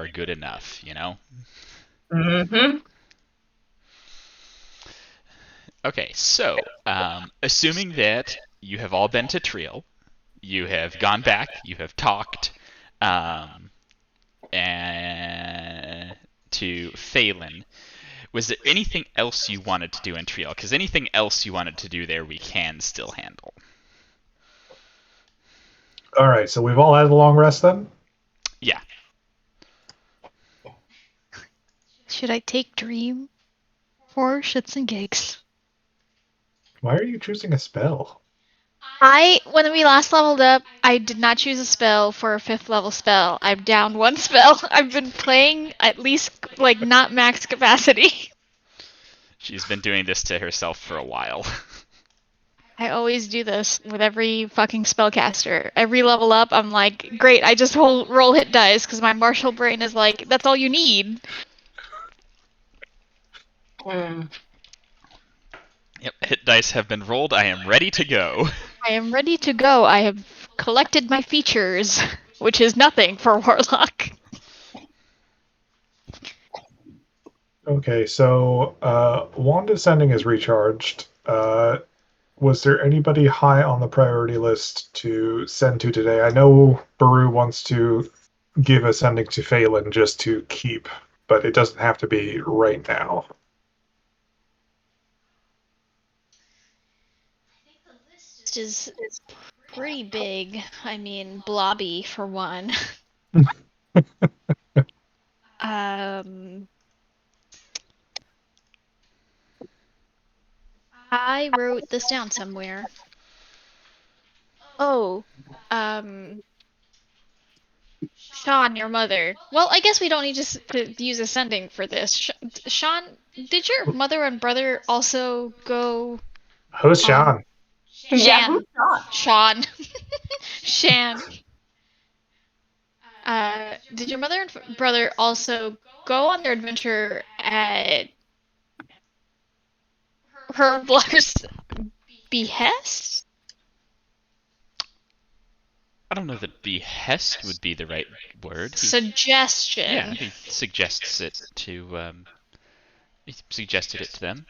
are good enough, you know? Mm-hmm. Okay, so assuming that you have all been to Triel, you have gone back, you have talked um, and to Phelan. Was there anything else you wanted to do in Triel? Because anything else you wanted to do there, we can still handle. All right, so we've all had a long rest then. Yeah. Should I take Dream for shits and gigs? Why are you choosing a spell? When we last leveled up, I did not choose a spell for a 5th level spell. I'm down one spell. I've been playing at least, like, not max capacity. She's been doing this to herself for a while. I always do this with every fucking spellcaster. Every level up, I'm like, great, I just roll hit dice, because my martial brain is like, that's all you need. Mm. Yep, hit dice have been rolled. I am ready to go. I am ready to go. I have collected my features, which is nothing for Warlock. Okay, so Wand Ascending is recharged. Was there anybody high on the priority list to send to today? I know Baru wants to give Ascending to Phelan just to keep, but it doesn't have to be right now. This is pretty big. I mean, blobby for one. um, I wrote this down somewhere. Oh, um, Sean, your mother. Well, I guess we don't need to use ascending for this. Sean, did your mother and brother also go Who's on Sean? Yeah, who's Shan? not? Sean. Shan. Did your mother and brother also go on their adventure at Herblar's behest? I don't know that behest would be the right word. Yeah, Suggestion. he suggests it to. He suggested it to them.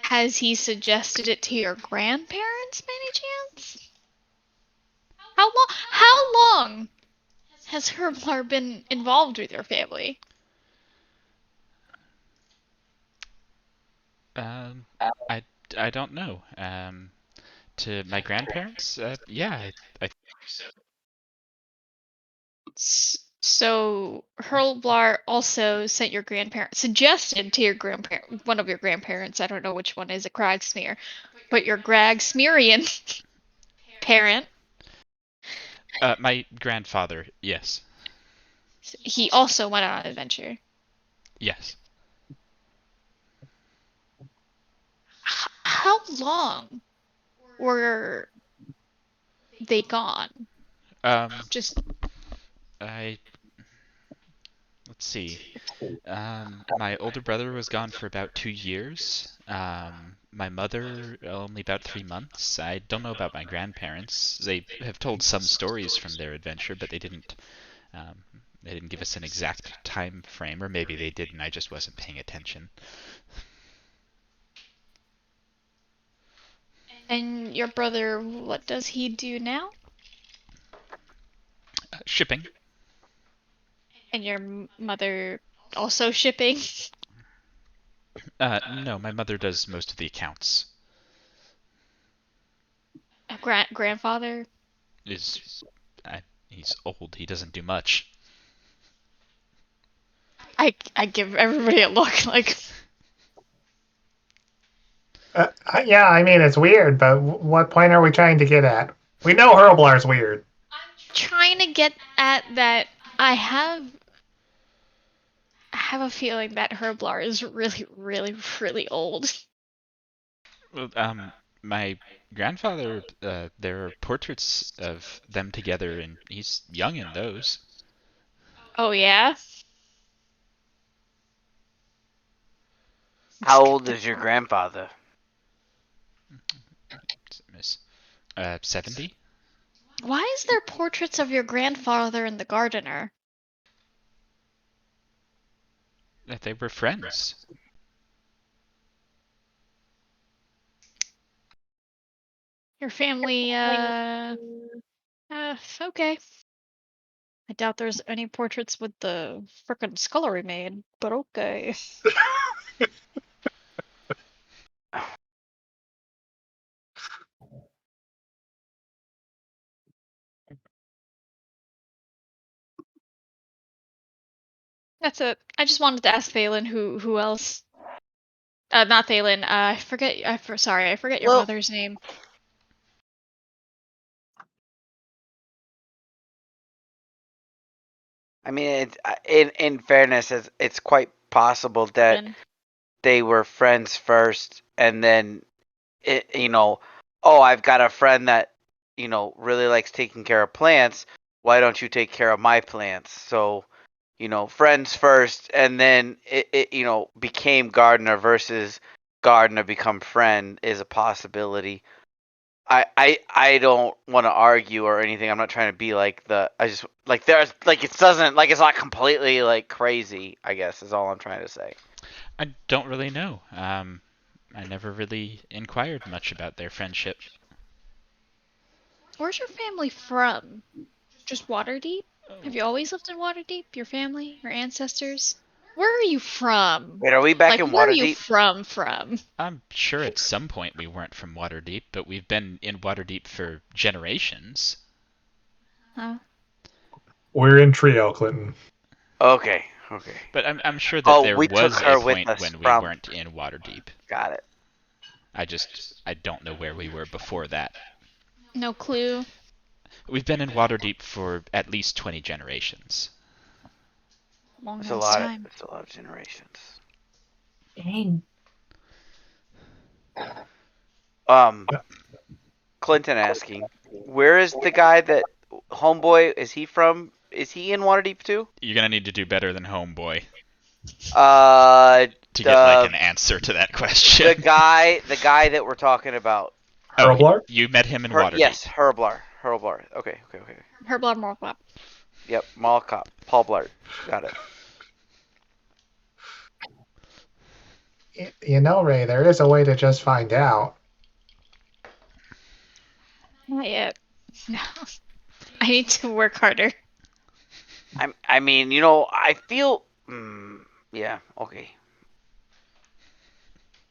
Has he suggested it to your grandparents by any chance? How long has Herblar been involved with your family? Um, I, I don't know. To my grandparents, yeah, I So Herblar also sent your grandparents suggested to your grandparent one of your grandparents, I don't know which one is a Kragsmear, but your Gragsmearian parent, my grandfather, yes, he also went on an adventure. yes. How long were they gone? Just I let's see. My older brother was gone for about 2 years. My mother only about 3 months. I don't know about my grandparents. They have told some stories from their adventure, but um, they didn't give us an exact time frame, or maybe they did, and I just wasn't paying attention. and your brother, what does he do now? Shipping. And your mother also shipping? No, my mother does most of the accounts. A grandfather? Is he's old. He doesn't do much. I give everybody a look like Yeah, I mean it's weird, but what point are we trying to get at? We know Herblar's weird. trying to get at that. I have a feeling that Herblar is really, really, really old. Well, my grandfather, there are portraits of them together, and he's young in those. Oh yeah? How old is your grandfather? Miss 70. Why is there portraits of your grandfather and the gardener? That they were friends. Your family, okay. I doubt there's any portraits with the frickin' scullery maid, but okay. That's it. I just wanted to ask Thalen who else. Not Thalen. I forget. Sorry, I forget your Well- mother's name. I mean, in fairness, it's quite possible that Lynn. they were friends first, and then oh, I've got a friend that really likes taking care of plants. Why don't you take care of my plants? So, friends first, and then it became gardener versus gardener become friend is a possibility. I don't want to argue or anything. I'm not trying to be like I just like there's like it doesn't like it's not completely like crazy, I guess is all I'm trying to say. I don't really know. I never really inquired much about their friendship. Where's your family from? Just Waterdeep? Have you always lived in Waterdeep? Your family? Your ancestors? Where are you from? Wait, are we back Like, in where are you Waterdeep? from? I'm sure at some point we weren't from Waterdeep, but we've been in Waterdeep for generations. Huh? We're in Trio, Clinton. Okay. But I'm sure that there we took was her a with point us when we from. weren't in Waterdeep. Got it. I don't know where we were before that. No clue. We've been in Waterdeep for at least 20 generations. Long It's ass time. It's a lot of generations. Dang. Clinton asking, where is the guy that homeboy is he from? Is he in Waterdeep too? You're gonna need to do better than Homeboy To get like an answer to that question. the guy that we're talking about. Oh, Herblar? you met him in Waterdeep. Yes, Herblar. Okay. Herblar Morclap. Yep, Mall Cop. Paul Blart. Got it. You know, Ray, there is a way to just find out. Not yet. No. I need to work harder. I mean, I feel. Yeah. Okay.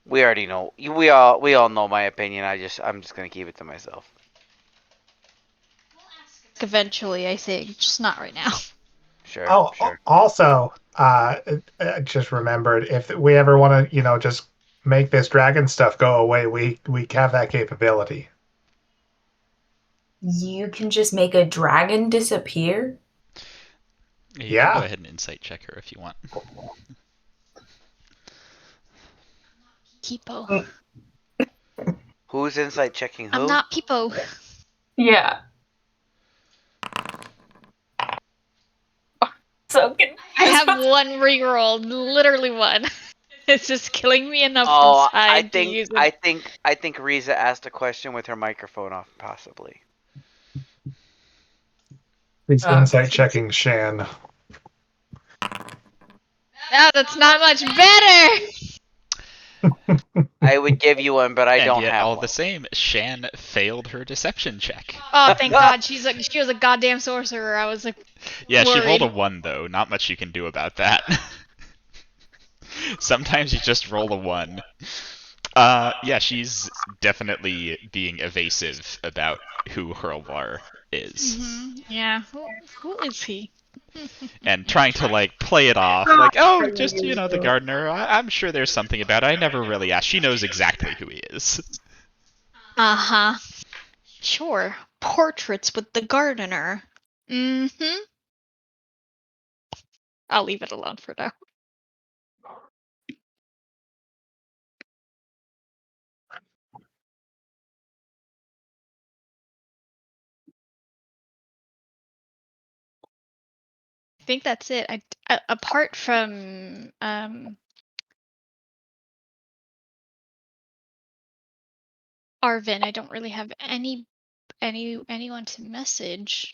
We already know. We all know my opinion. I'm just gonna keep it to myself. Eventually, I think. Just not right now. Sure. Oh, Sure. also, I just remembered if we ever want to, just make this dragon stuff go away, we have that capability. You can just make a dragon disappear? You can Yeah. go ahead and insight check her if you want. Kipo. Who's insight checking who? I'm not Peepo. Yeah. So good. I have one reroll, literally one. It's just killing me enough Oh, inside to use it. I think Riza asked a question with her microphone off, possibly. He's insight checking Shan. No, that's not much better. I would give you one, but I and don't yet, have all one. the same, Shan failed her deception check. Oh, thank God, she was a goddamn sorcerer. I was like, Yeah, she rolled a worried. 1 though. Not much you can do about that. Sometimes you just roll a 1. Yeah, she's definitely being evasive about who Hurlbar is. Yeah, who is he? And trying to, like, play it off. Like, oh, just, the gardener. I'm sure there's something about it. I never really asked. She knows exactly who he is. Uh-huh. Sure. Portraits with the gardener. Mm-hmm. I'll leave it alone for now. I think that's it. Apart from Arvin, I don't really have any anyone to message.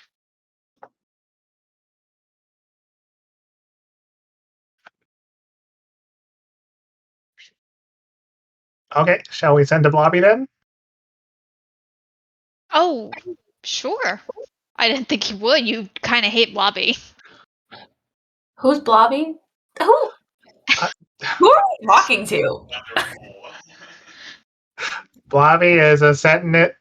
Okay, shall we send to Blobby then? Oh, sure. I didn't think you would. You kind of hate Blobby. Who's Blobby? Who? Who are we talking to? Blobby is a sentient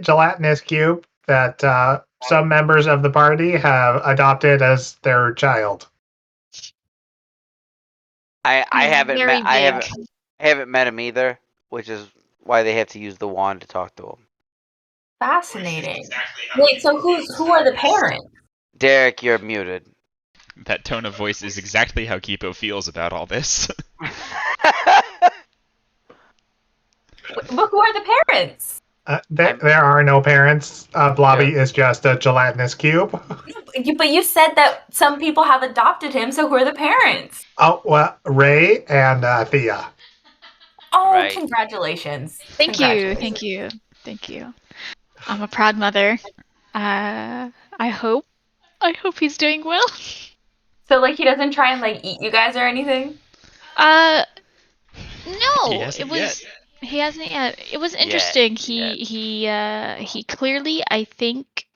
gelatinous cube that some members of the party have adopted as their child. I He's haven't very met I big. haven't met him either, which is why they have to use the wand to talk to him. Fascinating. Wait, so who are the parents? Derek, you're muted. That tone of voice is exactly how Kipo feels about all this. But who are the parents? There are no parents. Blobby is just a gelatinous cube. But you said that some people have adopted him, so who are the parents? Oh, well, Ray and Thea. Oh, Right. congratulations. Thank you. I'm a proud mother. I hope he's doing well. So, like, he doesn't try and, like, eat you guys or anything? No, He hasn't yet. He hasn't yet. It was interesting. He clearly, I think,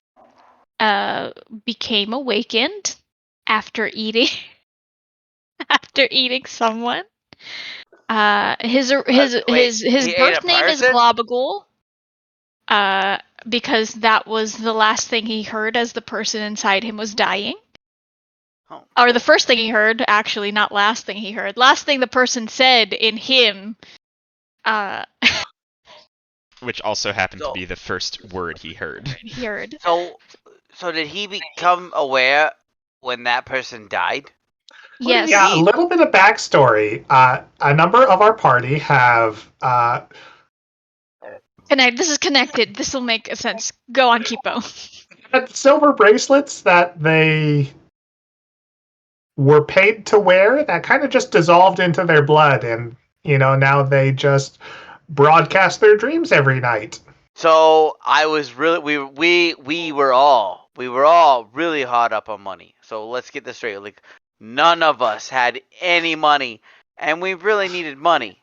became awakened after eating someone. His he birth ate a name is person? Globagul. Because that was the last thing he heard as the person inside him was dying. Oh. Or the first thing he heard, actually, not last thing he heard. Last thing the person said in him. Which also happened to be the first word he heard. So did he become aware when that person died? Yes. Yeah, a little bit of backstory. A number of our party have This is connected. This will make sense. Go on, Kipo. silver bracelets that they were paid to wear that kind of just dissolved into their blood, and now they just broadcast their dreams every night. So I was really we were all really hot up on money. So let's get this straight. Like none of us had any money, and we really needed money.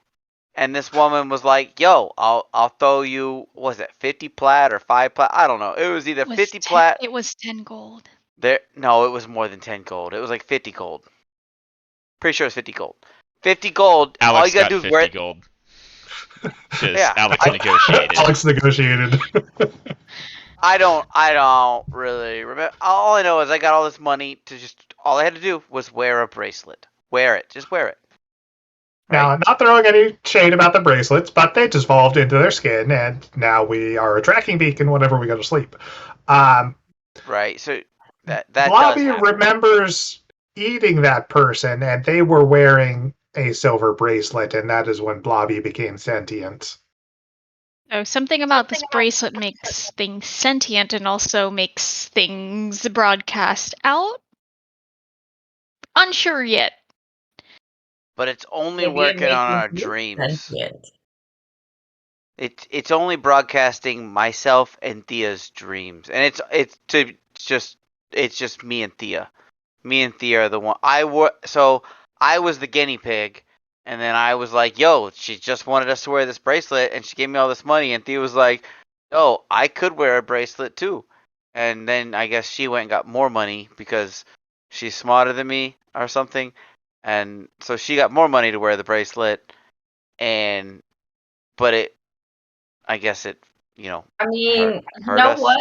And this woman was like, "Yo, I'll throw you. What was it 50 plat or 5 plat? I don't know. It was either 50 plat. It was 10 gold. No, it was more than 10 gold. It was like 50 gold. Pretty sure it was 50 gold. 50 gold. Alex all you gotta got do is 50 gold. Because Yeah, Alex negotiated. Alex negotiated. I don't really remember. All I know is I got all this money to all I had to do was wear a bracelet. Wear it. Just wear it. Now, I'm not throwing any shade about the bracelets, but they dissolved into their skin, and now we are a tracking beacon whenever we go to sleep. Right. So that Blobby does happen. remembers eating that person, and they were wearing a silver bracelet, and that is when Blobby became sentient. So something about this bracelet makes things sentient and also makes things broadcast out? Unsure yet. But it's only Maybe it working makes on our you dreams. sentient. It's only broadcasting myself and Thea's dreams, and it's just me and Thea. Me and Thea are the one. So I was the guinea pig, and then I was like, "Yo, she just wanted us to wear this bracelet, and she gave me all this money." And Thea was like, "Oh, I could wear a bracelet too." And then I guess she went and got more money because she's smarter than me or something, and so she got more money to wear the bracelet, but I guess it, I mean, hurt you know us. what?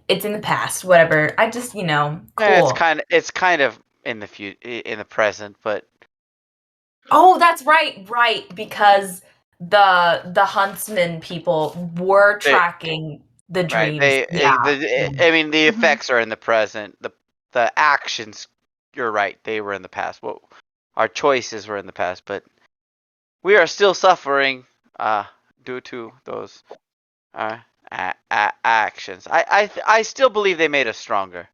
It's in the past. Whatever. I just, cool. Yeah, it's kind of in the present, but Oh, that's right, because the huntsman people were tracking the dreams. I mean, the Mhm. effects are in the present. The actions, you're right, they were in the past. Well, our choices were in the past, but we are still suffering due to those actions. I still believe they made us stronger.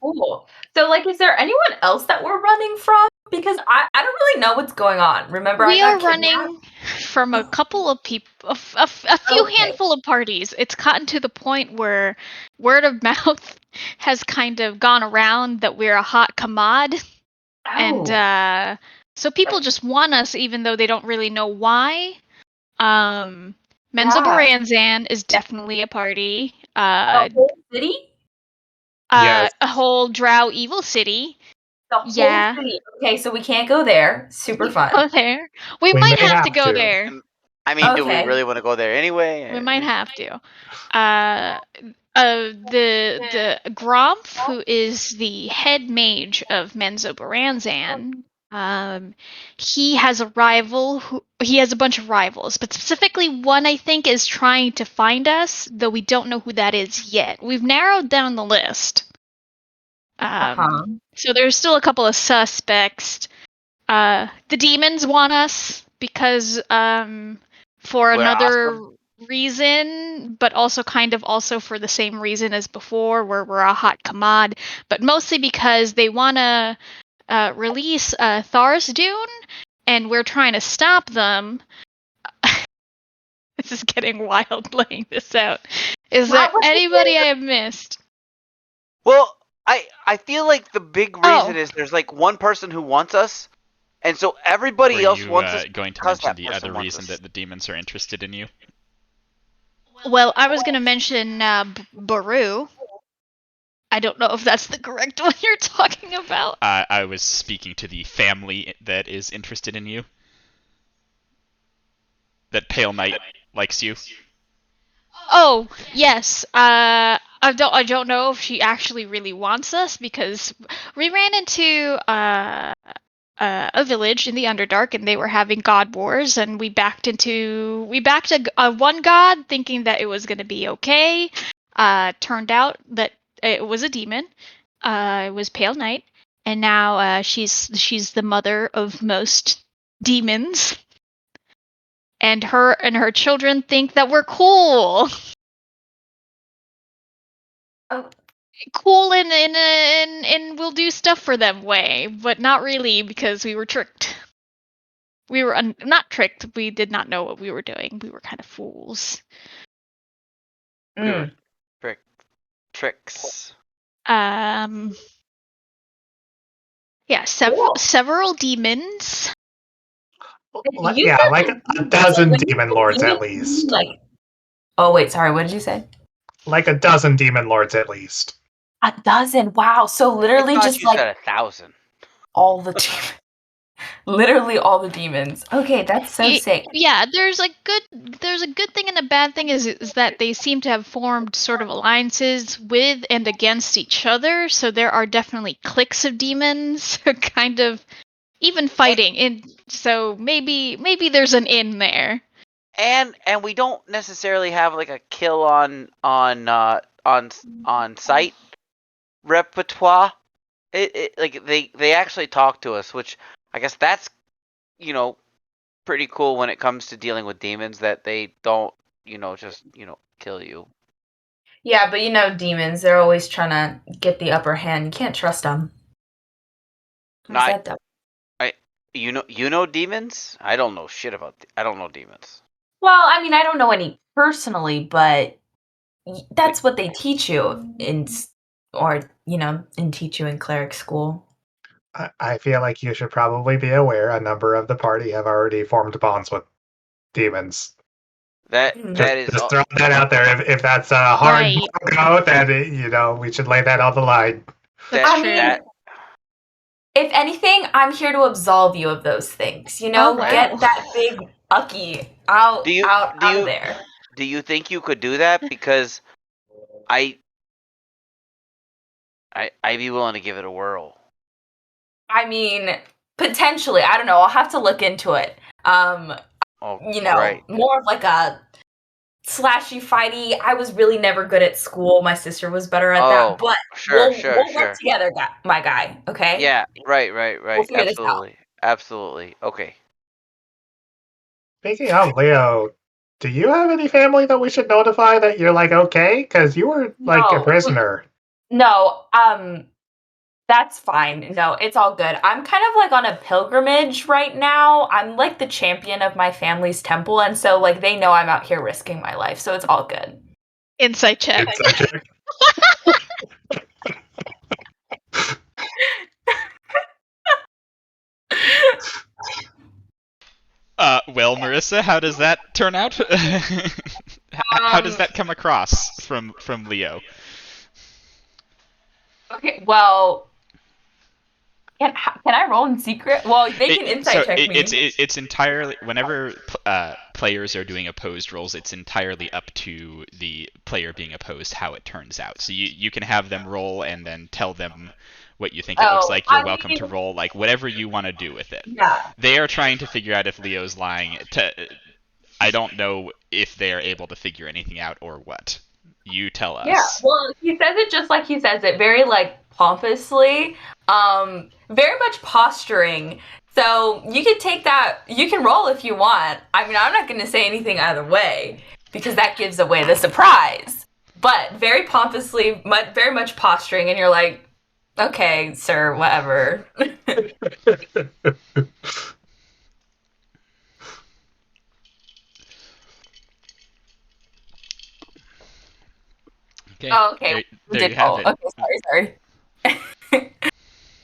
Cool. So, like, is there anyone else that we're running from? Because I don't really know what's going on. Remember, We I are got kidnapped? running from a couple of people, a few Okay. handful of parties. It's gotten to the point where word of mouth has kind of gone around that we're a hot commode, Oh. and so people just want us even though they don't really know why. Menzo Yeah. Baranzan is definitely a party. The whole city? Yes. A whole Drow Evil City. The whole Yeah. city. Okay, so we can't go there. Super fun. Go there. We We might may have to have go to. there. I mean, do we Okay. really want to go there anyway? We might have to. The Gromf, who is the head mage of Menzo Baranzan, he has a rival he has a bunch of rivals, but specifically one I think is trying to find us, though we don't know who that is yet. We've narrowed down the list. Uh-huh. So there's still a couple of suspects. The demons want us because for We're another awesome. reason, but also kind of also for the same reason as before, where we're a hot commode, but mostly because they want to release Thars Dune, and we're trying to stop them. This is getting wild laying this out. Is there What was the anybody thing? I have missed? Well, I feel like the big reason Oh. is there's like one person who wants us, and so Were everybody else you wants us going to because mention that the person other wants reason us. that the demons are interested in you? Well, I was going to mention Baru. I don't know if that's the correct one you're talking about. I was speaking to the family that is interested in you. That Pale Knight likes you. Oh, yes. I don't know if she actually really wants us, because we ran into a village in the Underdark and they were having god wars, and we backed a one god thinking that it was going to be okay. Turned out that it was a demon. It was Pale Knight, and now she's the mother of most demons. And her children think that we're cool. Oh. Cool and we'll do stuff for them way, but not really, because we were tricked. We were not tricked. We did not know what we were doing. We were kind of fools. We were tricks. Yeah, several demons. You Yeah, said like that a dozen when you demon said lords at demons, least. like, oh wait, sorry, what did you say? Like a dozen demon lords at least. A dozen. Wow. So I literally thought just you like said 1,000. all the demons. Literally all the demons. Okay, that's so sick. Yeah, there's a good thing and a bad thing is that they seem to have formed sort of alliances with and against each other. So there are definitely cliques of demons, kind of even fighting. And so maybe there's an in there. And we don't necessarily have like a kill on site repertoire. It like they actually talk to us, which I guess that's pretty cool when it comes to dealing with demons, that they don't just kill you. Yeah, but you know, demons, they're always trying to get the upper hand. You can't trust them. How's that dumb? You know demons? I don't know shit about. I don't know demons. Well, I mean, I don't know any personally, but that's what they teach you in teach you in cleric school. I feel like you should probably be aware a number of the party have already formed bonds with demons. That is Just throwing that out there. If that's a hard Right. no, then we should lay that on the line. That's I true. mean, if anything, I'm here to absolve you of those things. You know, Alright. get that big ucky out of there. Do you think you could do that? Because I'd be willing to give it a whirl. I mean, potentially. I don't know. I'll have to look into it. Right. More of like a slashy fighty. I was really never good at school. My sister was better at that. But we'll work together, my guy. Okay? Yeah. Right. We'll figure this out. Absolutely. Okay. Speaking of Leo, do you have any family that we should notify that you're like okay? Because you were like a prisoner. No. That's fine. No, it's all good. I'm kind of like on a pilgrimage right now. I'm like the champion of my family's temple, and so like they know I'm out here risking my life, so it's all good. Insight check. Insight check. Well, Marissa, how does that turn out? How does that come across from Leo? Okay, well, can I roll in secret? Well, they can insight check me. It's entirely whenever players are doing opposed rolls, it's entirely up to the player being opposed how it turns out. So you can have them roll and then tell them what you think it looks like. You're welcome to roll like whatever you want to do with it. Yeah. They are trying to figure out if Leo's lying. I don't know if they are able to figure anything out or what. You tell us. Yeah, well, he says it just like he says it, very like pompously, very much posturing. So you can take that, you can roll if you want. I mean, I'm not going to say anything either way because that gives away the surprise. But very pompously, very much posturing, and you're like, okay, sir, whatever. Okay. Oh, okay. There you have it. Okay, sorry.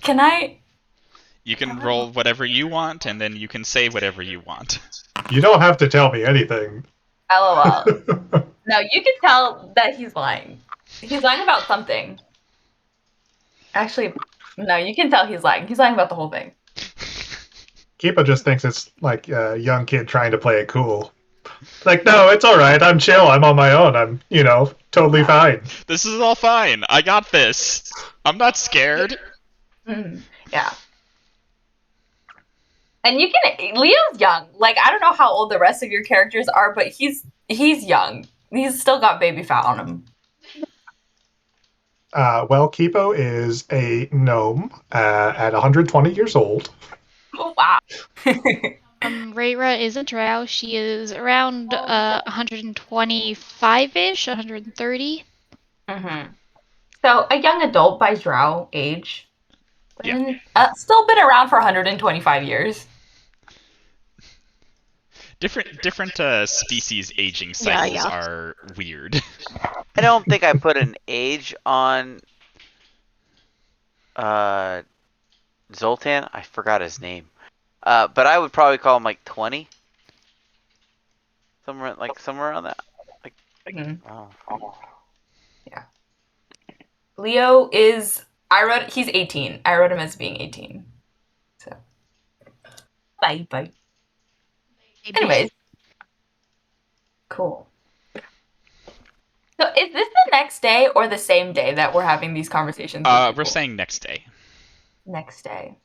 Can I? You can roll whatever you want, and then you can say whatever you want. You don't have to tell me anything. LOL. No, you can tell that he's lying. He's lying about something. Actually, no, you can tell he's lying. He's lying about the whole thing. Kipa just thinks it's like a young kid trying to play it cool. Like, no, it's all right. I'm chill. I'm on my own. I'm, totally fine. This is all fine. I got this. I'm not scared. Yeah. And Leo's young. Like, I don't know how old the rest of your characters are, but he's young. He's still got baby fat on him. Well, Kipo is a gnome at 120 years old. Oh, wow. Rayra is a drow. She is around 125-ish, 130. Mm-hmm. So a young adult by drow age. Yeah. And, still been around for 125 years. Different species aging cycles are weird. I don't think I put an age on Zoltan. I forgot his name. But I would probably call him like 20. Somewhere around that. Like, oh. Yeah. Leo is he's 18. I wrote him as being 18. So bye. Anyways. Cool. So is this the next day or the same day that we're having these conversations? We're saying next day. Next day.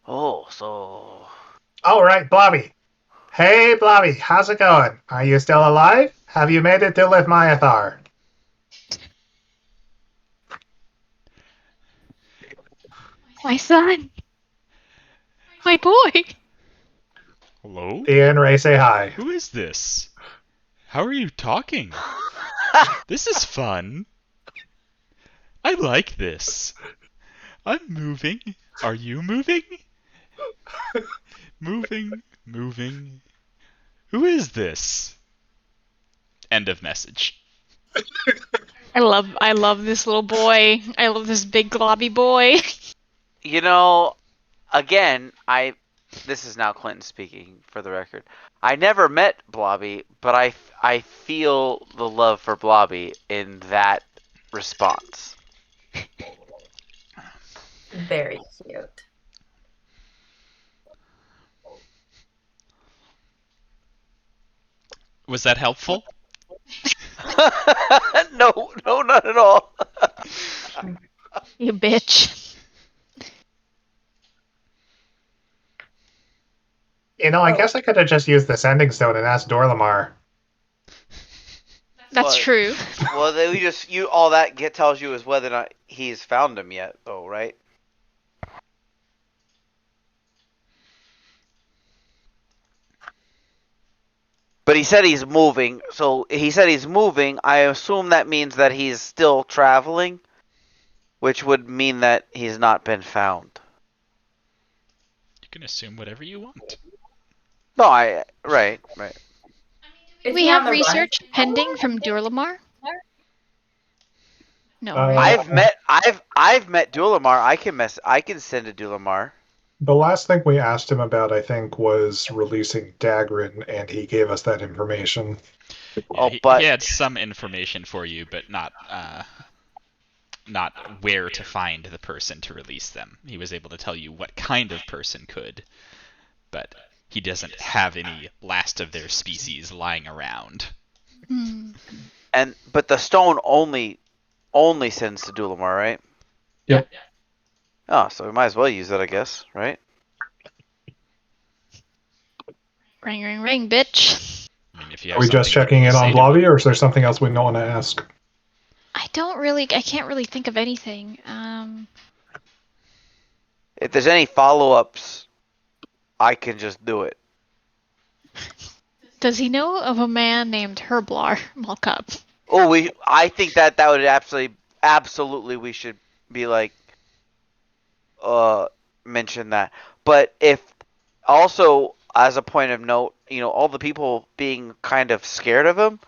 Oh, so... All right, Blobby. Hey, Blobby, how's it going? Are you still alive? Have you made it to Lithmyathar? My son. My boy. Hello? Thea and Ray say hi. Who is this? How are you talking? This is fun. I like this. I'm moving. Are you moving? Moving. Who is this? End of message. I love this little boy. I love this big globby boy. Again, this is now Clinton speaking for the record. I never met Blobby, but I feel the love for Blobby in that response. Very cute. Was that helpful? No, not at all. You bitch. I guess I could have just used the sending stone and asked Dorlamar. That's true. Well, all that tells you is whether or not he's found him yet, though, right? But he said he's moving, so he said he's moving. I assume that means that he's still traveling. which would mean that he's not been found. You can assume whatever you want. No, right. Is We he have on the run? research pending from Durlamar. No, Uh, right? I've met Dulamar. I can send a Dulamar. The last thing we asked him about, I think, was releasing Dagrin, and he gave us that information. Yeah, Oh, he but had some information for you, but not where to find the person to release them. He was able to tell you what kind of person could, but he doesn't have any last of their species lying around. Hmm. but the stone only sends to Dulamar, right? Yep. Oh, so we might as well use it, I guess, right? Ring, ring, ring, bitch. I mean, if you Are have we just something checking in to on say to Blobby, him- or is there something else we want to ask? I can't really think of anything. If there's any follow-ups, I can just do it. Does he know of a man named Herblar Malkup? Oh, I think that would absolutely we should be like, mention that. But if also as a point of note, all the people being kind of scared of him,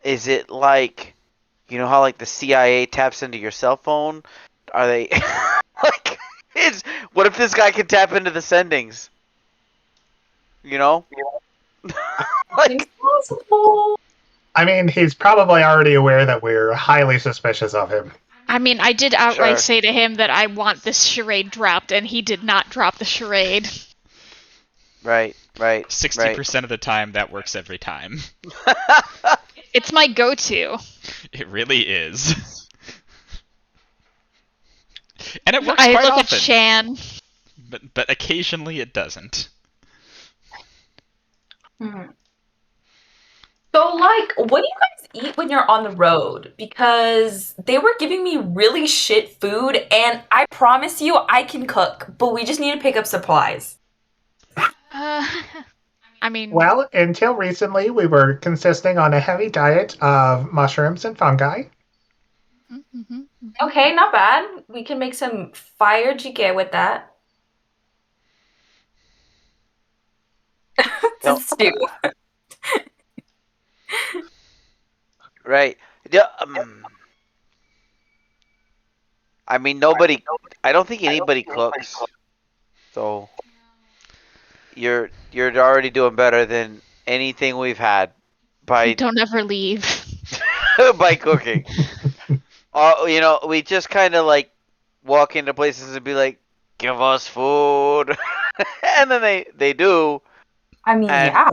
is it like, how like the CIA taps into your cell phone? Are they like, what if this guy can tap into the sendings? Like, It's possible. I mean, he's probably already aware that we're highly suspicious of him. I mean, I did outright Sure. say to him that I want this charade dropped, and he did not drop the charade. right. 60% of the time, that works every time. It's my go-to. It really is. And it works I quite look often. at Shan. But occasionally it doesn't. Hmm. So, like, what do you guys eat when you're on the road? Because they were giving me really shit food, and I promise you I can cook, but we just need to pick up supplies. I mean, Well, until recently, we were consisting on a heavy diet of mushrooms and fungi. mhm. Okay, not bad. We can make some fire jjigae with that. No. Stew. Right. Yeah. I mean, nobody. I don't think anybody cooks. So you're already doing better than anything we've had by Don't ever leave. by cooking. We just kind of like walk into places and be like, "Give us food," and then they do, I mean, And- yeah.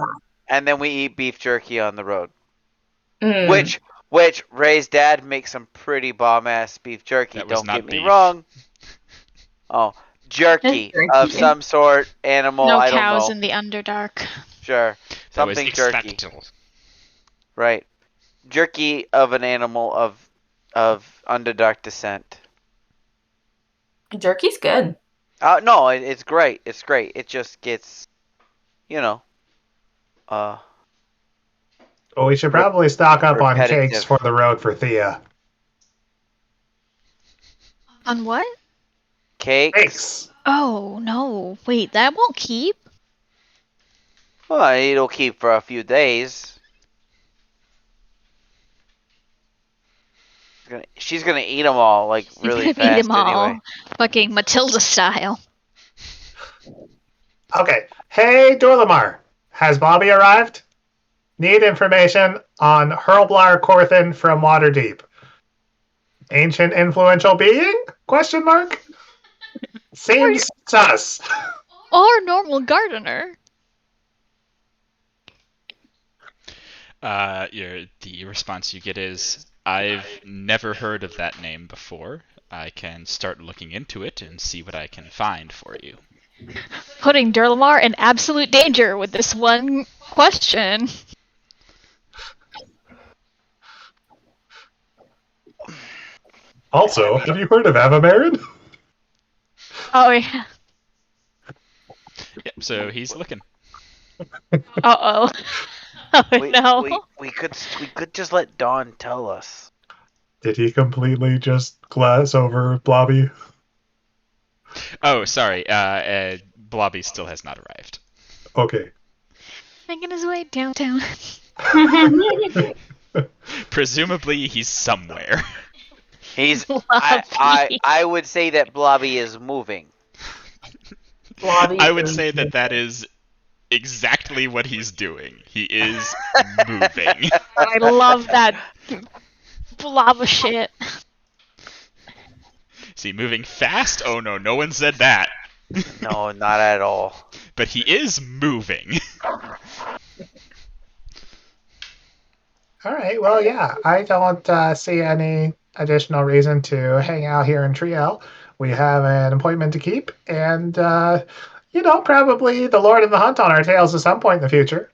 and then we eat beef jerky on the road. Mm. Which Ray's dad makes some pretty bomb ass beef jerky. That was Don't not get me beef. wrong. Oh, jerky of Jerky. some sort, animal. No I don't cows know. in the Underdark. Sure, That was something jerky. expected. Right, jerky of an animal of Underdark descent. Jerky's good. No, it's great. It's great. It just gets, Well, we should probably stock up on Repetitive. cakes for the road for Thea. On what? cakes. Cakes! Oh, no. Wait, that won't keep? Well, it'll keep for a few days. She's gonna eat them all like really You're gonna fast beat them all. anyway. Fucking Matilda style. Okay. Hey, Dorlamar. Has Bobby arrived? Need information on Hurlblar Corthin from Waterdeep. Ancient influential being? Question mark? Seems sus. Or normal gardener. The response you get is, I've never heard of that name before. I can start looking into it and see what I can find for you. Putting Durlamar in absolute danger with this one question. Also, have you heard of Avamarin? Oh, yeah. Yep, so he's looking. Uh-oh. Oh, We, no. we could just let Dawn tell us. Did he completely just glass over Blobby? Oh, sorry. Blobby still has not arrived. Okay. Making his way downtown. Presumably, he's somewhere. He's. Blobby. I would say that Blobby is moving. Blobby I would is- say that is exactly what he's doing. He is moving. I love that blob of shit. Is he moving fast? Oh no, no one said that. No, not at all. But he is moving. All right. Well, yeah, I don't see any additional reason to hang out here in Triel. We have an appointment to keep, and probably the Lord of the Hunt on our tails at some point in the future.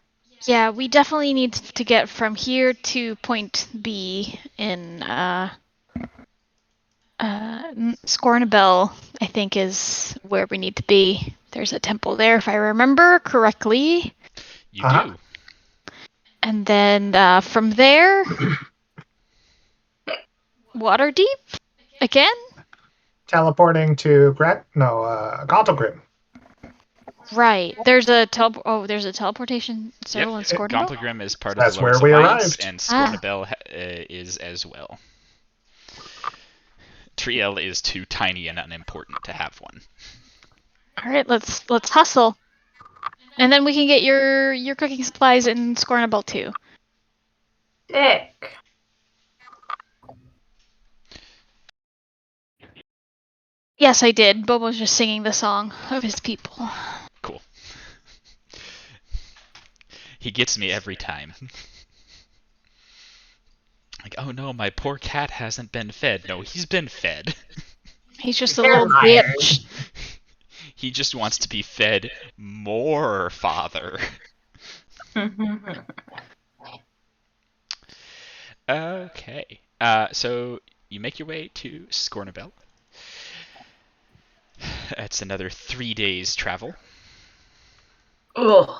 Yeah, we definitely need to get from here to point B in Scornabel, I think is where we need to be. There's a temple there, if I remember correctly. You Uh-huh. do. And then from there, Waterdeep again. Teleporting to Gauntlgrim. Right. There's a teleportation circle in Yep. Scornabel. Gauntlgrim is part That's of the Lord's where we Alliance, arrived. and Scornabel is as well. Triel is too tiny and unimportant to have one. All right, let's hustle, and then we can get your cooking supplies in Scornabel too. Dick. Yes, I did. Bobo's just singing the song of his people. Cool. He gets me every time. Like, oh no, my poor cat hasn't been fed. No, he's been fed. He's just a They're little liars. bitch. He just wants to be fed more, father. Okay. So you make your way to Scornabel. That's another 3 days travel. Ugh.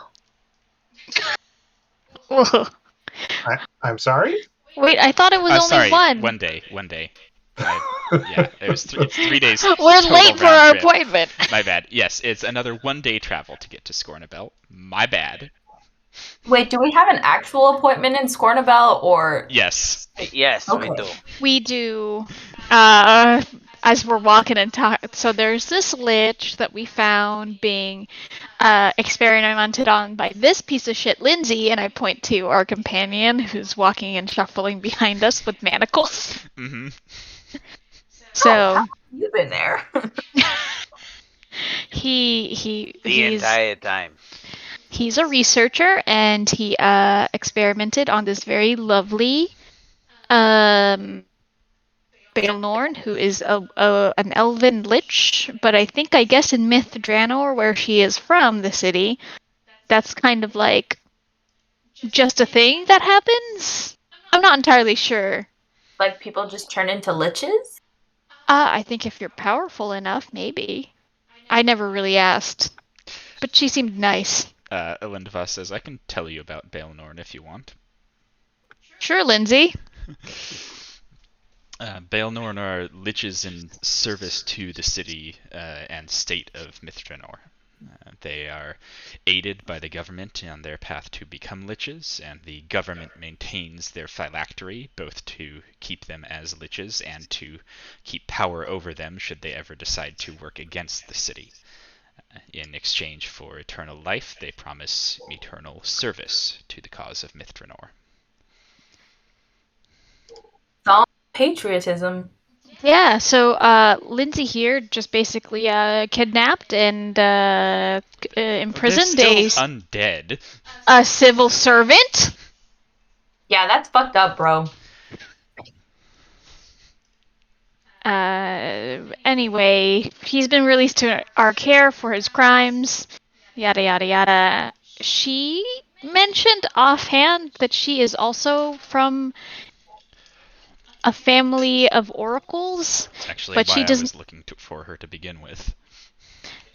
Ugh. I'm sorry? Wait, I thought it was only Sorry, one. one day. Yeah, it's 3 days. We're total late for round our trip. appointment. My bad. Yes, it's another 1 day travel to get to Scornabel. My bad. Wait, do we have an actual appointment in Scornabel or? Yes. Yes, we Okay. do. We do. As we're walking and talking, so there's this lich that we found being experimented on by this piece of shit, Lindsay, and I point to our companion who's walking and shuffling behind us with manacles. Mm-hmm. So You've been there. The he's entire time. he's a researcher and he experimented on this very lovely Baelnorn, who is an elven lich, but I guess in Myth Draenor, where she is from, the city, that's kind of like just a thing that happens. I'm not entirely sure. Like people just turn into liches? I think if you're powerful enough, maybe. I never really asked, but she seemed nice. Elendva says, I can tell you about Baelnorn if you want. Sure, Lindsay. Baelnorn are liches in service to the city and state of Mithranor. They are aided by the government on their path to become liches, and the government maintains their phylactery, both to keep them as liches and to keep power over them should they ever decide to work against the city. In exchange for eternal life, they promise eternal service to the cause of Mithranor. Patriotism. Yeah, so Lindsay here just basically kidnapped and imprisoned They're still undead. a civil servant. Yeah, that's fucked up, bro. Anyway, he's been released to our care for his crimes. Yada yada yada. She mentioned offhand that she is also from a family of oracles, That's actually but why she I doesn't. was looking for her to begin with.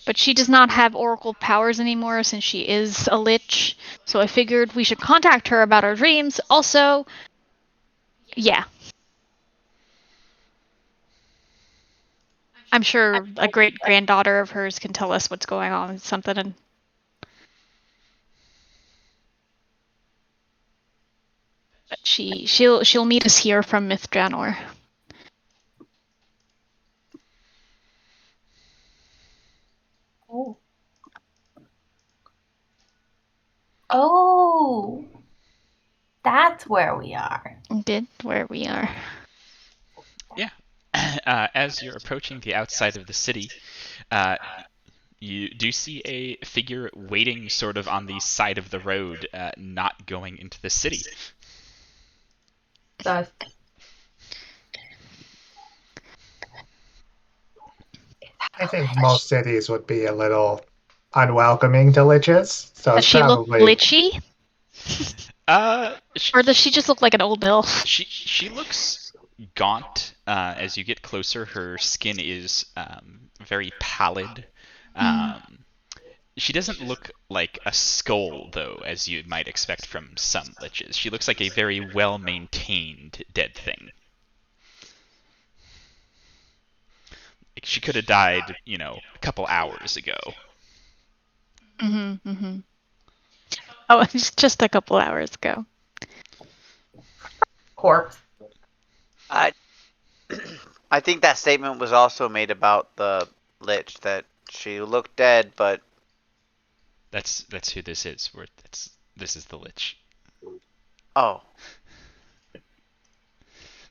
But she does not have oracle powers anymore since she is a lich. So I figured we should contact her about our dreams. Also, yeah. I'm sure a great granddaughter of hers can tell us what's going on with something. And but she'll meet us here from Mythdraenor. Oh. Oh. That's where we are. Did where we are. Yeah. As you're approaching the outside of the city, you do see a figure waiting sort of on the side of the road, not going into the city. Thus. I think most cities would be a little unwelcoming to liches, so Does it's she look probably glitchy? She, Or does she just look like an old elf? she looks gaunt. As you get closer, her skin is very pallid. She doesn't look like a skull, though, as you might expect from some liches. She looks like a very well-maintained dead thing. Like she could have died, a couple hours ago. Oh, it's just a couple hours ago. Corpse. I think that statement was also made about the lich, that she looked dead, but That's who this is. This is the lich. oh,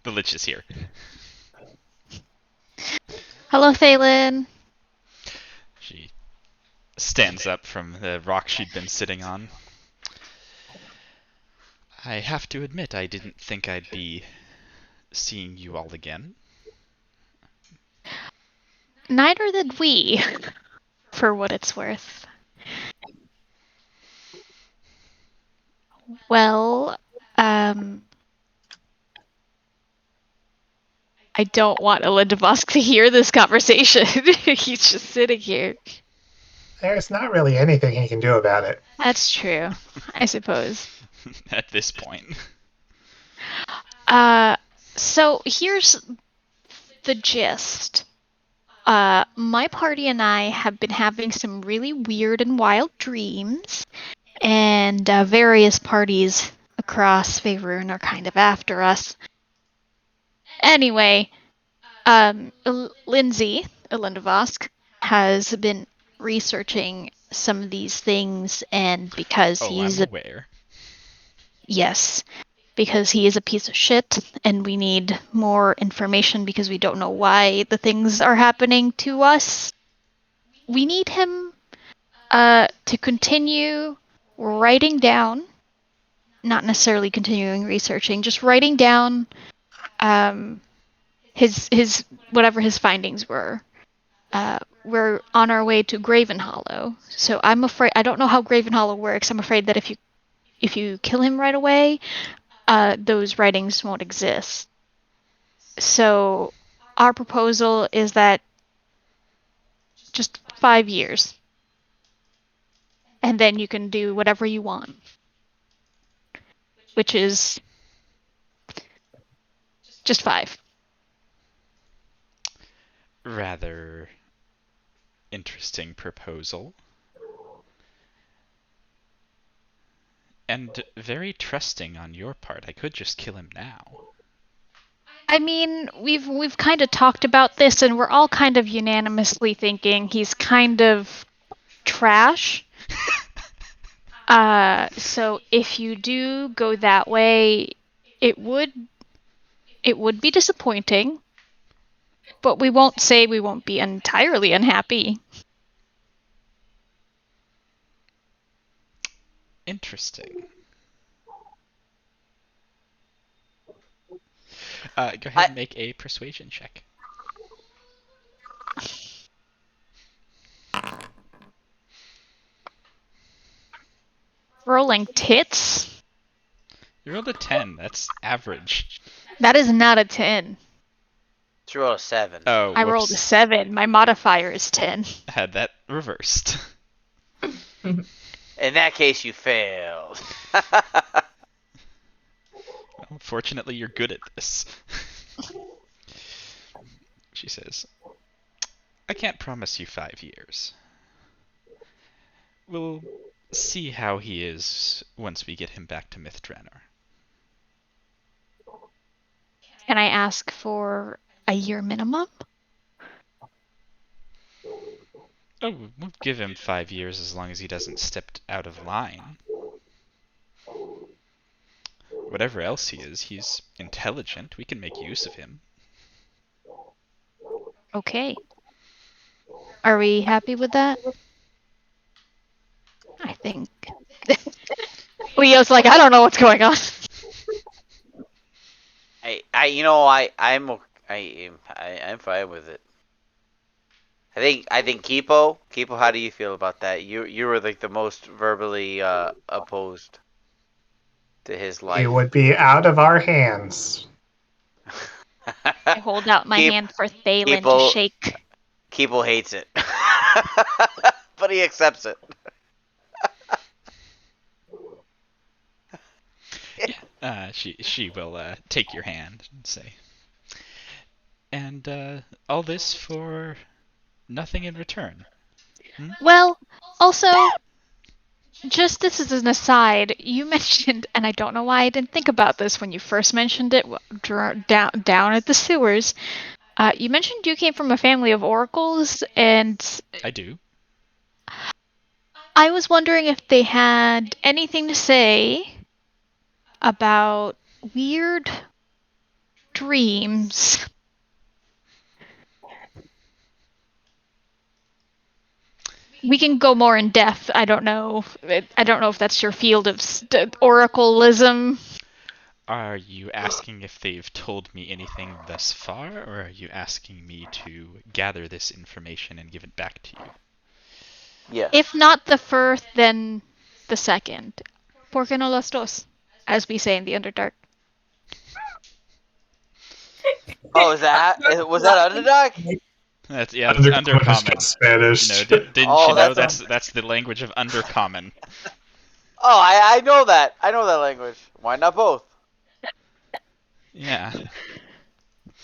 The lich is here. Hello, Thalen. She stands up from the rock she'd been sitting on. I have to admit, I didn't think I'd be seeing you all again. Neither did we, for what it's worth. Well, I don't want Elindabosk to hear this conversation. He's just sitting here. there's not really anything he can do about it. That's true, I suppose. At this point. So here's the gist. My party and I have been having some really weird and wild dreams, and various parties across Faerun are kind of after us. Anyway, Lindsay, Elindabosk, has been researching some of these things, and because he's I'm aware. Yes, because he is a piece of shit, and we need more information because we don't know why the things are happening to us. We need him to continue writing down, not necessarily continuing researching, just writing down his whatever his findings were. We're on our way to Graven Hollow, so I'm afraid I don't know how Graven Hollow works. I'm afraid that if you kill him right away, those writings won't exist. So our proposal is that just 5 years, and then you can do whatever you want, which is just 5. Rather interesting proposal. And very trusting on your part. I could just kill him now. I mean, we've kind of talked about this, and we're all kind of unanimously thinking he's kind of trash. So if you do go that way, it would be disappointing, but we won't say we won't be entirely unhappy. Interesting. Go ahead and make a persuasion check. Rolling tits? You rolled a 10. That's average. That is not a 10. she rolled a 7. Oh, I rolled a 7. My modifier is 10. Had that reversed. In that case, you failed. Well, fortunately, you're good at this. She says, I can't promise you 5 years. We'll see how he is once we get him back to Mythdraenor. Can I ask for a year minimum? Oh, we'll give him 5 years as long as he doesn't step out of line. Whatever else he is, he's intelligent. We can make use of him. Okay. Are we happy with that? I think. Leo's like, I don't know what's going on. I'm fine with it. I think Kipo, how do you feel about that? You were like the most verbally opposed to his life. It would be out of our hands. I hold out my Keep- hand for Thalen to people- shake. Kipo hates it, but he accepts it. She will take your hand and say, and all this for nothing in return. Well, also, just this as an aside, you mentioned, and I don't know why I didn't think about this when you first mentioned it down at the sewers. You mentioned you came from a family of oracles, and I do. I was wondering if they had anything to say about weird dreams. We can go more in depth. I don't know. I don't know if that's your field of oracleism. Are you asking if they've told me anything thus far, or are you asking me to gather this information and give it back to you? Yeah. If not the first, then the second. ¿Por qué no las dos? As we say in the Underdark. Oh, was that Underdog? That's Undercommon. Just Spanish. Didn't Oh, you know that's that's the language of Undercommon? Oh, I know that. I know that language. Why not both? Yeah.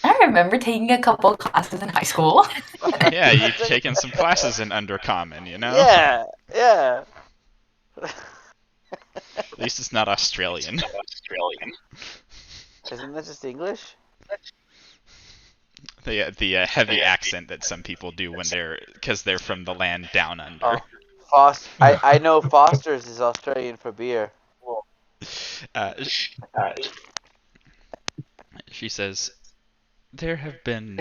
I remember taking a couple classes in high school. Yeah, you've taken some classes in Undercommon, you know? Yeah. At least it's not Australian. Isn't that just English? The heavy accent that some people do when because they're from the land down under. I know Foster's is Australian for beer. She says, there have been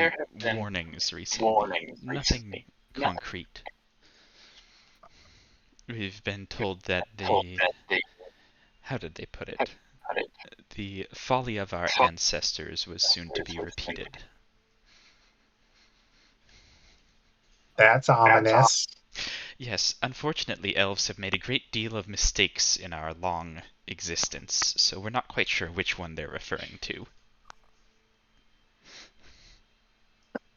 warnings recently. Nothing concrete. We've been told that how did they put it? The folly of our ancestors was soon to be repeated. That's ominous. Yes, unfortunately, elves have made a great deal of mistakes in our long existence, so we're not quite sure which one they're referring to.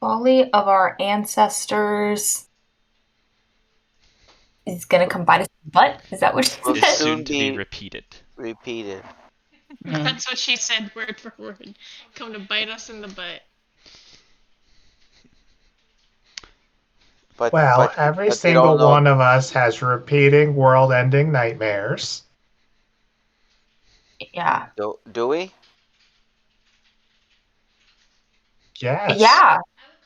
Folly of our ancestors is gonna come bite us in the butt. Is that what she Will Is said? soon to be repeated. Repeated. That's what she said, word for word. Come to bite us in the butt. Well, every they single don't know. one of us has repeating world-ending nightmares. Yeah. Do we? Yes. Yeah.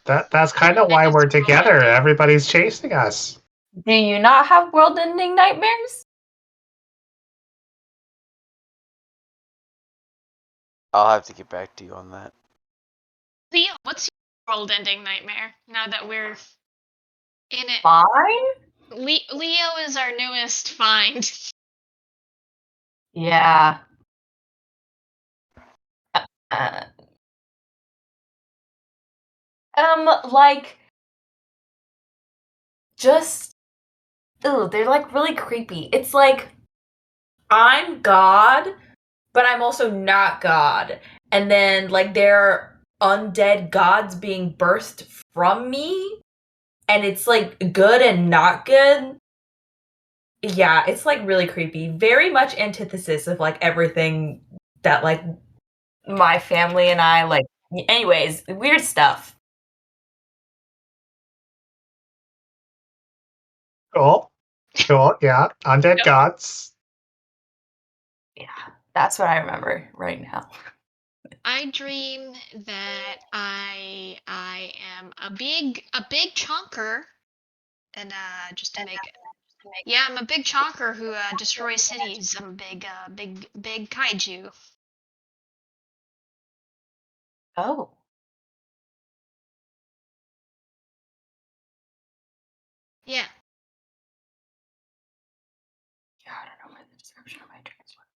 That's kind of why we're together. Everybody's chasing us. Do you not have world-ending nightmares? I'll have to get back to you on that. Leo, what's your world-ending nightmare? Now that we're in it, Fine. Leo is our newest find. Yeah. Uh, like, just, they're like really creepy. It's like, I'm God, but I'm also not God. And then, like, there are undead gods being birthed from me. And it's like good and not good. Yeah, it's like really creepy. Very much antithesis of like everything that like my family and I like. Anyways, weird stuff. Cool. Cool. Yeah. Undead Yep. gods. Yeah, that's what I remember right now. I dream that I am a big chonker, and just to make yeah, I'm a big chonker who destroys cities. I'm a big kaiju. Oh. Yeah. Yeah, I don't know what the description of my dreams was.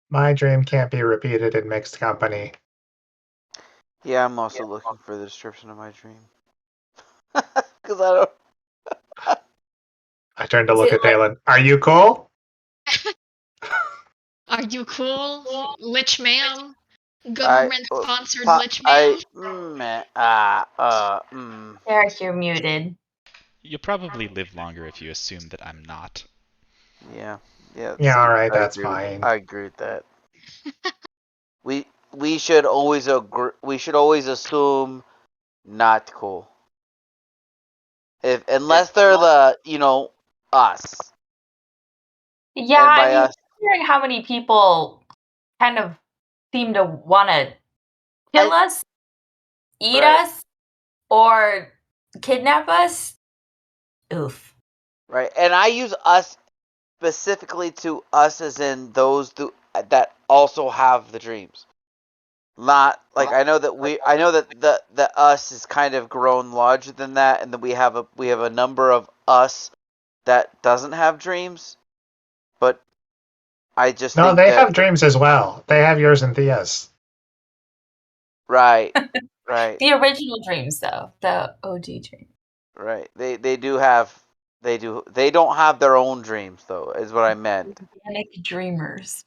My dream can't be repeated in mixed company. Yeah, I'm also looking for the description of my dream. Because I don't. I turn to Is look it at like- Dalen. Are you cool? Are you cool, Lich Ma'am? I, Government sponsored pa- Lich I, Ma'am? Eric, you're muted. You'll probably live longer if you assume that I'm not. Yeah. Yeah, all right, I that's agree with- fine. I agree with that. We should always agree. We should always assume not cool. Unless they're us. Yeah, And by I mean, us, hearing how many people kind of seem to want to kill us, eat Right. us, or kidnap us. Oof. right? And I use us specifically to us as in those that also have the dreams. Not like I know that the us is kind of grown larger than that, and then we have a number of us that doesn't have dreams. But I just No, think they that have dreams as well. They have yours and Thea's. right. The original dreams, though, the OG dreams. Right. They do have they don't have their own dreams though, is what I meant. Organic dreamers.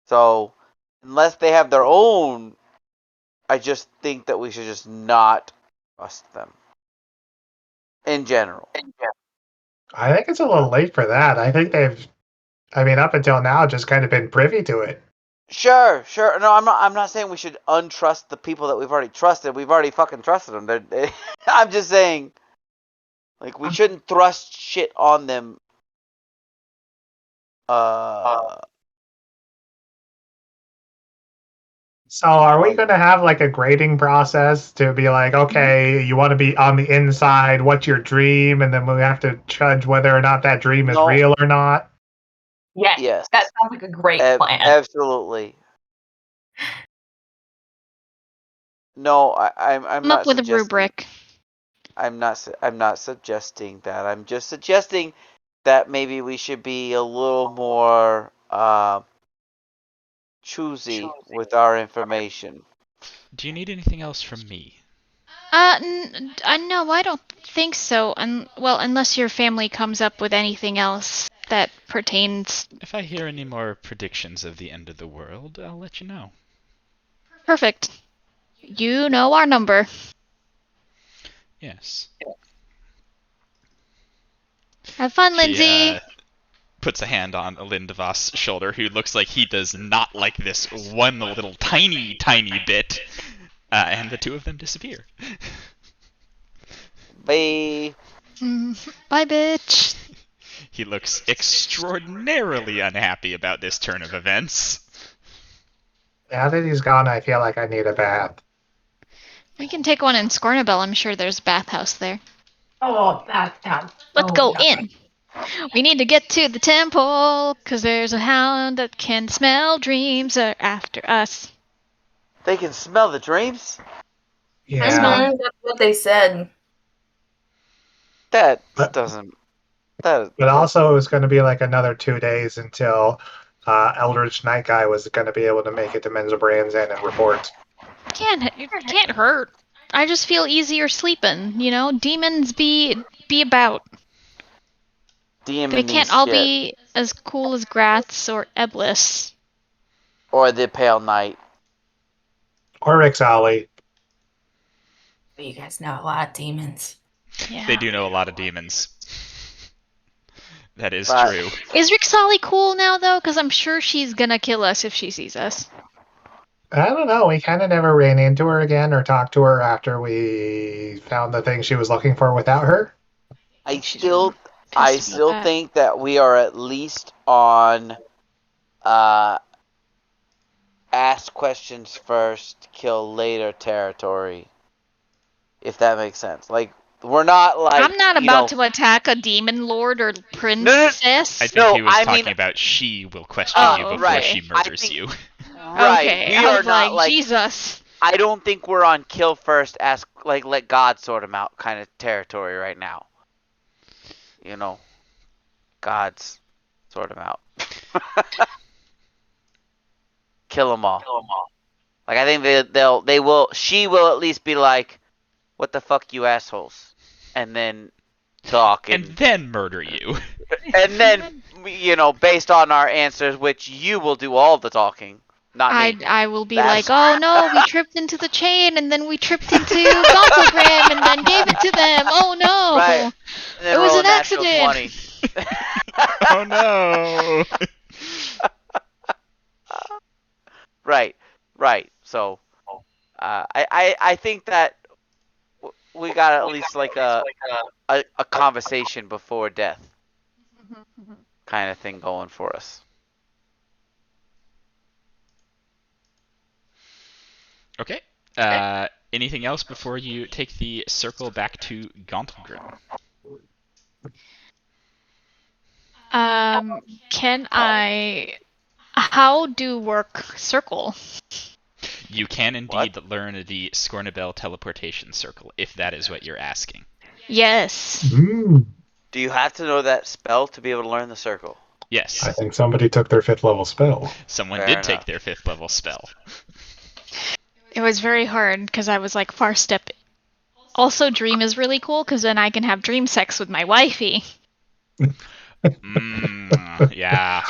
So unless they have their own, I just think that we should just not trust them. In general. I think it's a little late for that. I think up until now, just kind of been privy to it. Sure. No, I'm not saying we should untrust the people that we've already trusted. We've already fucking trusted them. I'm just saying like we shouldn't thrust shit on them. So are we going to have like a grading process to be like, okay, you want to be on the inside, what's your dream? And then we have to judge whether or not that dream is No. real or not? Yes, Yes. that sounds like a great plan. Absolutely. No, I'm Come not up with a suggesting- rubric. I'm not suggesting that. I'm just suggesting that maybe we should be a little more choosy with our information. Do you need anything else from me? No, I don't think so. Well, unless your family comes up with anything else that pertains. If I hear any more predictions of the end of the world, I'll let you know. Perfect. You know our number. Yes. Have fun, She Lindsay. puts a hand on Elindavos' shoulder, who looks like he does not like this one little tiny bit, and the two of them disappear. Bye. Bye, bitch. He looks extraordinarily unhappy about this turn of events. Now that he's gone, I feel like I need a bath. We can take one in Scornabel. I'm sure there's a bathhouse there. Oh, that sounds. Let's go in. We need to get to the temple, because there's a hound that can smell dreams are after us. They can smell the dreams? Yeah. That's what they said. That But- doesn't. But also, it was going to be like another 2 days until Eldritch Night Guy was going to be able to make it to Menzoberranzan and report. It can't hurt. I just feel easier sleeping, you know? Demons be about. demon They can't needs all shit. be as cool as Gratz or Eblis. Or the Pale Knight. Or Ixali. You guys know a lot of demons. Yeah. They do know a lot of demons. That is But- true. Is Rixali cool now, though? Because I'm sure she's gonna kill us if she sees us. I don't know. We kind of never ran into her again or talked to her after we found the thing she was looking for without her. I still I pissed about still that. think that we are at least on ask questions first, kill later territory. If that makes sense. Like we're not like I'm not you about know, to attack a demon lord or no, princess. I think no, he was I talking mean about she will question you Oh, before right. she okay. I murders think you. right. Okay, We I are was not like, like Jesus. I don't think we're on kill first, ask like let God sort them out kind of territory right now. You know, God's sort them out. Kill them all. Like I think they will. She will at least be like, "What the fuck, you assholes," and then talk And then murder you. and then based on our answers, which you will do all the talking, not me. I will be That's- like, oh no, we tripped into the chain, and then we tripped into Gontogram, and then gave it to them. Oh no, Right. And then it was roll a an natural accident. 20. Oh no. Right. So, I think that we got at least like a conversation before death kind of thing going for us. Okay. Anything else before you take the circle back to Gauntlegrim? Can I? How do work circle? You can indeed learn the Scornabel teleportation circle, if that is what you're asking. Yes. Do you have to know that spell to be able to learn the circle? Yes. I think somebody took their 5th level spell. Someone Fair did enough. take their 5th level spell. It was very hard because I was like far step. Also, dream is really cool because then I can have dream sex with my wifey. Yeah.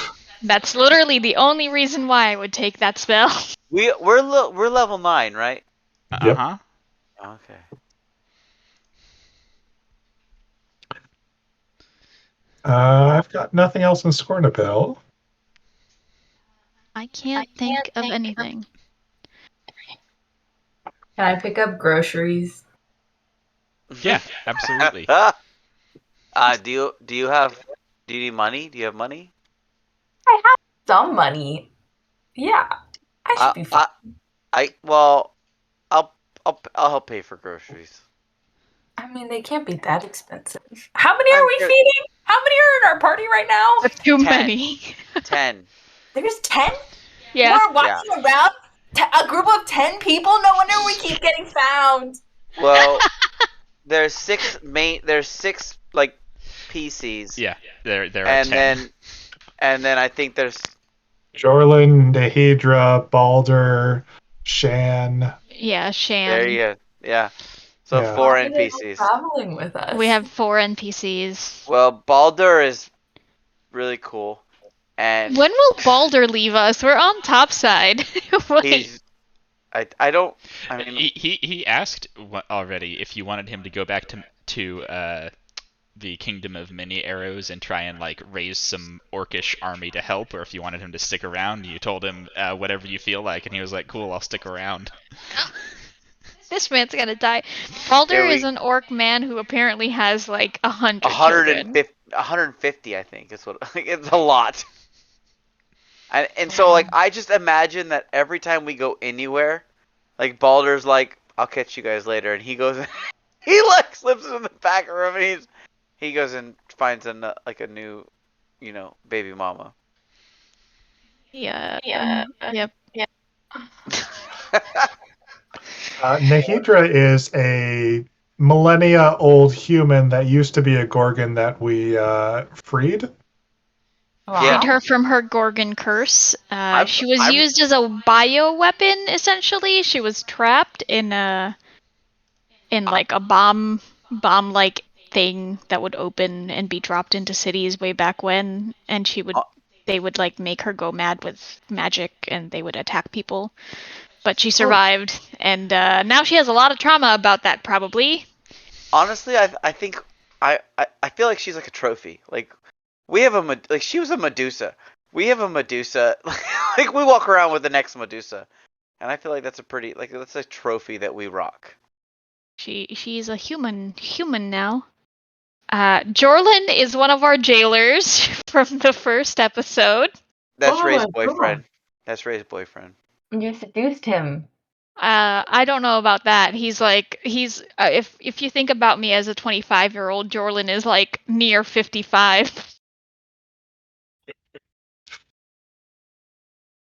That's literally the only reason why I would take that spell. We're level 9, right? Yep. Uh-huh. Okay. I've got nothing else in Scornabel. I can't think of anything. Can I pick up groceries? Yeah, absolutely. Do you need money? Do you have money? I have some money. Yeah, I should be fine. I'll help pay for groceries. I mean, they can't be that expensive. How many are I'm we good. feeding? How many are in our party right now? Too 10. many. 10. There's 10? Yeah. We're walking around? A group of 10 people? No wonder we keep getting found. Well, there's 6 like PCs. Yeah, there are And 10. then I think there's Jorlin, Nehedra, Balder, Shan. Yeah, Shan. there you go. Yeah. So Yeah. 4 Why are they NPCs. traveling with us? We have 4 NPCs. Well, Baldur is really cool, and When will Balder leave us? We're on topside. Wait. he's. I don't. I mean, He asked already if you wanted him to go back to the Kingdom of Many Arrows and try and like raise some orcish army to help, or if you wanted him to stick around. You told him whatever you feel like, and he was like, "Cool, I'll stick around." This man's gonna die. Balder Yeah, is an orc man who apparently has like 100 children. 150, I think is what. It's a lot. And so like I just imagine that every time we go anywhere, like Baldur's like, "I'll catch you guys later," and he goes, he like slips in the back room and he goes and finds a new, baby mama. Yeah. Yep. Nehedra is a millennia old human that used to be a Gorgon that we freed. Wow. Yeah. Freed her from her Gorgon curse. She was I'm- used as a bioweapon, essentially. She was trapped in like a bomb-like thing that would open and be dropped into cities way back when, and they would like make her go mad with magic, and they would attack people. But she survived, and now she has a lot of trauma about that, probably. Honestly, I think I feel like she's like a trophy. Like we have like she was a Medusa. We have a Medusa. Like we walk around with the next Medusa, and I feel like that's that's a trophy that we rock. She's a human now. Jorlin is one of our jailers from the first episode. That's Oh Ray's my boyfriend. That's Ray's boyfriend. You seduced him. I don't know about that. He's if you think about me as a 25-year-old, Jorlin is like near 55.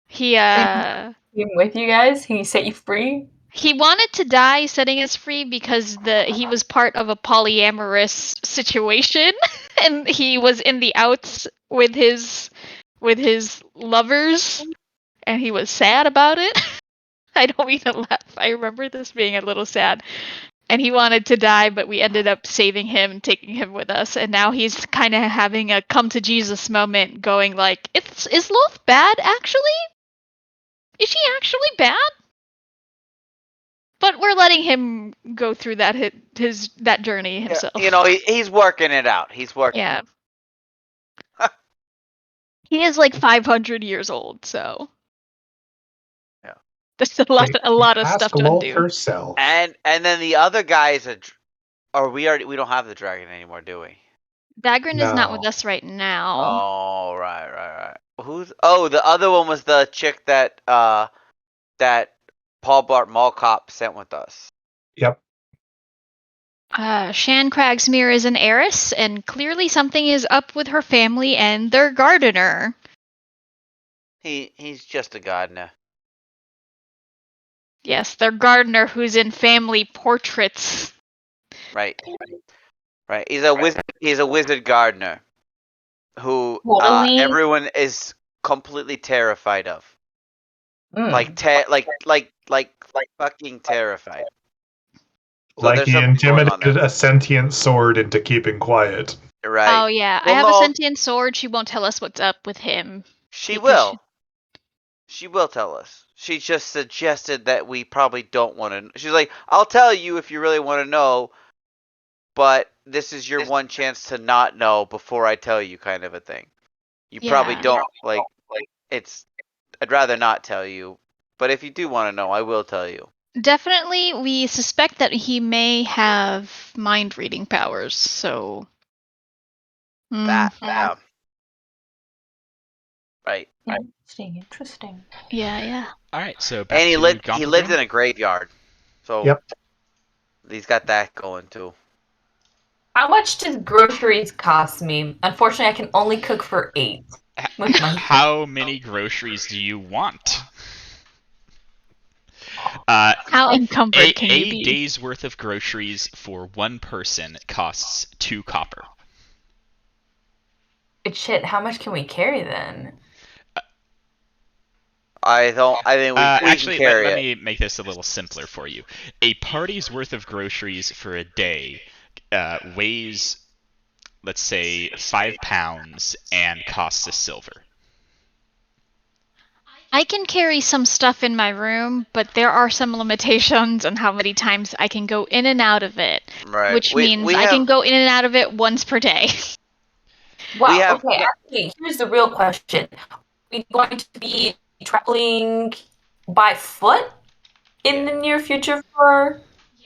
He Came with you guys? He set you free? he wanted to die setting us free because he was part of a polyamorous situation and he was in the outs with his lovers and he was sad about it. I don't mean to laugh. I remember this being a little sad. And he wanted to die, but we ended up saving him and taking him with us. And now he's kind of having a come to Jesus moment, going like, is Loth bad, actually? Is she actually bad? But we're letting him go through that that journey himself. You know, he's working it out. He's working. Yeah. He is like 500 years old, so. Yeah. There's a lot of stuff Ask to Loth undo. herself. And then the other guy is we don't have the dragon anymore, do we? Dagrin is not No. with us right now. Oh, right. The other one was the chick that that Paul Blart Mall Cop sent with us. Yep. Shan Cragsmere is an heiress, and clearly something is up with her family and their gardener. He's just a gardener. Yes, their gardener who's in family portraits. Right. He's a wizard. He's a wizard gardener who Totally. everyone is completely terrified of. Mm. Like fucking terrified. So Like there's he something going on intimidated there. a sentient sword into keeping quiet. Right. Oh yeah, I Well, have a no. sentient sword. She won't tell us what's up with him. She because will. She will tell us. She just suggested that we probably don't want to. She's like, I'll tell you if you really want to know, but this is your one chance to not know before I tell you, kind of a thing. You probably Yeah. don't like. It's. I'd rather not tell you, but if you do want to know, I will tell you. Definitely, we suspect that he may have mind reading powers. So. That. Yeah. Right. Interesting. Yeah. All right, so back And he to lived. Gauntlet He lived Grim. in a graveyard. So. Yep. He's got that going too. How much does groceries cost me? Unfortunately, I can only cook for 8. With my How many groceries do you want? How encumbered A can you be? day's worth of groceries for one person costs 2 copper. shit. How much can we carry then? I think we Actually, can carry let it. me make this a little simpler for you. A party's worth of groceries for a day weighs, let's say, 5 pounds and costs a silver. I can carry some stuff in my room, but there are some limitations on how many times I can go in and out of it. Right. Which means we I have, can go in and out of it once per day. Wow. have- Okay. Actually, here's the real question: Are we going to be traveling by foot in the near future for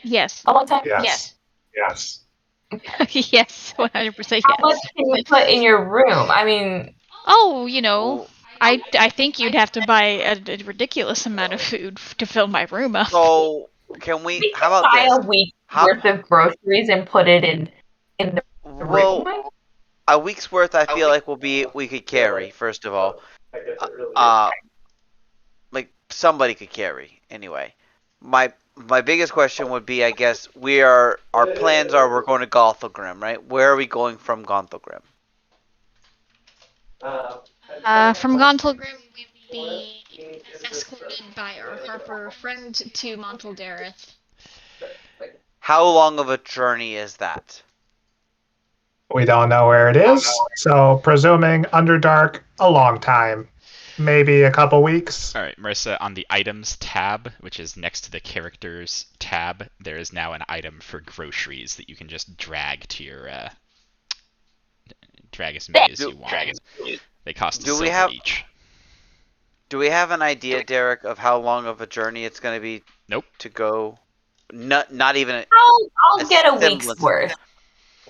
Yes. a long time? Yes. Yes. Yes, 100% How much yes. can you put in your room? I mean, Oh, you know, Well, I think you'd have to buy a ridiculous amount of food to fill my room up. So can we? we How can about buy this? a week's How- worth of groceries and put it in the Well, room. a week's worth. I feel like we could carry. First of all, like somebody could carry anyway. My biggest question would be, I guess our plans are we're going to Gothelgrim, right? Where are we going from Gothelgrim? From Gauntlegrim, we will be escorted by our Harper friend to Montaldereth. How long of a journey is that? We don't know where it is, so presuming Underdark, a long time. Maybe a couple weeks. All right, Marissa, on the items tab, which is next to the characters tab, there is now an item for groceries that you can just drag to your drag as many as you want. They cost a Do we silver have- each. Do we have an idea, Derek, of how long of a journey it's going to be? Nope. To go. Not even. I'll get a semblance week's of worth. it.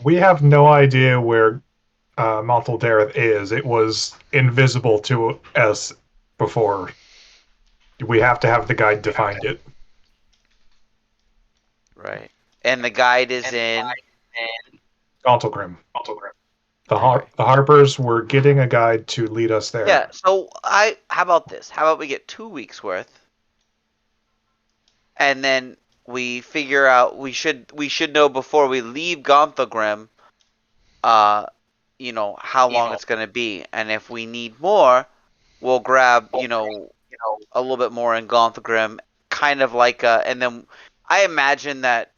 We have no idea where Montaldereth is. It was invisible to us before. We have to have the guide to find it. Right. And the guide is in. Gauntlgrim. Okay. The Harpers were getting a guide to lead us there. Yeah. So how about this? How about we get 2 weeks worth, and then we figure out we should know before we leave Gonthelgrim, how long it's gonna be, and if we need more, we'll grab a little bit more in Gonthelgrim, kind of like and then I imagine that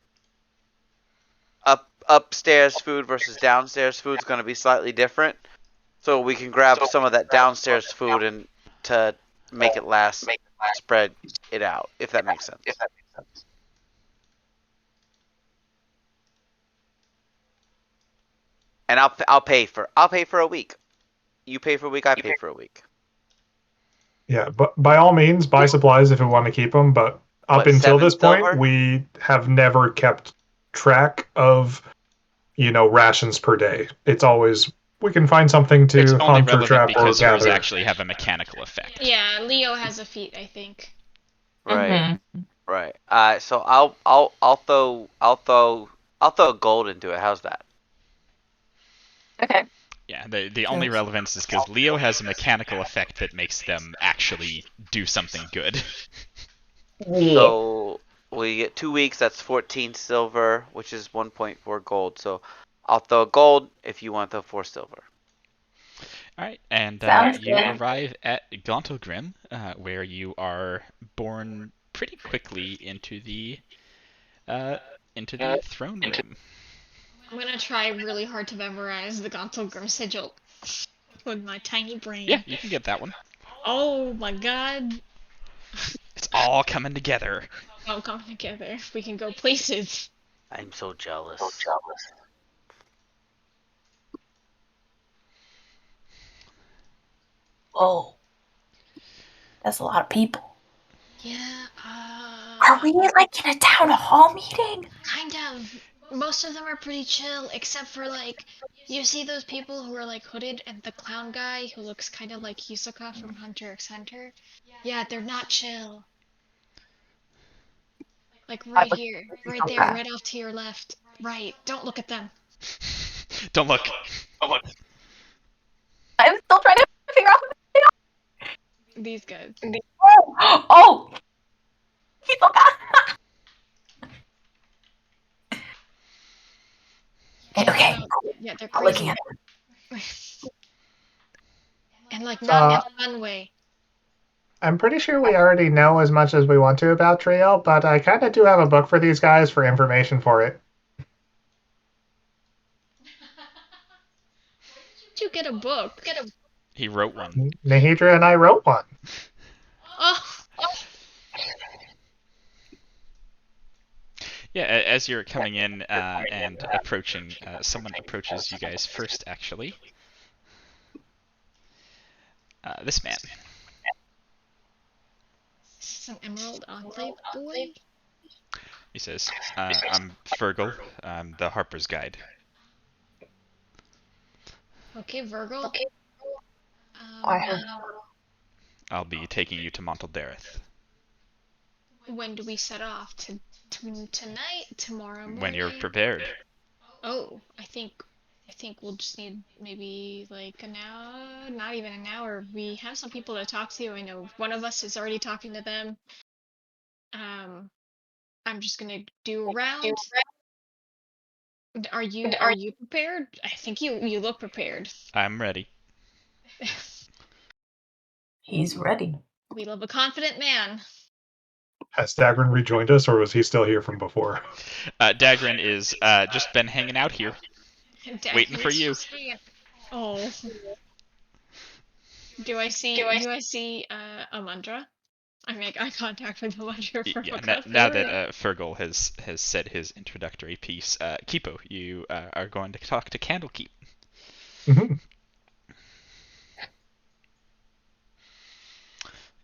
upstairs food versus downstairs food is going to be slightly different. So we can grab some of that downstairs food and to make it last, spread it out, if that makes sense. And I'll pay for a week. You pay for a week, I pay for a week. Yeah, but by all means, buy supplies if we want to keep them. But up What, until 7 this point, silver? we have never kept track of, rations per day. It's always we can find something It's to only hunt or relevant trap or because yours gather. actually have a mechanical effect. Yeah, Leo has a feat, I think. Right. Mhm. Right. So I'll throw gold into it. How's that? Okay. Yeah, the only Yes. relevance is because Leo has a mechanical effect that makes them actually do something good. Yeah. So we get 2 weeks. That's 14 silver, which is 1.4 gold. So I'll throw gold if you want to throw 4 silver. Alright, and Sounds you good. arrive at Gauntlgrim, where you are born pretty quickly into the throne room. I'm gonna try really hard to memorize the Gauntlgrim sigil with my tiny brain. Yeah, you can get that one. Oh my god. It's all coming together. All coming together. We can go places. I'm so jealous. Oh, that's a lot of people. Yeah, Are we like in a town hall meeting? kind of. Most of them are pretty chill, except for like, you see those people who are like hooded and the clown guy who looks kind of like Hisoka from Hunter x Hunter. Yeah, they're not chill. Like right here, right there, Okay. right off to your left. Right, don't look at them. Don't look. I'm still trying to figure out. These guys. Oh, Hisoka. Okay. Yeah, they're I'm crazy. looking at And like not in a fun way. I'm pretty sure we already know as much as we want to about Trio, but I kind of do have a book for these guys for information for it. To get a book. He wrote one. Nahidra and I wrote one. Oh, Yeah, as you're coming in and approaching, someone approaches you guys first, actually. This man. this is an Emerald Enclave boy. He says, I'm Fergal. I'm the Harper's Guide. Okay, Virgil. I'll be taking you to Montaldereth When do we set off? Tonight? Tomorrow morning? when you're prepared. Oh, I think we'll just need maybe like an hour, not even an hour. We have some people to talk to. I know one of us is already talking to them. I'm just gonna do a round. Are you prepared? I think you look prepared. I'm ready. He's ready. We love a confident man. Has Dagrin rejoined us, or was he still here from before? Dagrin is just been hanging out here. Waiting for you. Oh. Do I see Amundra? I make eye contact with Amundra for Yeah, now that Fergal has said his introductory piece, Kipo, you are going to talk to Candlekeep. Mm-hmm.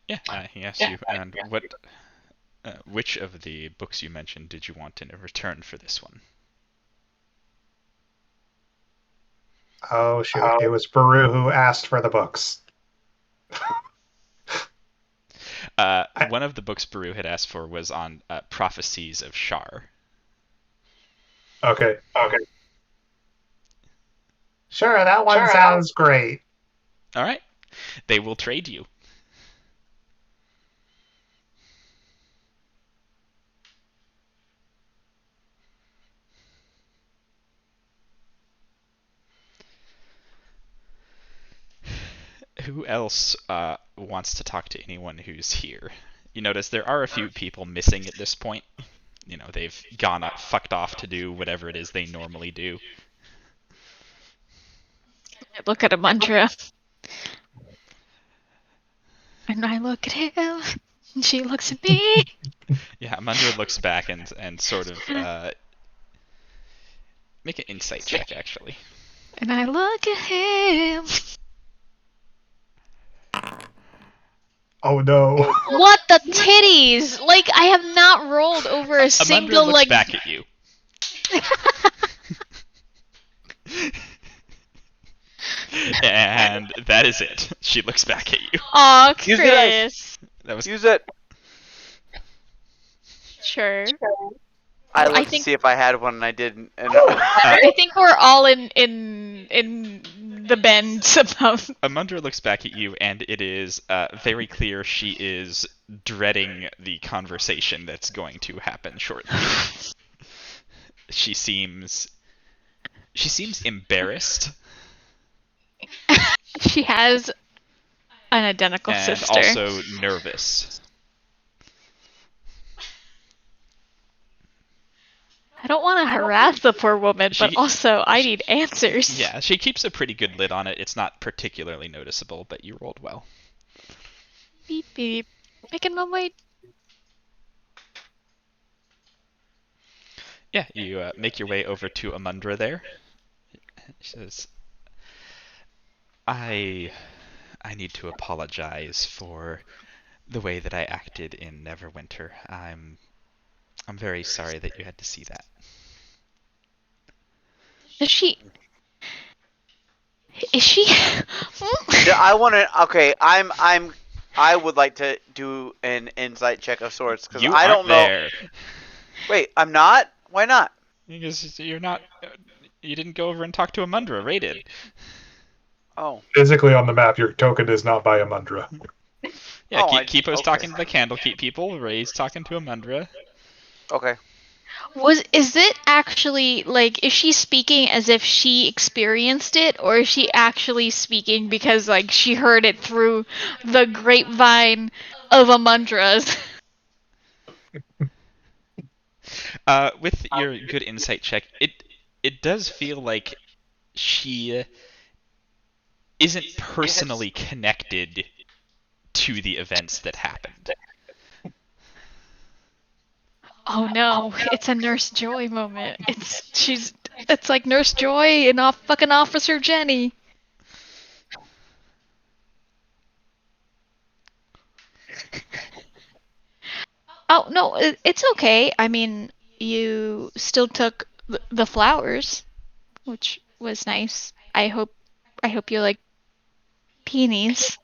Yeah, he asked you, and which of the books you mentioned did you want in return for this one? Oh shoot! It was Baru who asked for the books. One of the books Baru had asked for was on prophecies of Shar. Okay. Sure, that one sounds great. All right, they will trade you. Who else wants to talk to anyone who's here? You notice there are a few people missing at this point. You know, they've gone up, fucked off to do whatever it is they normally do. I look at Amundra. And I look at him. And she looks at me. Yeah, Amundra looks back and sort of make an insight check, actually. And I look at him. Oh no. What the titties? Like, I have not rolled over a Amundra single, looks back at you. And that is it. She looks back at you. Aw, Use the dice. Chris. That was Use it. Sure. I looked think- to see if I had one and I didn't. And I think we're all in the bend about. Amundra looks back at you, and it is very clear she is dreading the conversation that's going to happen shortly. She seems embarrassed She has an identical and sister. also nervous. I don't want to harass the poor woman, but She- also I need answers. Yeah, she keeps a pretty good lid on it. It's not particularly noticeable, but you rolled well. Beep beep. Making my way. Yeah, you make your way over to Amundra there. She says, I need to apologize for the way that I acted in Neverwinter. I'm very sorry that you had to see that. Is she? Yeah, I want to. Okay, I would like to do an insight check of sorts because You I don't aren't know. there. Wait, I'm not. Why not? Because you're not. You didn't go over and talk to Amundra. Rated. Oh, Physically on the map, your token is not by Amundra. Yeah, Oh, Kipo's okay. talking to the Candlekeep people. Ray's talking to Amundra. okay. Is it actually like, is she speaking as if she experienced it, or is she actually speaking because like she heard it through the grapevine of Amundra's? With your good insight check, it does feel like she isn't personally connected to the events that happened. Oh no, it's a Nurse Joy moment. It's like Nurse Joy and fucking Officer Jenny. Oh no, it's okay. I mean, you still took the flowers, which was nice. I hope you like peonies.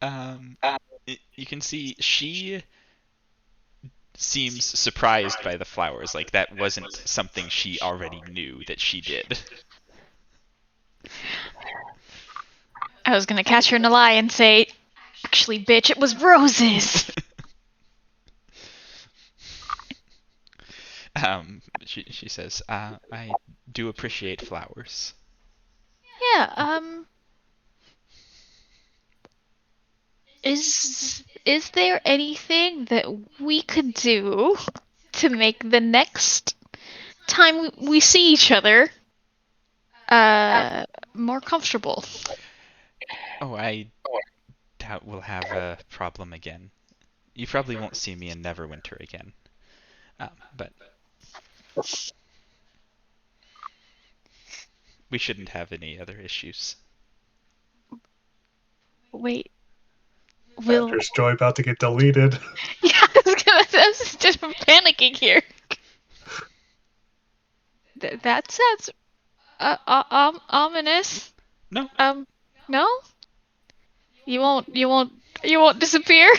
You can see she seems surprised by the flowers. Like that wasn't something she already knew that she did. I was gonna catch her in a lie and say, actually, bitch, it was roses. She says, I do appreciate flowers. Yeah, is there anything that we could do to make the next time we see each other more comfortable? Oh, I doubt we'll have a problem again. You probably won't see me in Neverwinter again. But we shouldn't have any other issues. Wait, will There's Joy about to get deleted. yeah, I was just panicking here. That sounds ominous. No, No? You won't disappear?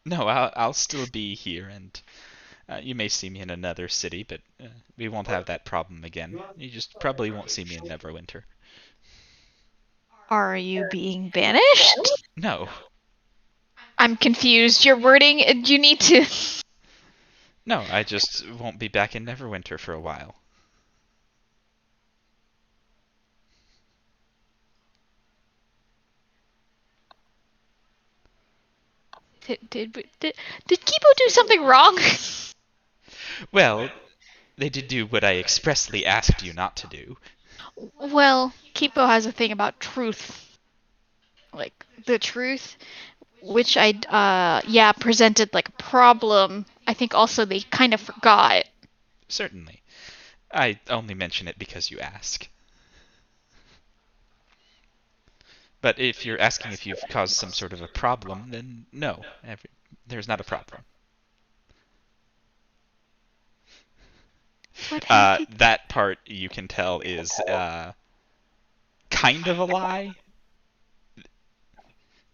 no, I'll still be here, and you may see me in another city, but we won't have that problem again. You just probably won't see me in Neverwinter. Are you being banished? No, I'm confused. Your wording, you need to. no, I just won't be back in Neverwinter for a while. Did Kipo do something wrong? Well, they did do what I expressly asked you not to do. Well, Kipo has a thing about truth. Like, the truth, which I presented like a problem. I think also they kind of forgot. Certainly. I only mention it because you ask. But if you're asking if you've caused some sort of a problem, then no, there's not a problem. What happened? That part you can tell is kind of a lie.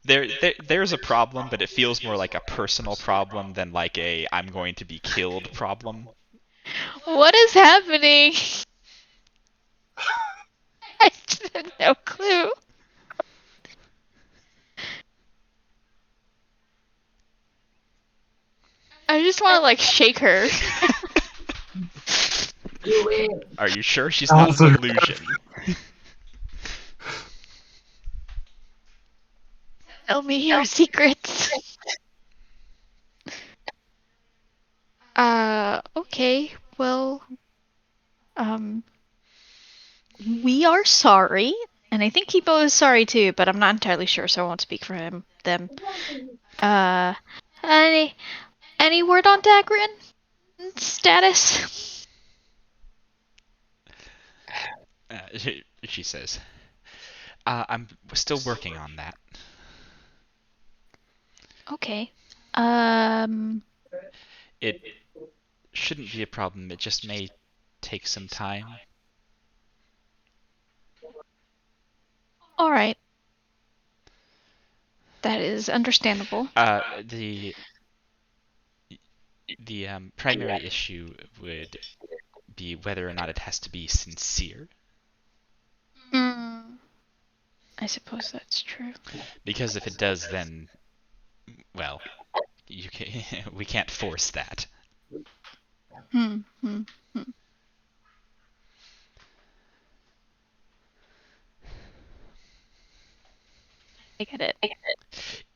There's a problem, but it feels more like a personal problem than like a I'm going to be killed problem. What is happening? I just have no clue. I just want to like shake her. Do it. Are you sure she's not an illusion? Tell me your secrets. Okay. Well, we are sorry, and I think Kipo is sorry too, but I'm not entirely sure, so I won't speak for them. Any word on Dagrin status? She says, I'm still working on that. Okay. It shouldn't be a problem. It just may take some time. All right. That is understandable. The primary issue would be whether or not it has to be sincere. I suppose that's true. Because if it does, then, well, we can't force that. I get it.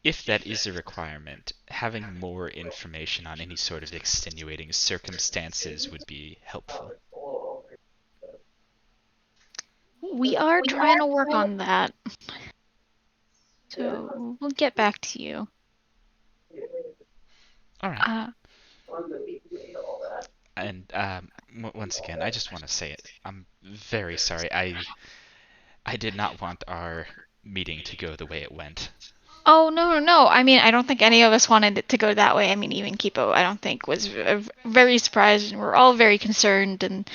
If that is a requirement, having more information on any sort of extenuating circumstances would be helpful. We are trying to work on that. So we'll get back to you. All right. And once again, I just want to say it. I'm very sorry. I did not want our meeting to go the way it went. Oh, no. I mean, I don't think any of us wanted it to go that way. I mean, even Kipo, I don't think, was very surprised, and we're all very concerned. And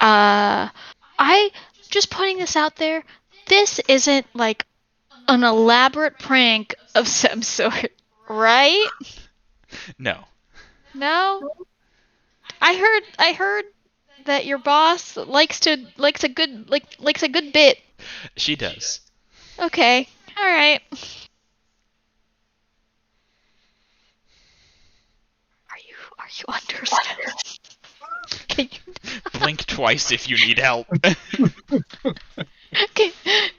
I just putting this out there, this isn't like an elaborate prank of some sort, right? No. No? I heard that your boss likes a good bit. She does. Okay. All right. Are you understand? Can you Blink twice if you need help. Okay.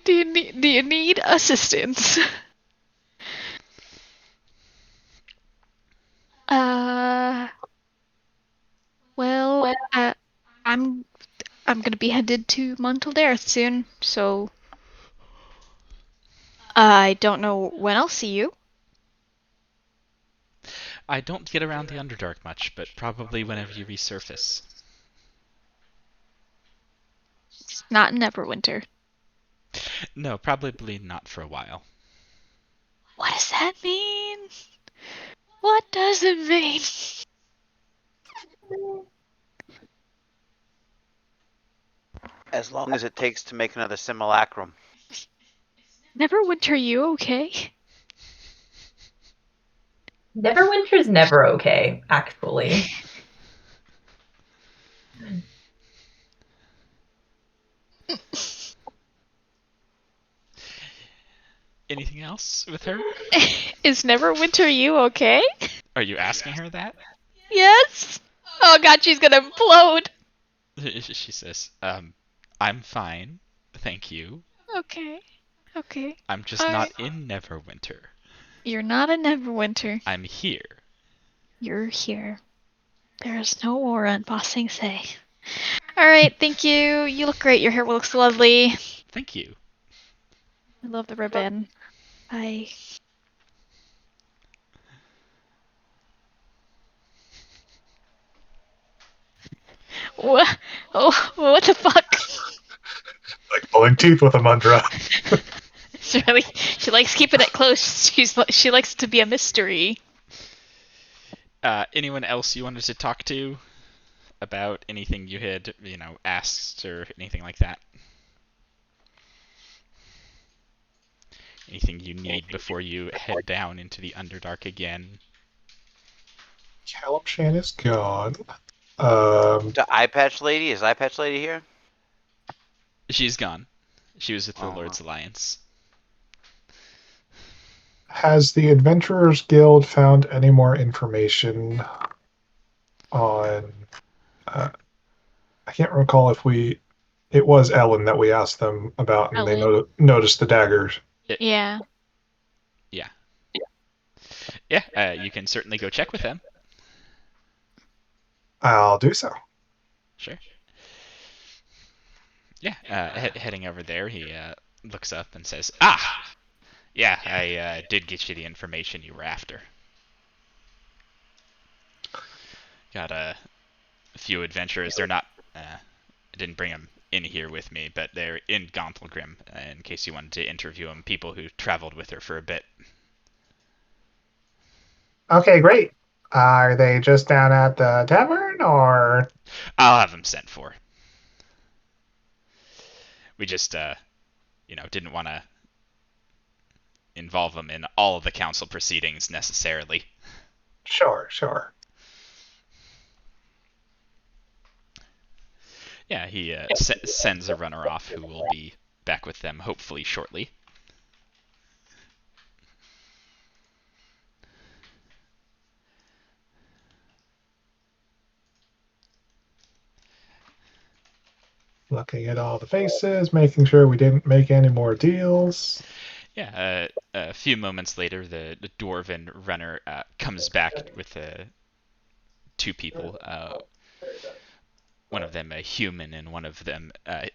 Do you need assistance? Well, I'm gonna be headed to Montaldair soon, so I don't know when I'll see you. I don't get around the Underdark much, but probably whenever you resurface. It's not in Neverwinter. No, probably not for a while. What does that mean? What does it mean? As long as it takes to make another simulacrum. Neverwinter, you okay? Neverwinter's never okay, actually. Anything else with her? Is Neverwinter, you okay? Are you asking her that? Yes. Oh god, she's gonna implode. She says, I'm fine. Thank you. Okay. Okay. I'm just All not right. in Neverwinter. You're not a Neverwinter. I'm here. You're here. There's no aura in Ba Sing Se. Alright, thank you. You look great. Your hair looks lovely. Thank you. I love the ribbon. Bye. What? Oh, what the fuck? Like pulling teeth with a Mundra. She likes keeping it close. She likes it to be a mystery. Anyone else you wanted to talk to about anything you had, asked or anything like that? Anything you need before you head down into the Underdark again? Calypshan is gone. The Eye Patch Lady? Is Eye Patch Lady here? She's gone. She was with the Oh. Lord's Alliance. Has the Adventurers Guild found any more information on? I can't recall if it was Ellen that we asked them about, and they Ellen? noticed the daggers. Yeah. Yeah, you can certainly go check with them. I'll do so. Sure. Yeah, heading over there, he looks up and says, "Ah! Yeah, I did get you the information you were after. Got a few adventurers. They're not. I didn't bring them in here with me, but they're in Gauntlegrim, in case you wanted to interview them. People who traveled with her for a bit. Okay, great. Are they just down at the tavern, or? I'll have them sent for. We just, didn't want to involve them in all of the council proceedings necessarily." Sure. Yeah, he sends a runner off who will be back with them hopefully shortly. Looking at all the faces, making sure we didn't make any more deals. Yeah, a few moments later, the dwarven runner comes back with two people. One of them a human, and one of them a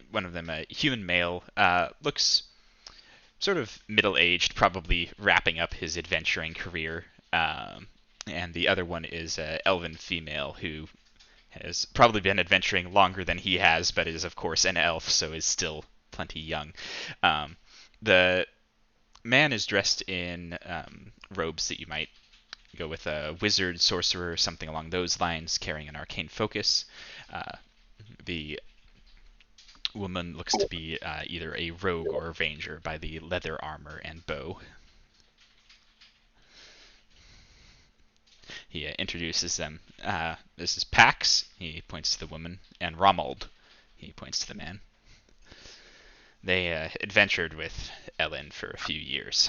human male. Looks sort of middle-aged, probably wrapping up his adventuring career. And the other one is an elven female who has probably been adventuring longer than he has, but is of course an elf, so is still plenty young. The man is dressed in robes that you might go with a wizard, sorcerer, something along those lines, carrying an arcane focus. The woman looks to be either a rogue or a ranger by the leather armor and bow. He introduces them. This is Pax, he points to the woman, and Romuald, he points to the man. They adventured with Ellen for a few years.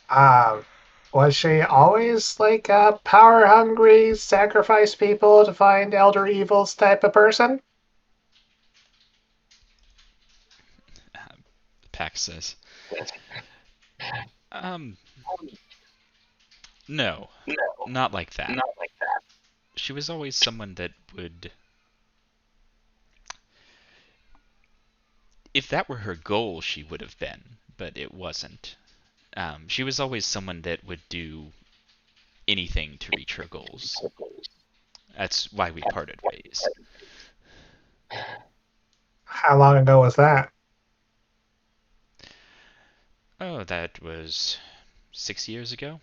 Was she always like a power hungry, sacrifice people to find elder evils type of person? Pax says, no, not like that. She was always someone that would... If that were her goal, she would have been, but it wasn't. She was always someone that would do anything to reach her goals. That's why we parted ways. How long ago was that? Oh, that was 6 years ago.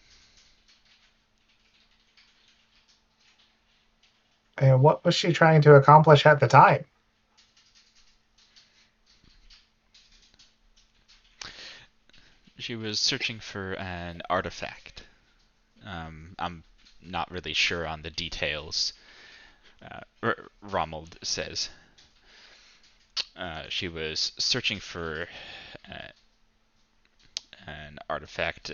And what was she trying to accomplish at the time? She was searching for an artifact. I'm not really sure on the details. Romuald says she was searching for an artifact,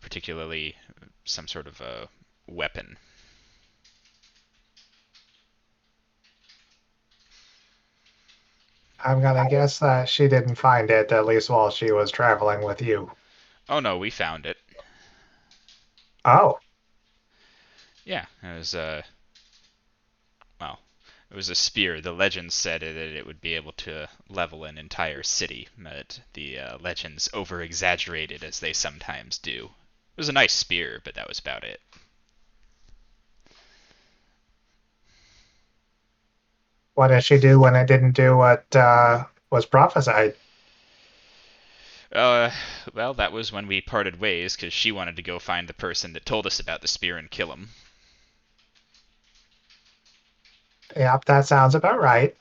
particularly some sort of a weapon. I'm gonna guess that she didn't find it, at least while she was traveling with you. Oh no, we found it. Oh, Yeah, it was well, it was a spear. The legends said that it would be able to level an entire city, but the legends over-exaggerated as they sometimes do. It was a nice spear, but that was about it. what did she do when it didn't do what was prophesied? Well, that was when we parted ways, because she wanted to go find the person that told us about the spear and kill him. Yep, that sounds about right.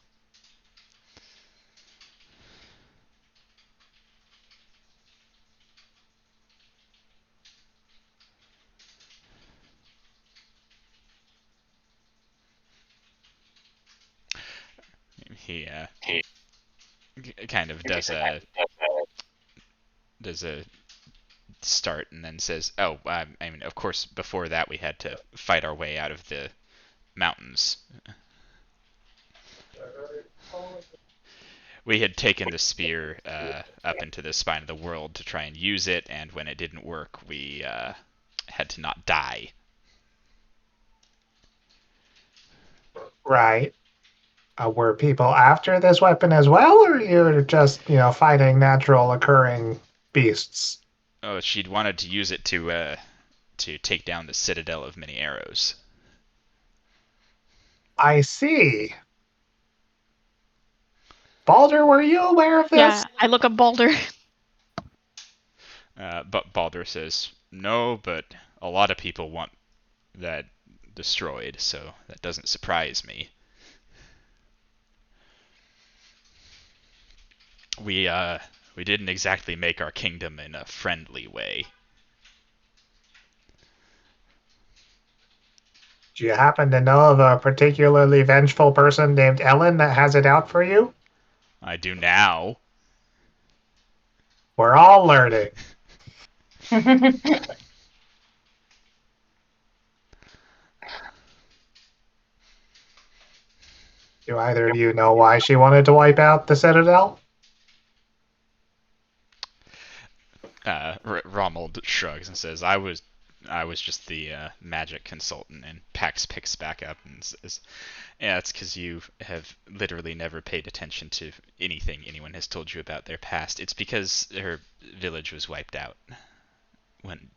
He kind of does a start and then says, "Oh, I mean, of course, before that we had to fight our way out of the mountains. We had taken the spear up into the spine of the world to try and use it, and when it didn't work, we had to not die." Right. Were people after this weapon as well, or you're just, fighting natural occurring beasts? Oh, she'd wanted to use it to take down the Citadel of Many Arrows. I see. Balder, were you aware of this? Yeah, I look up Balder. But Balder says, "No, but a lot of people want that destroyed, so that doesn't surprise me. We didn't exactly make our kingdom in a friendly way." Do you happen to know of a particularly vengeful person named Ellen that has it out for you? I do now. We're all learning. Do either of you know why she wanted to wipe out the Citadel? Romuald shrugs and says, "I was just the magic consultant." And Pax picks back up and says, "Yeah, it's because you have literally never paid attention to anything anyone has told you about their past. It's because her village was wiped out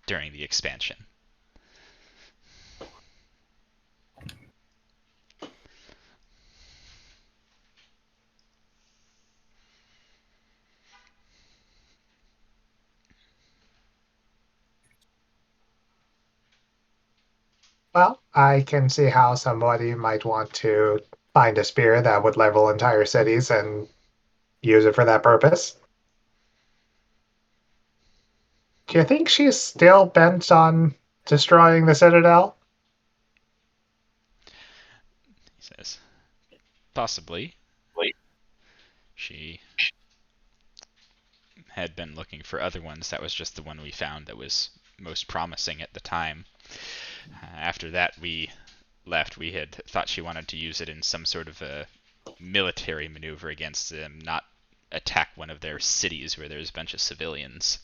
during the expansion." Well, I can see how somebody might want to find a spear that would level entire cities and use it for that purpose. Do you think she's still bent on destroying the Citadel? He says, "Possibly." She had been looking for other ones. That was just the one we found that was most promising at the time. After that, we left. We had thought she wanted to use it in some sort of a military maneuver against them, not attack one of their cities where there's a bunch of civilians.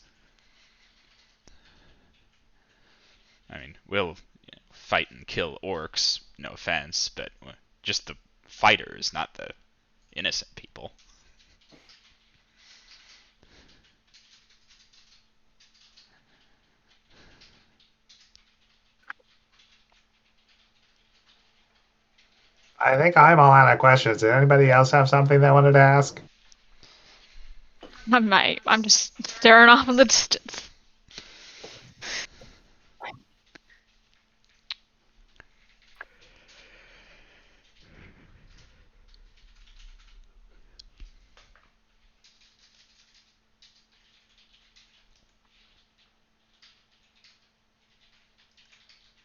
I mean, we'll fight and kill orcs, no offense, but just the fighters, not the innocent people. I think I'm all out of questions. Did anybody else have something they wanted to ask? I'm just staring off in the distance.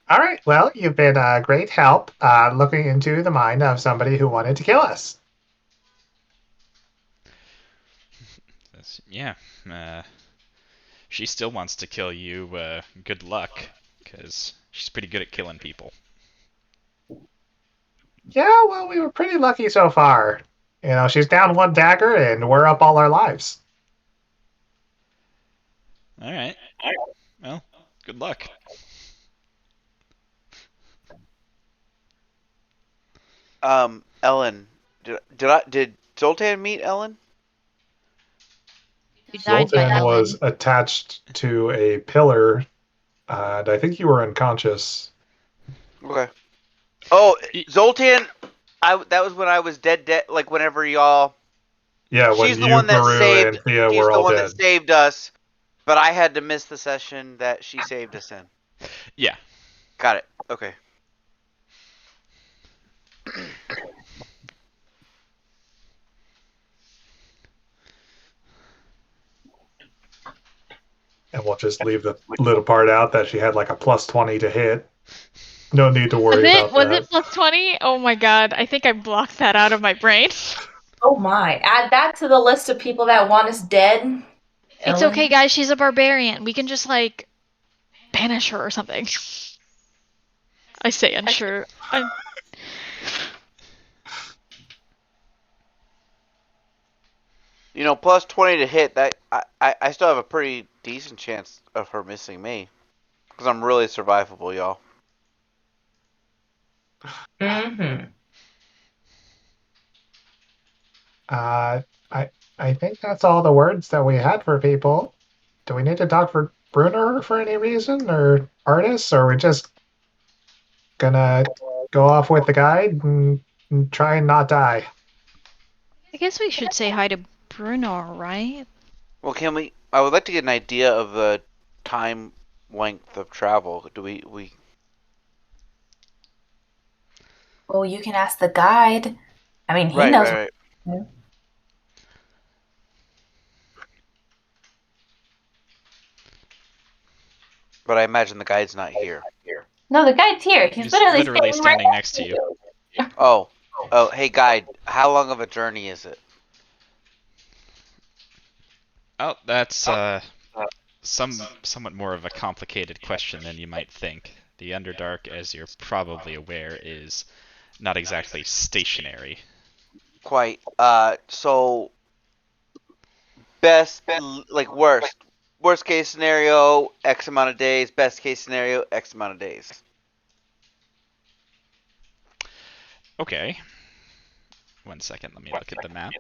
All right. Well, you've been a great help looking into the mind of somebody who wanted to kill us. Yeah. She still wants to kill you. Good luck, because she's pretty good at killing people. Yeah, well, we were pretty lucky so far. You know, she's down one dagger and we're up all our lives. All right. Well, good luck. Ellen, did Zoltan meet Ellen? You died by Zoltan Ellen. was attached to a pillar, and I think you were unconscious. Okay. Oh, Y- Zoltan, that was when I was dead. Like whenever y'all. Yeah, when She's the you, one that Baru, saved. and Thea She's were the all one dead. that saved us, but I had to miss the session that she saved us in. Yeah. Got it. Okay. And we'll just leave the little part out that she had like a plus 20 to hit. No need to worry about Was that. it plus 20? Oh my god, I think I blocked that out of my brain. Oh my. Add that to the list of people that want us dead. It's Ellen. okay, guys. She's a barbarian. We can just, like, banish her or something. I say unsure. You know, plus 20 to hit. That I still have a pretty decent chance of her missing me, because I'm really survivable, y'all. Mm-hmm. Uh, I think that's all the words that we had for people. Do we need to talk for Bruner for any reason, or artists, or are we just gonna go off with the guide and try and not die? I guess we should say hi to Bruno, right? Well, can we? I would like to get an idea of the time length of travel. Do we? Oh, you can ask the guide. I mean, he Right, knows. right, right. But I imagine the guide's not here. No, the guide's here. He's He's literally, literally standing next to you. Oh, oh, hey guide, how long of a journey is it? Oh, that's somewhat more of a complicated question than you might think. The Underdark, as you're probably aware, is not exactly stationary. Quite. So like worst case scenario, X amount of days. Best case scenario, X amount of days. Okay. 1 second, let me look at the map.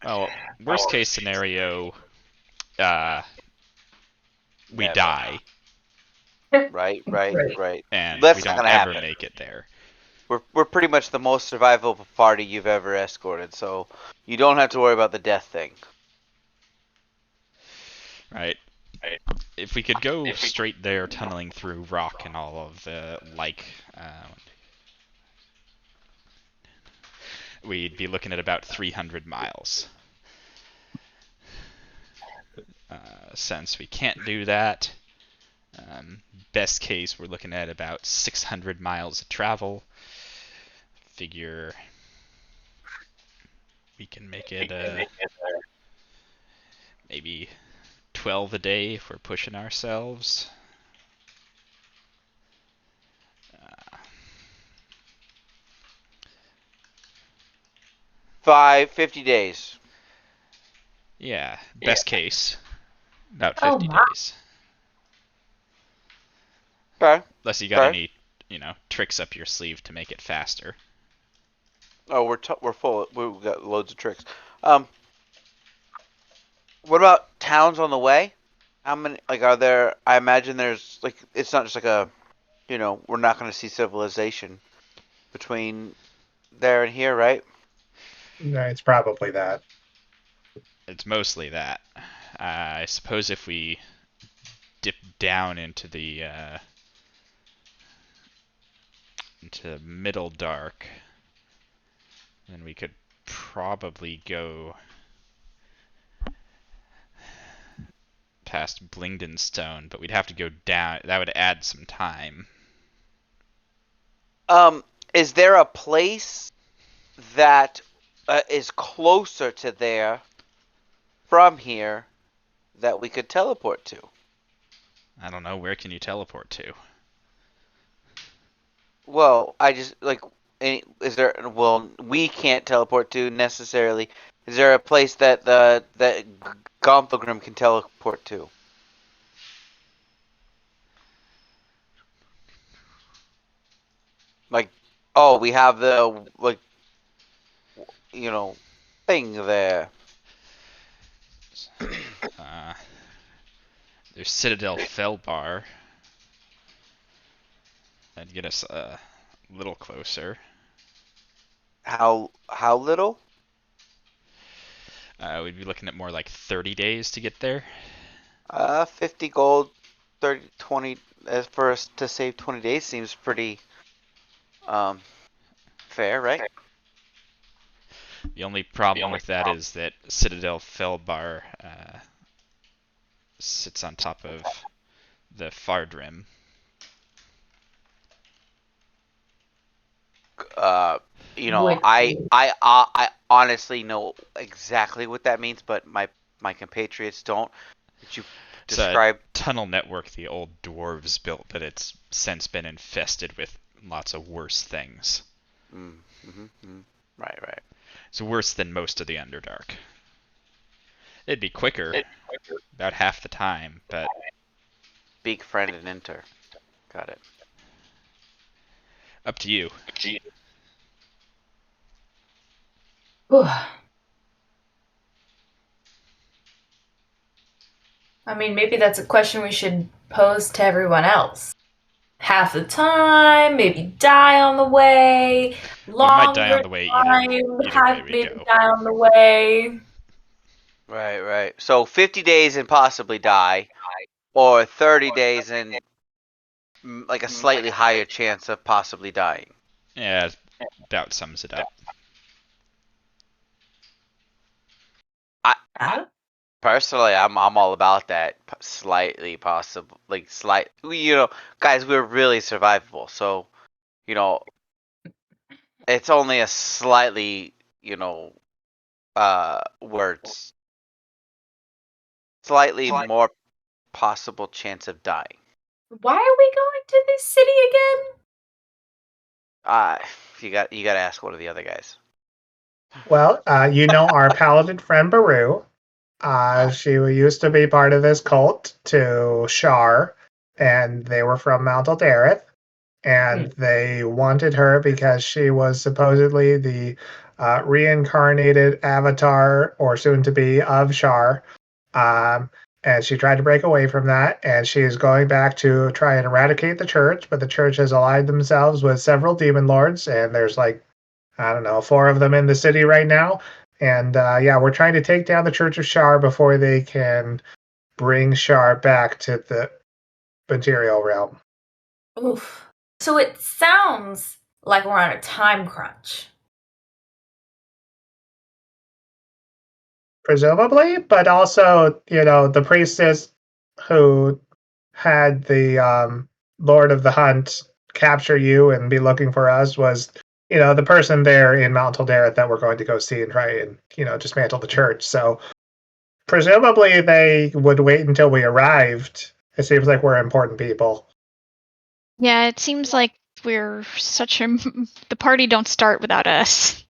Well, worst case scenario, we die, Right, right. and That's we not don't gonna ever happen. make it there. We're pretty much the most survivable party you've ever escorted, so you don't have to worry about the death thing. Right. If we could go straight there, tunneling through rock and all of the we'd be looking at about 300 miles. Since we can't do that, best case we're looking at about 600 miles of travel. Figure we can make it maybe 12 a day if we're pushing ourselves. 50 days. Yeah, best case, about Oh 50 my. days. Okay. Unless you got Okay. any, tricks up your sleeve to make it faster. Oh, we're full. We've got loads of tricks. What about towns on the way? How many? Like, are there? I imagine there's like it's not just like a, we're not going to see civilization between there and here, right? No, it's probably that. It's mostly that. I suppose if we dip down into the middle dark, then we could probably go past Blingdenstone, but we'd have to go down. That would add some time. Is there a place that is closer to there from here that we could teleport to? I don't know. Where can you teleport to? Well, I just like. Is there? Well, we can't teleport to necessarily. Is there a place that that Gomphagrim can teleport to? Like, oh, we have the like, thing there. There's Citadel Felbar. That'd get us a little closer. How little? We'd be looking at more like 30 days to get there. 50 gold, 30, 20. As for us to save 20 days seems pretty fair, right? The only problem with that is that Citadel Felbar sits on top of the Fardrim. I honestly know exactly what that means, but my compatriots don't. Did you describe? It's a tunnel network the old dwarves built that it's since been infested with lots of worse things. Right. So worse than most of the Underdark. It'd be quicker, about half the time, but... Speak, friend, and enter. Got it. Up to you. I mean, maybe that's a question we should pose to everyone else. Half the time, maybe die on the way. Longer We might die on the way either way we go. Die on the way. Right. So 50 days and possibly die, or 30 days and like a slightly higher chance of possibly dying. Yeah, about sums it up. Personally, I'm all about that. Slightly possible, like slight. Guys, we're really survivable. So, it's only a slightly, words. Slightly more possible chance of dying. Why are we going to this city again? You got to ask one of the other guys. Well, our paladin friend Baru. She used to be part of this cult to Shar, and they were from Mount Aldareth, and they wanted her because she was supposedly the reincarnated avatar, or soon to be, of Shar. And she tried to break away from that, and she is going back to try and eradicate the church, but the church has allied themselves with several demon lords, and there's 4 of them in the city right now. And we're trying to take down the Church of Shar before they can bring Shar back to the material realm. Oof. So it sounds like we're on a time crunch. Presumably, but also, the priestess who had the Lord of the Hunt capture you and be looking for us was, the person there in Mount Aldareth that we're going to go see and try and, dismantle the church. So presumably they would wait until we arrived. It seems like we're important people. Yeah, it seems like we're the party don't start without us.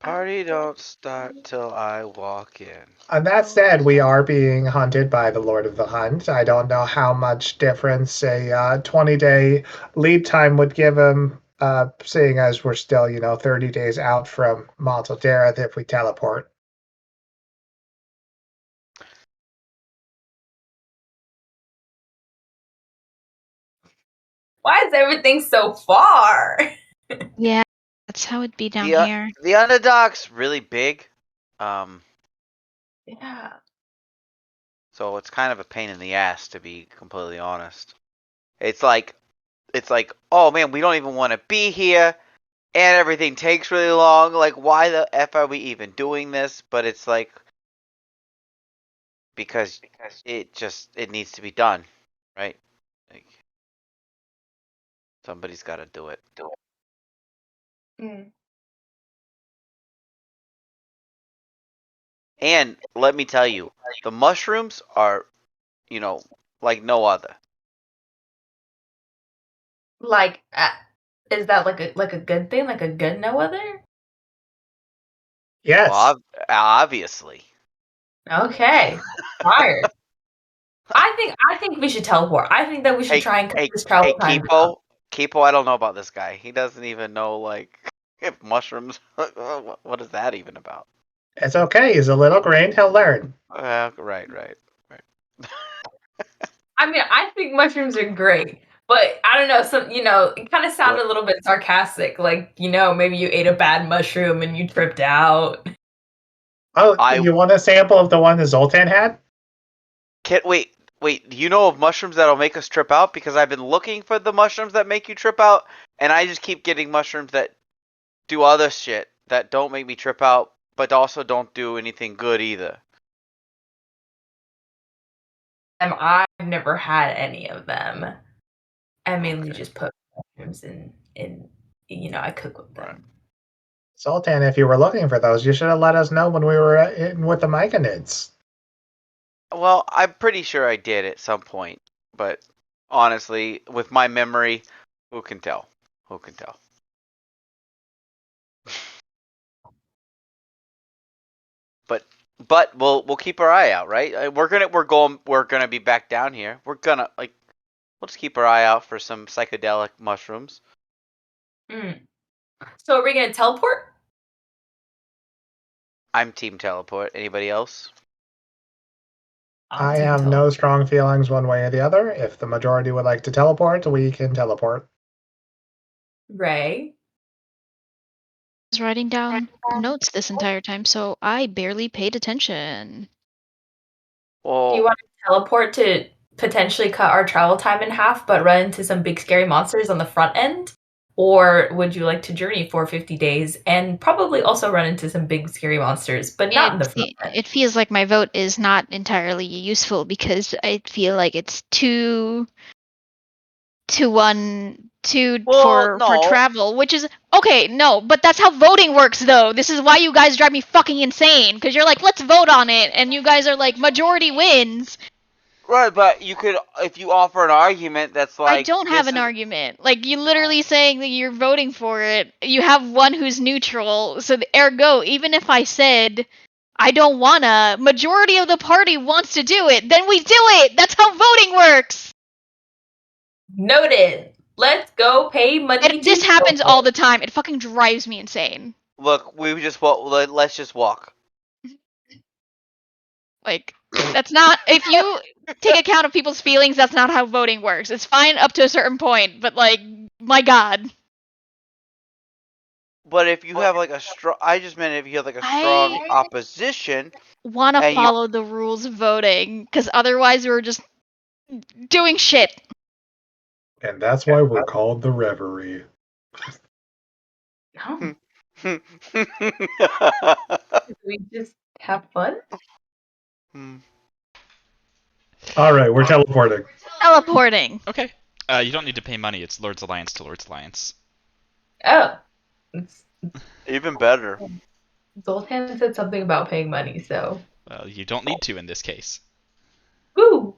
Party don't start till I walk in. And that said, we are being hunted by the Lord of the Hunt. I don't know how much difference a 20-day lead time would give him, seeing as we're still, 30 days out from Mount Aldareth if we teleport. Why is everything so far? Yeah, that's how it'd be down here. The Underdark's really big. Yeah. So it's kind of a pain in the ass, to be completely honest. It's like, oh man, we don't even want to be here, and everything takes really long. Like, why the F are we even doing this? But it's like, because it needs to be done, right? Like, somebody's got to do it. Mm. And let me tell you, the mushrooms are, like no other. Like, is that like a good thing? Like a good no other? Yes. Well, obviously. Okay. Fired. I think we should teleport. I think that we should try and cut this travel time down. Kipo, I don't know about this guy. He doesn't even know like if mushrooms. What is that even about? It's okay. He's a little green. He'll learn. Right. I mean, I think mushrooms are great, but I don't know. It kind of sounded a little bit sarcastic. Like, maybe you ate a bad mushroom and you tripped out. Oh, you want a sample of the one that Zoltan had? Wait. Do you know of mushrooms that'll make us trip out? Because I've been looking for the mushrooms that make you trip out, and I just keep getting mushrooms that do other shit that don't make me trip out, but also don't do anything good either. I've never had any of them. I mainly Okay. just put mushrooms in I cook with them. Right. Zoltan, if you were looking for those, you should have let us know when we were in with the myconids. Well, I'm pretty sure I did at some point, but honestly, with my memory, who can tell? But we'll keep our eye out, right? We're gonna be back down here. We'll just keep our eye out for some psychedelic mushrooms. Mm. So are we gonna teleport? I'm team teleport. Anybody else? I have no strong feelings one way or the other. If the majority would like to teleport, we can teleport. Ray. I was writing down notes this entire time, so I barely paid attention. Well, Do you want to teleport to potentially cut our travel time in half, but run into some big scary monsters on the front end? Or would you like to journey for 50 days and probably also run into some big scary monsters, but not in the front end? It feels like my vote is not entirely useful because I feel like it's two for travel, which is okay. No, but that's how voting works, though. This is why you guys drive me fucking insane because you're like, let's vote on it, and you guys are like, majority wins. Right, but you could, if you offer an argument that's like... I don't have an argument. Like, you literally saying that you're voting for it, you have one who's neutral, so ergo, even if I said, I don't wanna, majority of the party wants to do it, then we do it! That's how voting works! Noted. Let's go pay money. This happens all the time. It fucking drives me insane. Look, let's just walk. Like, that's not, if you take account of people's feelings, that's not how voting works. It's fine up to a certain point, but like, my god. But if you have like a strong, I just meant if you have like a strong opposition. Wanna follow the rules of voting, because otherwise we're just doing shit. And that's why we're called the Reverie. No. We just have fun? All right, we're teleporting. Teleporting. Okay. You don't need to pay money. It's Lord's Alliance to Lord's Alliance. Oh. Even better. Zoltan said something about paying money, so. Well, you don't need to in this case. Woo!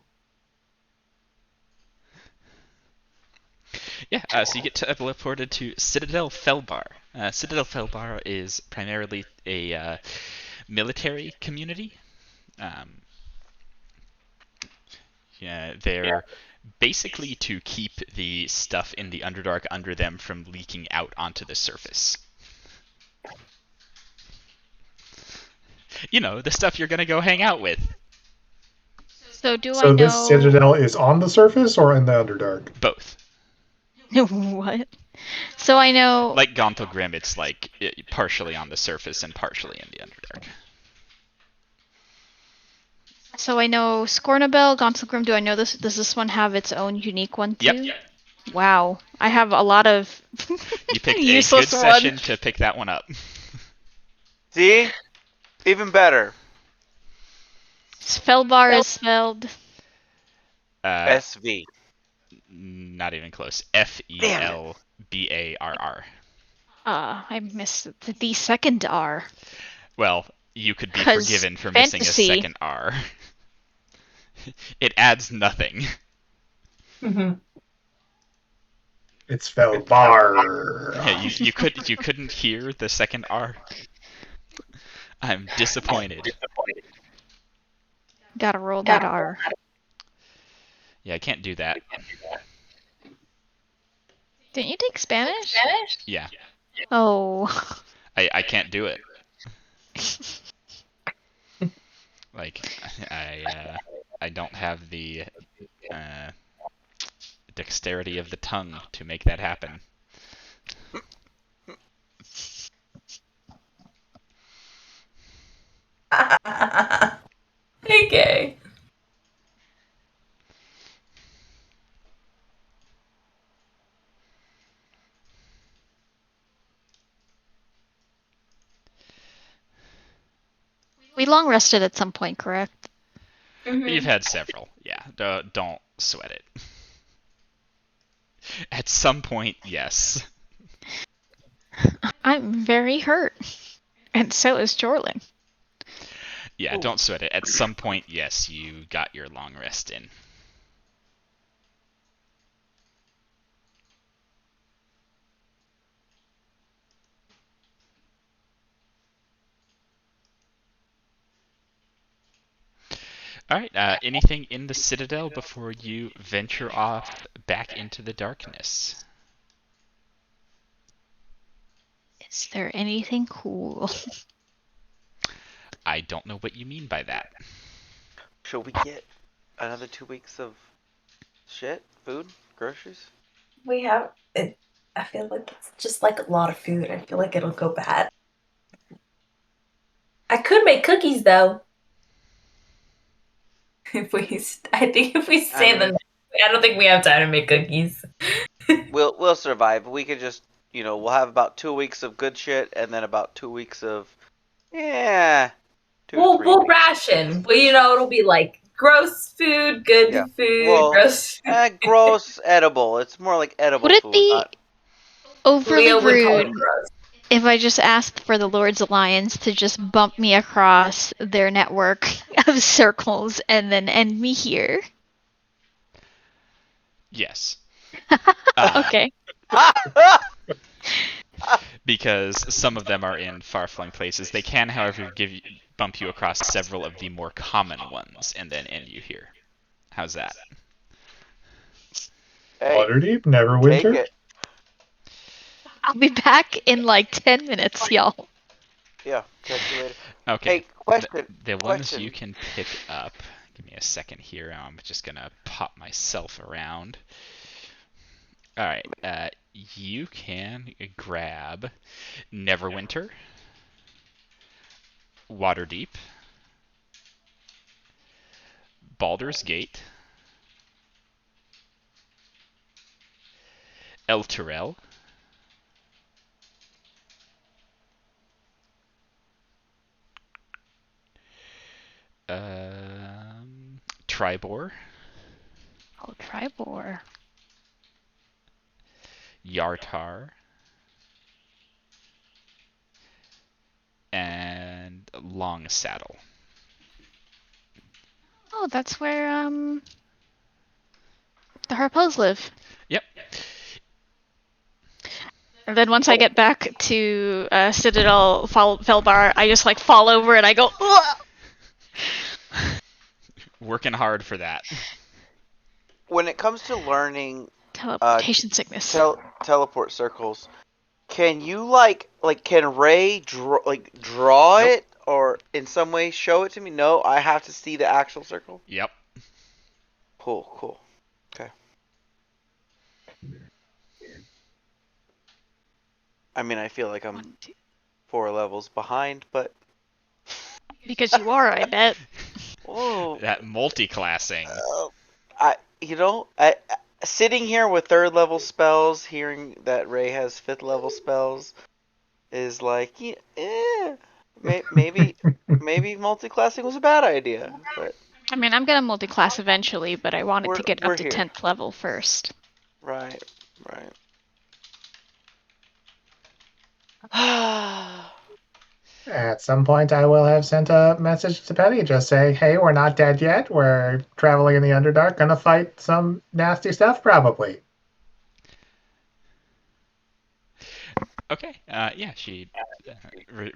Yeah, so you get teleported to Citadel Felbar. Citadel Felbar is primarily a military community. They're basically to keep the stuff in the Underdark under them from leaking out onto the surface. You know, the stuff you're gonna go hang out with. So I know... So this citadel is on the surface or in the Underdark? Both. What? So I know... Like Gonthogrim, it's like partially on the surface and partially in the Underdark. So I know Scornabel, Gonthogrim, do I know this? Does this one have its own unique one too? Yep. Wow. I have a lot of You picked a useless good session to pick that one up. See? Even better. Felbar is spelled. SV. Not even close. Felbarr. I missed the second R. Well, you could be 'Cause forgiven for missing a fantasy. second R. It adds nothing. It's Felbar. Yeah, you couldn't hear the second R. I'm disappointed. Gotta roll that R. Yeah, I can't do that. Didn't you take Spanish? Yeah, Oh. I can't do it. Like I don't have the dexterity of the tongue to make that happen. Okay. We long rested at some point, correct? You've had several. Yeah, don't sweat it. At some point, yes. I'm very hurt. And so is Jorlin. Yeah, don't sweat it. At some point, yes, you got your long rest in. All right. Anything in the Citadel before you venture off back into the darkness? Is there anything cool? I don't know what you mean by that. Should we get another 2 weeks of shit, food, groceries? We have it. I feel like it's just like a lot of food. I feel like it'll go bad. I could make cookies though. I think if we stay in the night, I don't think we have time to make cookies. We'll survive. We could just, we'll have about 2 weeks of good shit, and then about 2 weeks of, yeah. We'll 3 weeks. ration, but it'll be like gross food, good Yeah. food, Well, gross food. Gross, edible. It's more like edible Would it food. be overly Leo would call it rude gross. if I just asked for the Lord's Alliance to just bump me across their network of circles and then end me here? Yes. Okay. Because some of them are in far-flung places. They can, however, bump you across several of the more common ones and then end you here. How's that? Hey, Waterdeep, take Neverwinter. it. I'll be back in like 10 minutes, y'all. Yeah, catch you later. Okay. Hey, question. The ones question. you can pick up. Give me a second here. I'm just gonna pop myself around. All right. You can grab Neverwinter, Waterdeep, Baldur's Gate, Elturel, Tribor, Oh, Tribor. Yartar, and Long Saddle. Oh, that's where the Harpos live. Yep. And then once I get back to Citadel Felbar, I just like fall over and I go, "Ugh!" Working hard for that. When it comes to learning Teleportation sickness. teleport circles, can you can Ray draw Nope. it or in some way show it to me? No, I have to see the actual circle. Yep. Cool. Okay. I mean, I feel like I'm 4 levels behind, but Because you are, I bet. oh, That multi-classing. sitting here with 3rd level spells, hearing that Ray has 5th level spells, is like, Maybe multi-classing was a bad idea, but I mean, I'm gonna multi-class eventually, but I wanted to get we're up to here. 10th level first. Right. At some point, I will have sent a message to Penny, just saying, "Hey, we're not dead yet. We're traveling in the Underdark, gonna fight some nasty stuff, probably." Okay. Yeah, she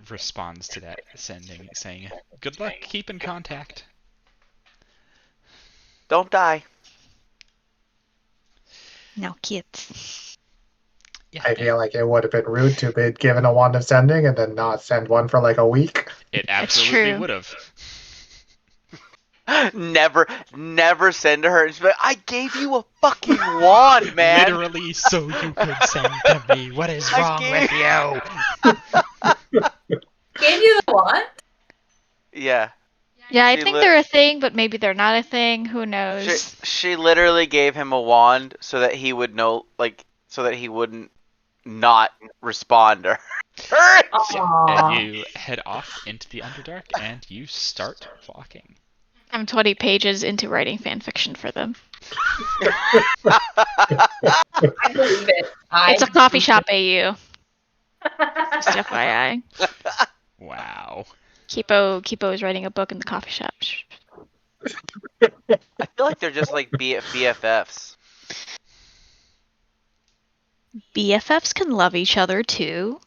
responds to that sending, saying, "Good luck. Keep in contact." Don't die. No kids. Yeah, I feel like it would have been rude to be given a wand of sending and then not send one for like a week. it It's absolutely true. would have. Never send to her and just be like, I gave you a fucking wand, man. Literally, so you could send to me. What is I wrong with you? Gave you the wand? Yeah. Yeah, I She think lit- they're a thing, but maybe they're not a thing. Who knows? She literally gave him a wand so that he would know, like, so that he wouldn't not respond to her. Yeah, Aww. and you head off into the Underdark and you start walking. I'm 20 pages into writing fan fiction for them. I believe it. It's a coffee shop AU. Just FYI. Wow. Kipo is writing a book in the coffee shop. I feel like they're just like BFFs. BFFs can love each other too.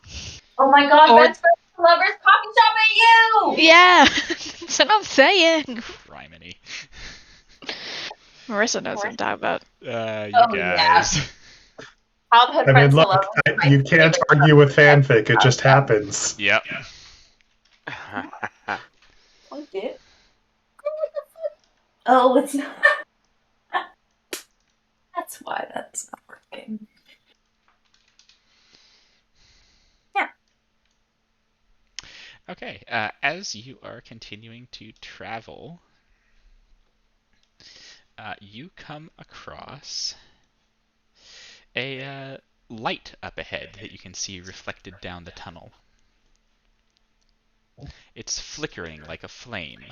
Oh my god, Or- best friends and lovers coffee shop at you! Yeah, that's what I'm saying. Criminy. Marissa knows what I'm talking about. You Oh, yeah. guys. Childhood I mean, friends and look, lovers. you can't argue with fanfic; it just happens. Yep. What it? Oh, it's not. That's why that's not working. Okay, as you are continuing to travel, you come across a light up ahead that you can see reflected down the tunnel. It's flickering like a flame.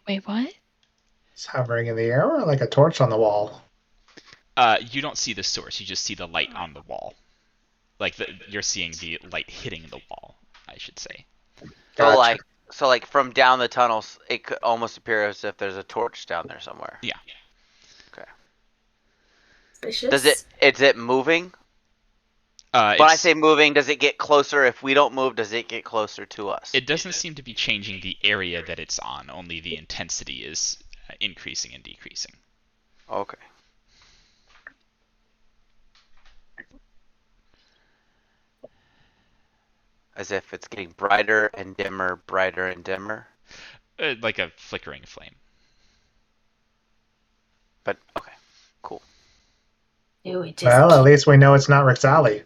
Wait, what? It's hovering in the air or like a torch on the wall. You don't see the source, you just see the light on the wall. Like, you're seeing the light hitting the wall, I should say. Gotcha. So like from down the tunnels, it could almost appear as if there's a torch down there somewhere. Yeah. Suspicious. Is it moving? When I It's- say moving, does it get closer? If we don't move, does it get closer to us? It doesn't seem to be changing the area that it's on, only the intensity is increasing and decreasing. Okay. As if it's getting brighter and dimmer, brighter and dimmer. Like a flickering flame. But okay, cool. Do we just Well, at least we know it's not Rixali.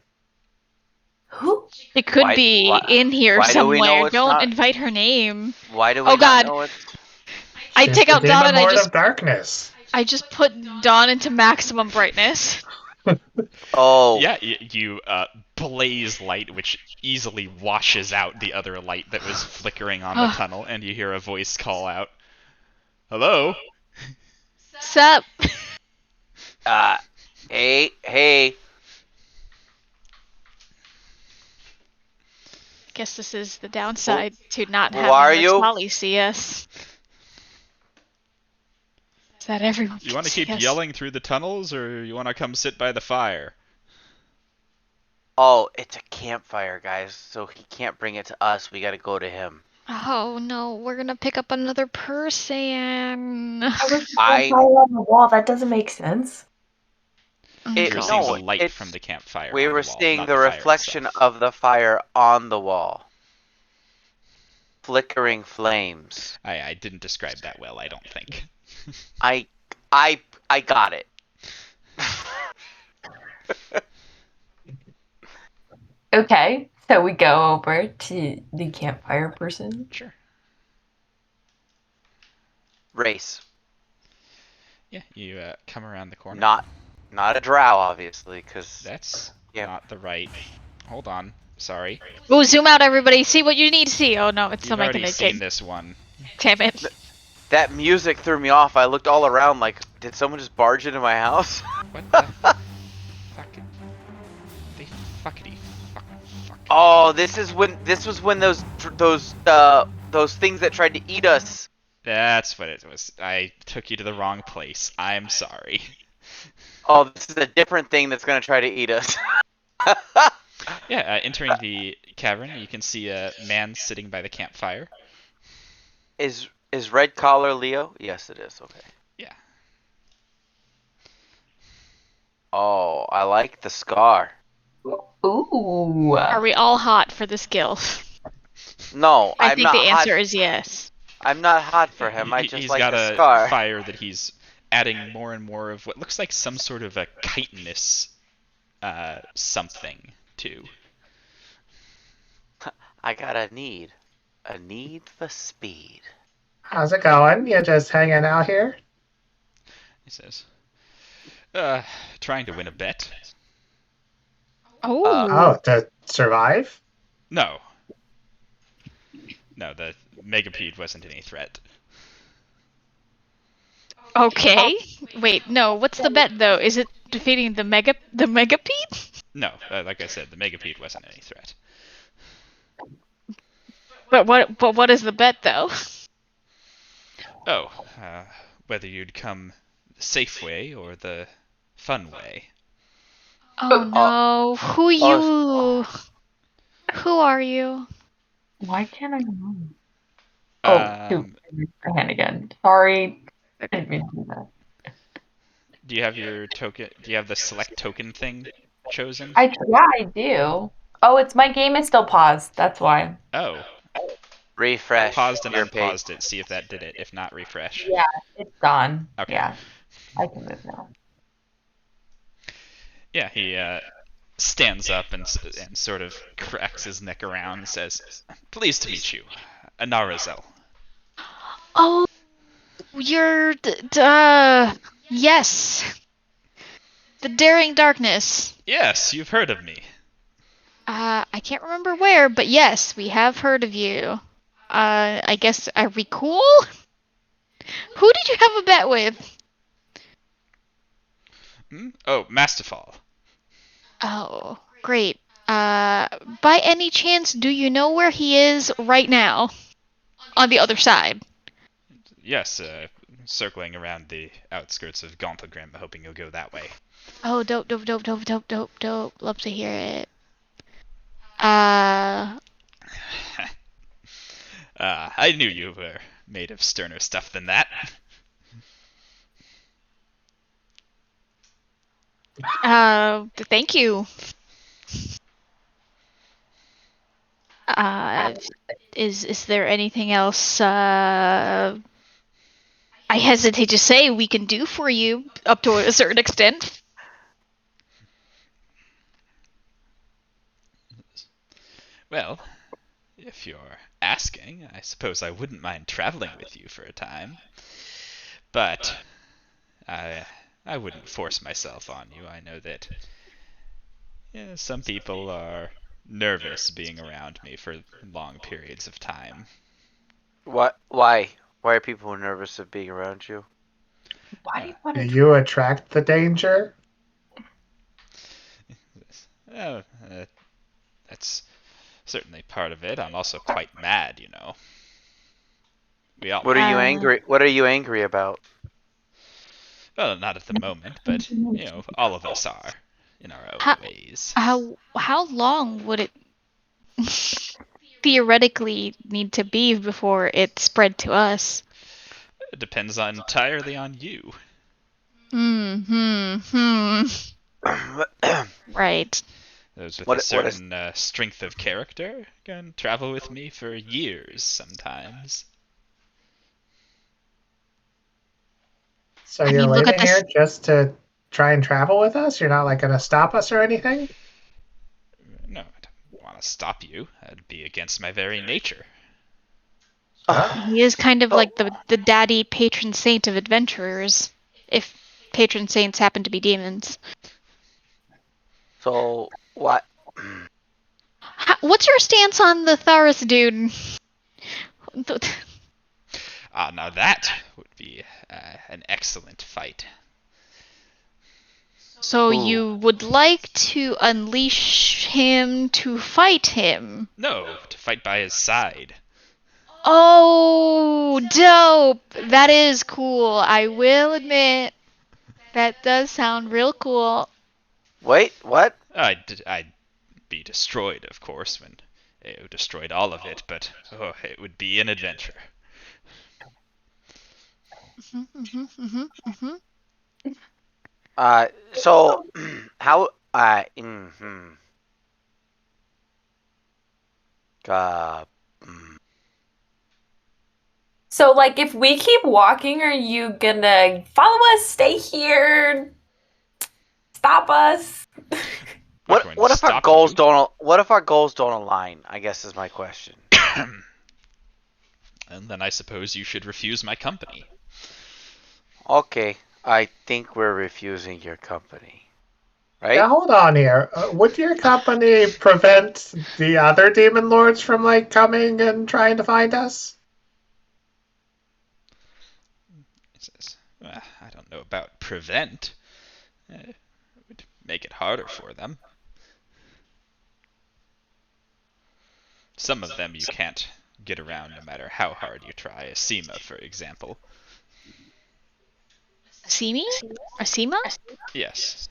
Who? It could Why- be why- in here why do we know somewhere. it's Don't not- invite her name. Why do we Oh, not God. know it's? I She's take the out Demon Dawn and Lord of Darkness. I just put Dawn into maximum brightness. Oh. Yeah, you blaze light, which easily washes out the other light that was flickering on the Ugh. tunnel, and you hear a voice call out, "Hello?" Sup? Hey. Guess this is the downside to not Who having are Rex you? Molly see us. Is that everyone? You want to can see keep us? yelling through the tunnels, or you want to come sit by the fire? Oh, it's a campfire, guys. So he can't bring it to us. We gotta go to him. Oh no, we're gonna pick up another person. I- on the wall. That doesn't make sense. Oh, It- You were God. seeing no, the light it's- from the campfire. We on were the wall, seeing not the fire reflection itself. of the fire on the wall. Flickering flames. I didn't describe that well, I don't think. I got it. Okay, so we go over to the campfire person. Sure. Race. Yeah, you come around the corner. Not a drow, obviously, because That's Yeah. not the right. Hold on. Sorry. Oh, zoom out, everybody. See what you need to see. Oh no, it's You've somebody already gonna seen get. this one. Damn it. That music threw me off. I looked all around like, did someone just barge into my house? What the fucking... They fuckity fuck. Oh, this was when those things that tried to eat us. That's what it was. I took you to the wrong place. I'm sorry. Oh, this is a different thing that's gonna try to eat us. Yeah, entering the cavern, you can see a man sitting by the campfire. Is Red Collar Leo? Yes, it is. Okay. Yeah. Oh, I like the scar. Ooh. Are we all hot for this skill? No, I I'm think not the hot. answer is yes. I'm not hot for him. I just He's like got the a scar. fire that he's adding more and more of what looks like some sort of a chitinous something to. I got a need for speed. How's it going? You just hanging out here? He says, trying to win a bet. Oh. Oh, to survive? No. No, the Megapede wasn't any threat. Okay. Wait, no. What's the bet though? Is it defeating the Megapede? No, like I said, the Megapede wasn't any threat. But what is the bet though? Oh, whether you'd come the safe way or the fun way. Oh no. Who you? Who are you? Why can't I know? Oh, shoot. Um, I raised my hand again. Sorry. I didn't mean to do that. do you have your token? Do you have the select token thing chosen? Yeah, I do. Oh, it's my game is still paused. That's why. Oh, Refresh paused and your page. unpaused it. See if that did it. If not, refresh. Yeah, it's gone. Okay. Yeah, I can move now. Yeah, he stands up and sort of cracks his neck around and says, "Pleased to meet you, Anarazel." Oh, you're yes. The Daring Darkness. Yes, you've heard of me. I can't remember where, but yes, we have heard of you. I guess, are we cool? Who did you have a bet with? Hmm? Oh, Masterfall. Oh, great. By any chance, do you know where he is right now? On the other side. Yes, circling around the outskirts of Gauntlegrim, hoping you'll go that way. Oh, dope. Love to hear it. I knew you were made of sterner stuff than that. Thank you. Is there anything else, I hesitate to say we can do for you up to a certain extent? Well, if you're asking, I suppose I wouldn't mind traveling with you for a time. But I wouldn't force myself on you. I know that some people are nervous being around me for long periods of time. What? Why? Why are people nervous of being around you? Why do you put Do it? you attract the danger? Oh, that's certainly part of it. I'm also quite mad, you know. We all. What are you angry? What are you angry about? Well, not at the moment, but all of us are in our own How- ways. How long would it theoretically need to be before it spread to us? It depends entirely on you. Right. Those with What a is- certain strength of character can travel with me for years sometimes. So I you're mean, look waiting at this- here just to try and travel with us? You're not like going to stop us or anything? No, I don't want to stop you. That'd be against my very nature. He is kind of like the daddy patron saint of adventurers, if patron saints happen to be demons. So what? What's your stance on the Tharis dude? Now that would be an excellent fight. So Ooh. you would like to unleash him to fight him? No, to fight by his side. Oh, dope! That is cool. I will admit, that does sound real cool. Wait, what? I'd be destroyed, of course, when you destroyed all of it, but it would be an adventure. So how? Mm-hmm. Mm. So, like, if we keep walking, are you gonna follow us, stay here, stop us? Not going to What if our stop goals you. don't? What if our goals don't align? I guess is my question. And then I suppose you should refuse my company. Okay, I think we're refusing your company, right? Yeah, hold on here. Would your company prevent the other demon lords from like coming and trying to find us? He says, I don't know about prevent. It would make it harder for them. Some of them you can't get around no matter how hard you try. Asima, for example. Asimi? Asima? Yes.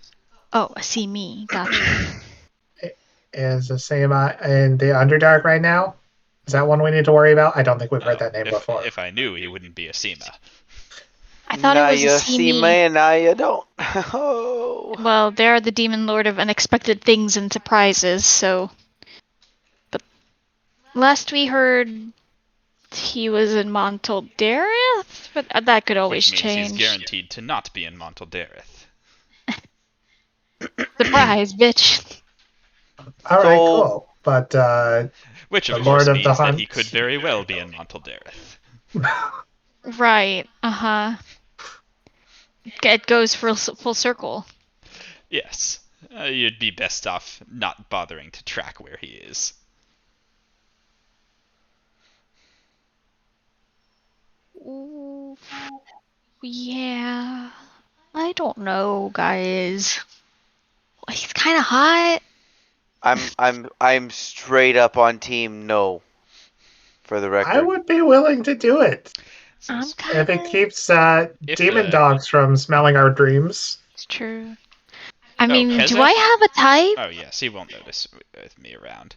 Oh, Asimi. Gotcha. Is Asima in the Underdark right now? Is that one we need to worry about? I don't think we've heard that name before. If I knew, he wouldn't be Asima. I thought now it was you see Asimi. me and now you don't. Oh. Well, they're the demon lord of unexpected things and surprises, so. But last we heard, he was in Montaldereth? But that could always Which means change. he's guaranteed to not be in Montaldereth. Surprise, bitch. All right, So- cool. But Which, of The course, Lord of the means that he Hunt. could very well be in Montaldereth. Right, uh-huh. It goes full circle. Yes. You'd be best off not bothering to track where he is. Ooh, yeah. I don't know, guys. He's kind of hot. I'm straight up on team no. For the record. I would be willing to do it I'm Says, kind if of. it keeps If, demon dogs from smelling our dreams. It's true. I mean, do Kezek? I have a type? Oh yes, he won't notice with me around.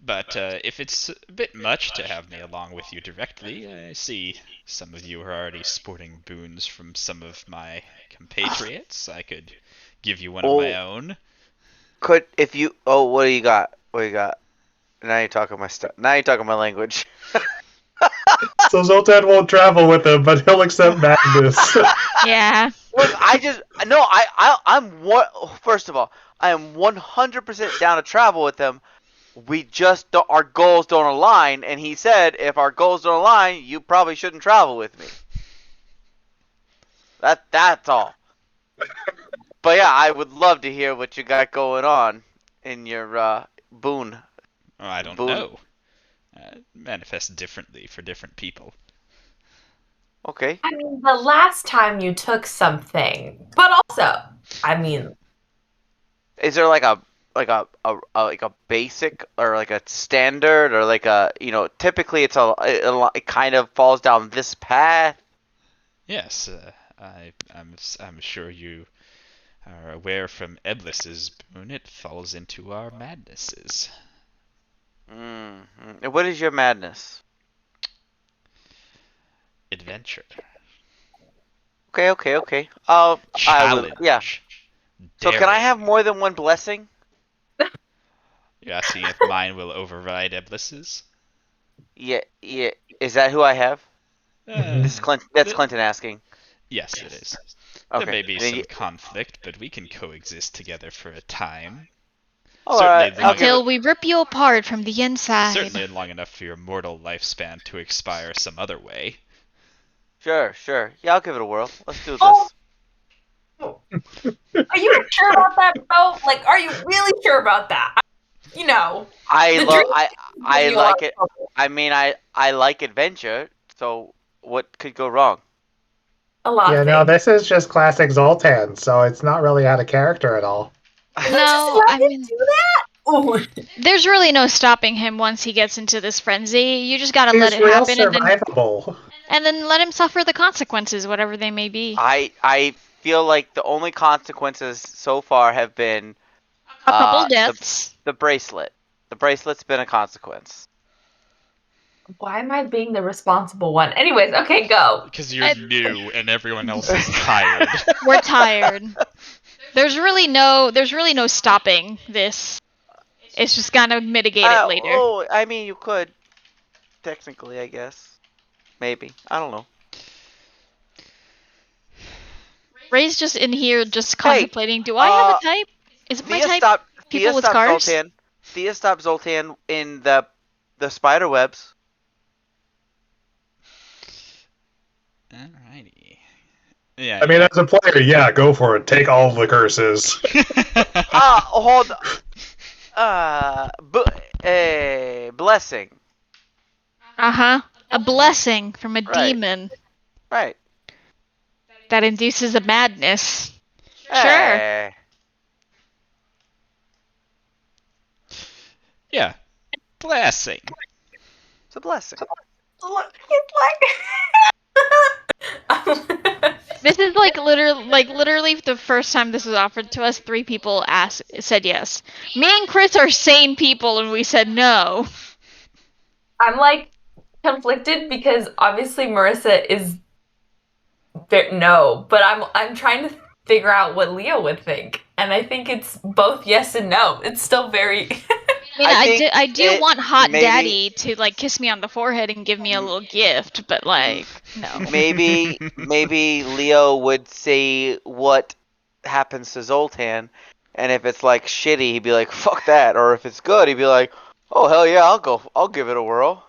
But if it's a bit much to have me along with you directly, I see some of you are already sporting boons from some of my compatriots. I could give you one of my own. Could if you what do you got? What do you got? Now you're talking my stuff. Now you're talking my language. So Zoltan won't travel with him, but he'll accept madness. Yeah. Look, first of all, I am 100% down to travel with him. We just don't, our goals don't align, and he said if our goals don't align, you probably shouldn't travel with me. That's all. But yeah, I would love to hear what you got going on in your boon. Oh, I don't Boon. know. Manifests differently for different people. Okay. I mean, the last time you took something, but also, I mean, Is there like a basic or like a standard or like a typically it kind of falls down this path. Yes, I'm sure you are aware from Eblis's boon it falls into our madnesses. Mm-hmm. What is your madness? Adventure. Okay. Challenge. Yeah. So can I have more than one blessing? You're asking if mine will override Eblis's? Yeah. Is that who I have? This is Clint. That's th- Clinton asking. Yes, it is. Okay. There may be Then some y- conflict, but we can coexist together for a time. All Certainly right. long I'll give Until it- we rip you apart from the inside. Certainly long enough for your mortal lifespan to expire some other way. Sure. Yeah, I'll give it a whirl. Let's do this. Oh. are you sure about that, bro? Like, are you really sure about that? you know, I the love dream I gives you a lot like of it. trouble. I mean, I like adventure. So what could go wrong? A lot Yeah, of no, things. this is just classic Zoltan, so it's not really out of character at all. You just No, let I him mean, do that? Ooh. there's really no stopping him once he gets into this frenzy. You just gotta let He's it real happen survivable. and then let him suffer the consequences, whatever they may be. I feel like the only consequences so far have been A couple the deaths. the bracelet. The bracelet's been a consequence. Why am I being the responsible one? Anyways, okay, go. Because you're I- new and everyone else is tired. We're tired. There's really no stopping this. It's just gonna mitigate it later. Oh, I mean, you could technically, I guess. Maybe. I don't know. Ray's just in here, just Hey, contemplating. Do I have a type? Is it my Thea type? stopped. people Thea with stopped scars? Zoltan. Thea stopped Zoltan in the spider webs. Alrighty. Yeah. I mean, as a player, yeah, go for it. Take all the curses. Hold. Blessing. A blessing from a Right. demon Right. that induces a madness. Sure. Hey. Yeah. Blessing. It's a blessing. Look, he's like. This is like literally the first time this was offered to us. 3 people said yes. Me and Chris are sane people, and we said no. I'm like conflicted because obviously Marissa is no, but I'm trying to figure out what Leo would think, and I think it's both yes and no. It's still very. I mean, think I do it want hot maybe- daddy to like kiss me on the forehead and give me a little gift, but like no. Maybe Leo would say what happens to Zoltan, and if it's like shitty, he'd be like, "Fuck that," or if it's good, he'd be like, "Oh hell yeah, I'll give it a whirl."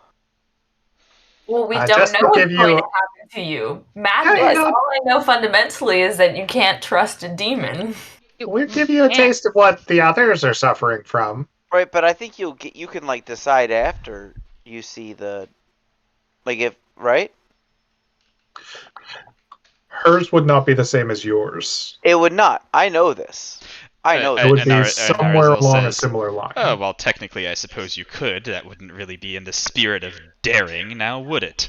Well, we don't Just know to what's give going you- to happen to you. Madness. Yeah, All I know fundamentally is that you can't trust a demon. We'll give you a Yeah. taste of what the others are suffering from. Right, but I think you can like decide after you see the, like if right, Hers would not be the same as yours. it would not. I know this. I know It this. would And be our- somewhere Arizal along a says, similar line. Oh, well, technically, I suppose you could. That wouldn't really be in the spirit of daring, now would it?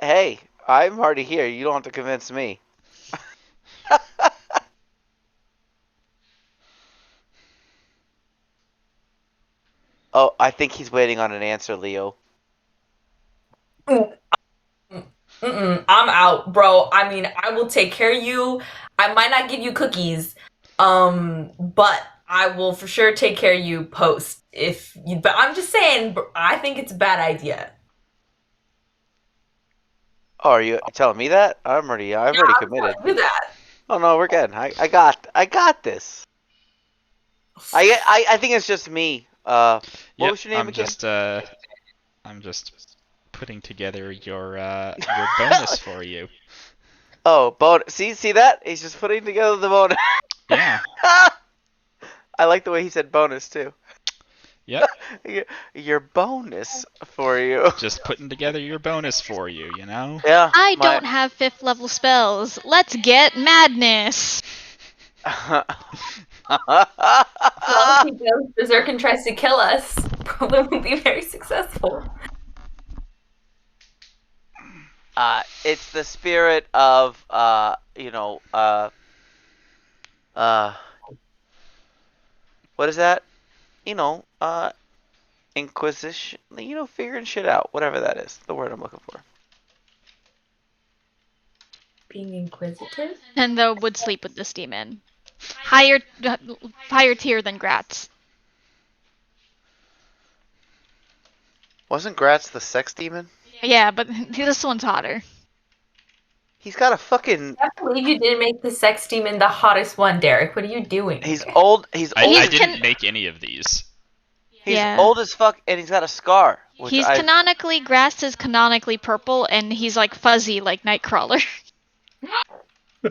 Hey, I'm already here. You don't have to convince me. Oh, I think he's waiting on an answer, Leo. I'm out, bro. I mean, I will take care of you. I might not give you cookies, but I will for sure take care of you post. If you, but I'm just saying, I think it's a bad idea. Oh, are you telling me that? I'm already committed. Do that. Oh no, we're good. I got this. I think it's just me. What Yep, was your name again? I'm just putting together your bonus for you. Oh, bonus. See that? He's just putting together the bonus. Yeah. I like the way he said bonus too. Yep. Your bonus for you. Just putting together your bonus for you, you know? Yeah. I don't have 5th level spells. Let's get madness. As long as he goes berserk and tries to kill us, probably won't be very successful. It's the spirit of what is that? Inquisition. Figuring shit out. Whatever that is. The word I'm looking for. Being inquisitive? And though would sleep with this demon. Higher tier than Gratz. Wasn't Gratz the sex demon? Yeah, but this one's hotter. He's got a fucking. I can't believe you didn't make the sex demon the hottest one, Derek. What are you doing? He's old. He's old. I He's didn't make any of these. He's Yeah. old as fuck, and he's got a scar. He's canonically, Grass is canonically purple, and he's like fuzzy like Nightcrawler.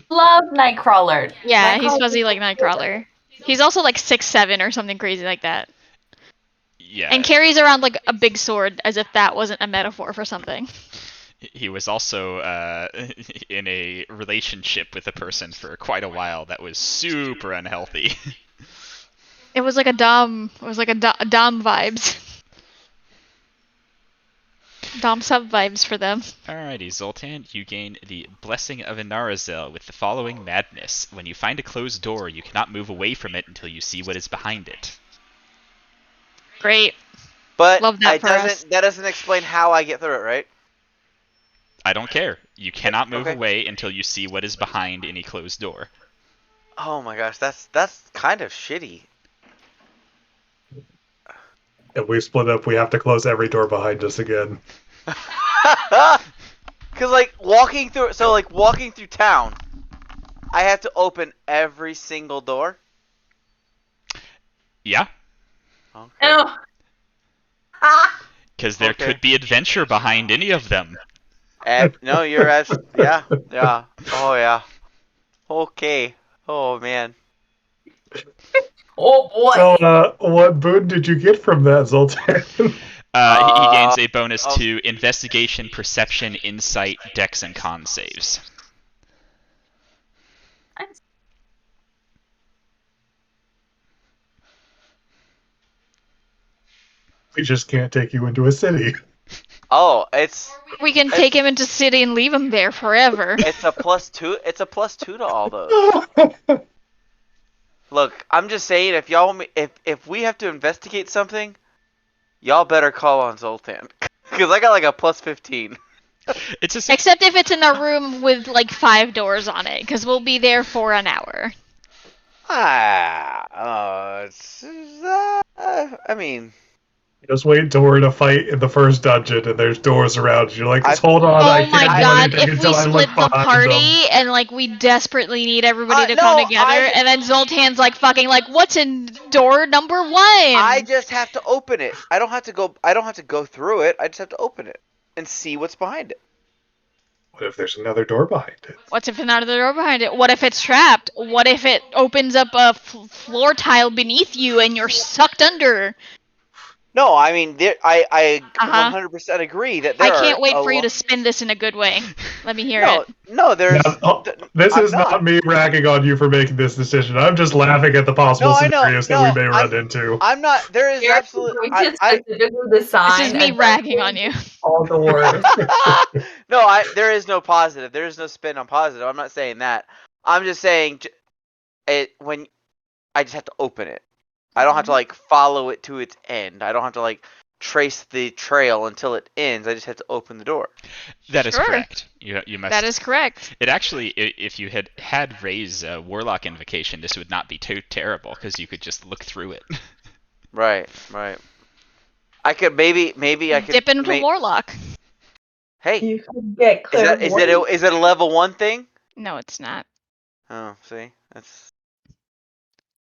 Love Nightcrawler. Yeah, he's Nightcrawler- fuzzy like Nightcrawler. He's also like 6'7" or something crazy like that. Yeah. And carries around like a big sword, as if that wasn't a metaphor for something. He was also in a relationship with a person for quite a while that was super unhealthy. It was like a Dom. It was like a Dom vibes. Dom sub vibes for them. Alrighty, Zoltan, you gain the Blessing of Inarazel with the following madness. When you find a closed door, you cannot move away from it until you see what is behind it. Great. But Love that for us. that doesn't explain how I get through it, right? I don't care. You cannot move Okay. away until you see what is behind any closed door. Oh my gosh, that's kind of shitty. If we split up, we have to close every door behind us again. Cause like walking through town, I have to open every single door. Yeah, Okay. Ew. Ah. because there Okay. could be adventure behind any of them. No, you're yeah. Oh yeah. Okay. Oh man. Oh boy. So, what boon did you get from that, Zoltan? He gains a bonus oh. to investigation, perception, insight, dex, and con saves. We just can't take you into a city. Oh, it's We can take him into city and leave him there forever. it's a +2. It's a +2 to all those. Look, I'm just saying, if y'all want me, if we have to investigate something, y'all better call on Zoltan, because I got like a +15. It's just Except if it's in a room with like 5 doors on it, because we'll be there for an hour. I mean, Just wait till we're in a fight in the first dungeon and there's doors around you. You're like, just hold on. I Oh my can't do god, anything if we until I look split the behind party and like we desperately need everybody to no, come together, I- and then Zoltan's like fucking like, what's in door number 1? I just have to open it. I don't have to go through it. I just have to open it and see what's behind it. What if there's another door behind it? What's if another door behind it? What if it's trapped? What if it opens up a floor tile beneath you and you're sucked under? No, I mean, I Uh-huh. 100% agree that I there can't are wait a for you lo- to spin this in a good way. Let me hear No, it. no, there's. This I'm is not me ragging on you for making this decision. I'm just laughing at the possible No, I know. scenarios that No, we may run into. I'm not. There is You're absolutely. going to I, specifically This design is me a ragging dungeon on you. all doors. no, there is no positive. There is no spin on positive. I'm not saying that. I'm just saying when I just have to open it. I don't have to like follow it to its end. I don't have to like trace the trail until it ends. I just have to open the door. that is Sure. correct. You must. That is correct. It actually, if you had Ray's warlock invocation, this would not be too terrible because you could just look through it. Right. I could maybe I could Dip into Warlock. Hey, You could get is it a level 1 thing? No, it's not. Oh, see, that's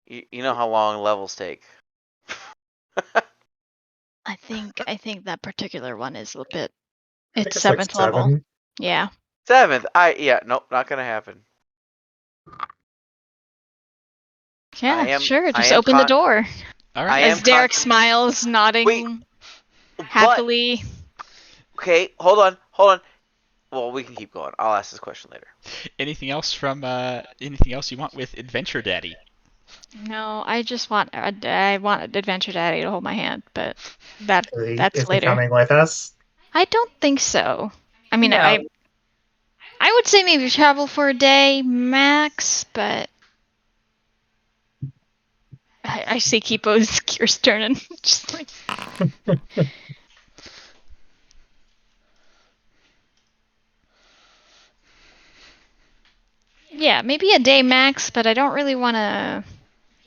you know how long levels take. I think that particular one is a bit. I think It's 7th level. 7. Yeah. 7th. Nope, not gonna happen. Yeah, sure. I Just am open the door. All I right. am As Derek smiles, nodding Wait, happily. Okay, hold on. Well, we can keep going. I'll ask this question later. Anything else anything else you want with Adventure Daddy? No, I just want I want Adventure Daddy to hold my hand, but that's Is he later. coming with us? I don't think so. I mean, No. I would say maybe travel for a day max, but I see Kipo's gears turning, just like. Yeah, maybe a day max, but I don't really want to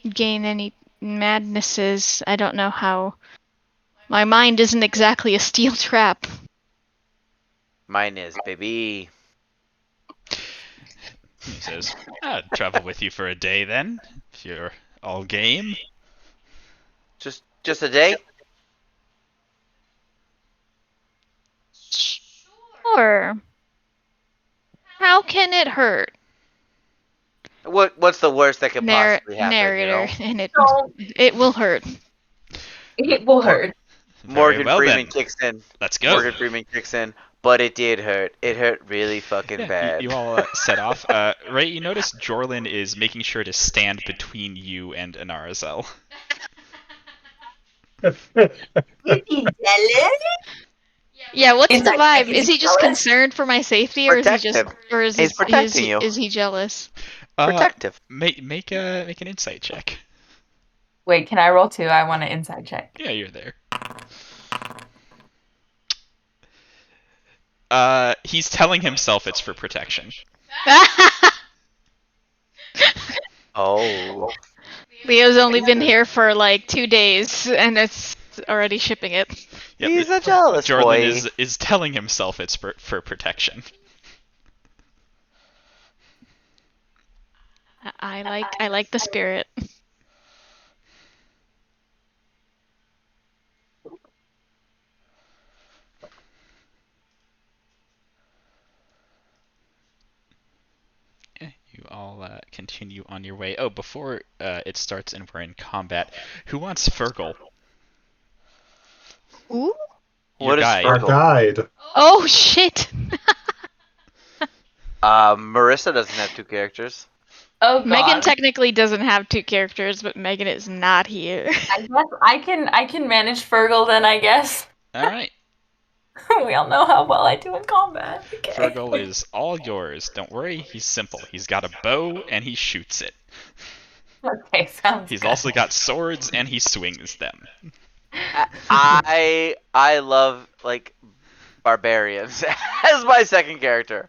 gain any madnesses. I don't know how. My mind isn't exactly a steel trap. Mine is, baby. He says, "I'd travel with you for a day then, if you're all game." Just a day? Sure. How can it hurt? What's the worst that could possibly happen? Narrator, You know? and Don't. it will hurt. It will hurt. Very Morgan well Freeman then. kicks in. Let's go. Morgan Freeman kicks in, but it did hurt. It hurt really fucking Yeah, bad. you all set off. Ray, you notice Jorlin is making sure to stand between you and Anarazel. Is he jealous? Yeah, what's Is the that- vibe? is Is he he just jealous? concerned for my safety, or is he just, Protective. or is He's protecting you. is he jealous? Protective. Make an insight check. Wait, can I roll 2? I want an inside check. Yeah, you're there. He's telling himself it's for protection. Oh. Leo's only been here for like 2 days, and it's already shipping it. Yep, He's a jealous Jordan boy. is telling himself it's for protection. I like the spirit. Yeah, you all continue on your way. Oh, before it starts and we're in combat, who wants Fergal? Ooh. Your What is guy. Our Fergal? guide. Oh shit! Marissa doesn't have 2 characters. Oh god. Megan technically doesn't have 2 characters, but Megan is not here. I guess I can manage Fergal then, I guess. All right, We all know how well I do in combat. Okay. Fergal is all yours. Don't worry, he's simple. He's got a bow and he shoots it. Okay, sounds He's good. also got swords and he swings them. I love like barbarians as my second character.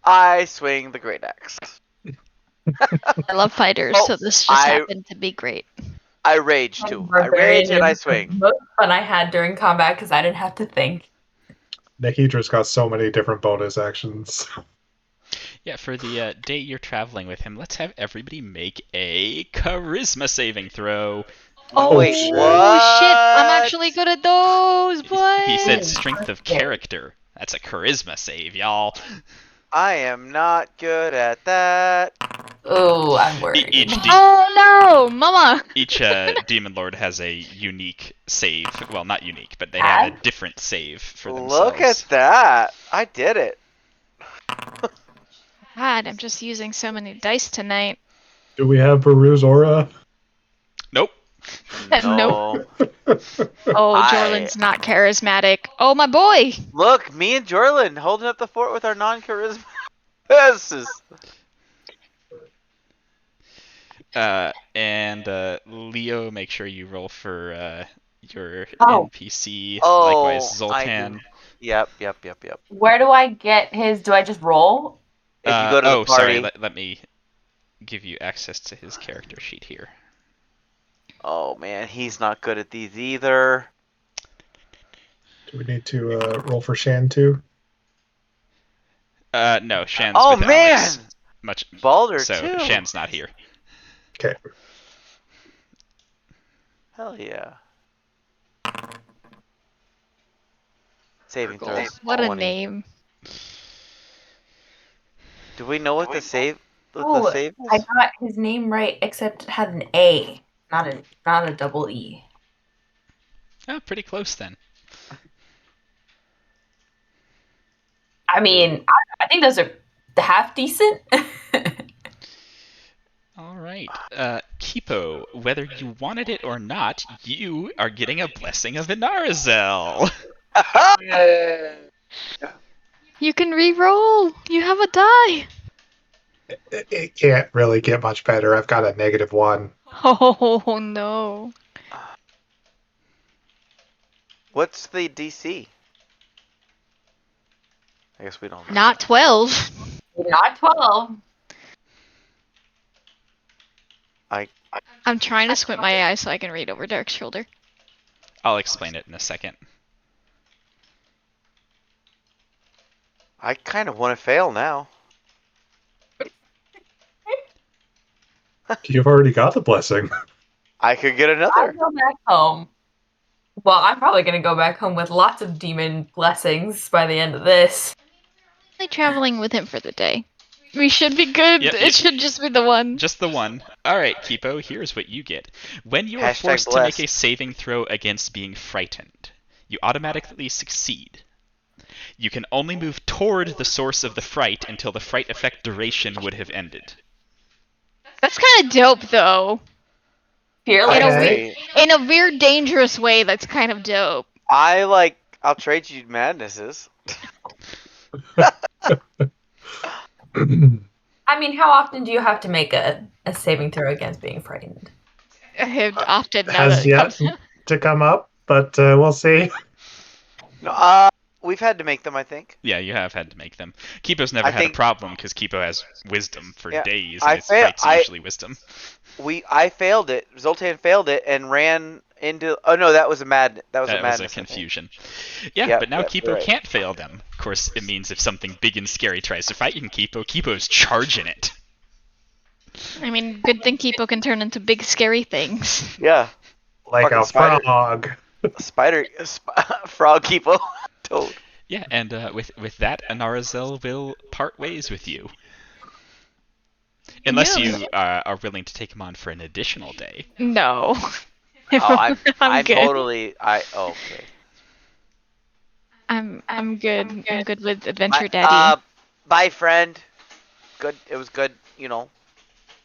I swing the great axe. I love fighters, Oh, so this just I- happened to be great. I rage too. I Barbarian rage and I is the swing. most fun I had during combat because I didn't have to think. Nikidra's got so many different bonus actions. Yeah, for the day you're traveling with him, let's have everybody make a charisma saving throw. Oh Wait, shit! what? I'm actually good at those, boy. He said strength of character. That's a charisma save, y'all. I am not good at that. Oh, I'm worried. Oh no, Mama! Each demon lord has a unique save. Well, not unique, but they have a different save for themselves. Look at that. I did it. God, I'm just using so many dice tonight. Do we have Baru's aura? Nope. Nope. No. Oh, I- Jorlin's not charismatic. Oh, my boy! Look, me and Jorlin holding up the fort with our non-charisma. This is And Leo, make sure you roll for your Oh. NPC. Oh, Likewise, I Zoltan. do. Yep. Where do I get his? Do I just roll? If you go to oh, the party. sorry. Let me give you access to his character sheet here. Oh man, he's not good at these either. Do we need to roll for Shan too? No, Shan's Oh with man, Alex. Much. Baldur So too. Shan's not here. Okay. Hell yeah. Saving Cool. throws. What a 20. name. Do we know what the save? What Oh, the save I is? got his name right, except it had an A, not a double E. Oh, pretty close then. I mean, I think those are half decent. All right. Kipo, whether you wanted it or not, you are getting a blessing of Inarazel. You can re-roll. You have a die. It can't really get much better. I've got a -1. Oh no. What's the DC? I guess we don't know. Not 12. Not 12. I'm trying to squint my eyes so I can read over Dark's shoulder. I'll explain it in a second. I kind of want to fail now. You've already got the blessing. I could get I'll another. go back home. Well, I'm probably gonna go back home with lots of demon blessings by the end of this. Only traveling with him for the day. We should be good. Yep, It yep. should just be the one. Just the one. Alright, Kipo, here's what you get. When you are Hashtag forced to make a blessed. saving throw against being frightened, you automatically succeed. You can only move toward the source of the fright until the fright effect duration would have ended. That's kind of dope, though. Fearless. In a Okay. In a weird, dangerous way, that's kind of dope. I'll trade you madnesses. I mean, how often do you have to make a saving throw against being frightened? I have often now Has that it yet comes. to come up, but we'll see. No, we've had to make them, I think. Yeah, you have had to make them. Kipo's never I had think- a problem because Kipo has wisdom for Yeah, days, I and his fa- fights I- usually wisdom. I failed it. Zoltan failed it and ran into. Oh no, that was a madness. That was a That was madness. a I think. confusion. Yeah, Yep, but now yep, Kipo you're right. can't fail them. Of course, it means if something big and scary tries to fight you, Kipo's charging it. I mean, good thing Kipo can turn into big, scary things. Yeah, Like Fucking a spider. frog. frog keepo. Toad. Yeah, and with that, Anarazel will part ways with you. Unless Yeah. you are willing to take him on for an additional day. No. Oh, I'm good. totally. Okay. I'm good. I'm good with Adventure Daddy. Bye, friend. Good. It was good.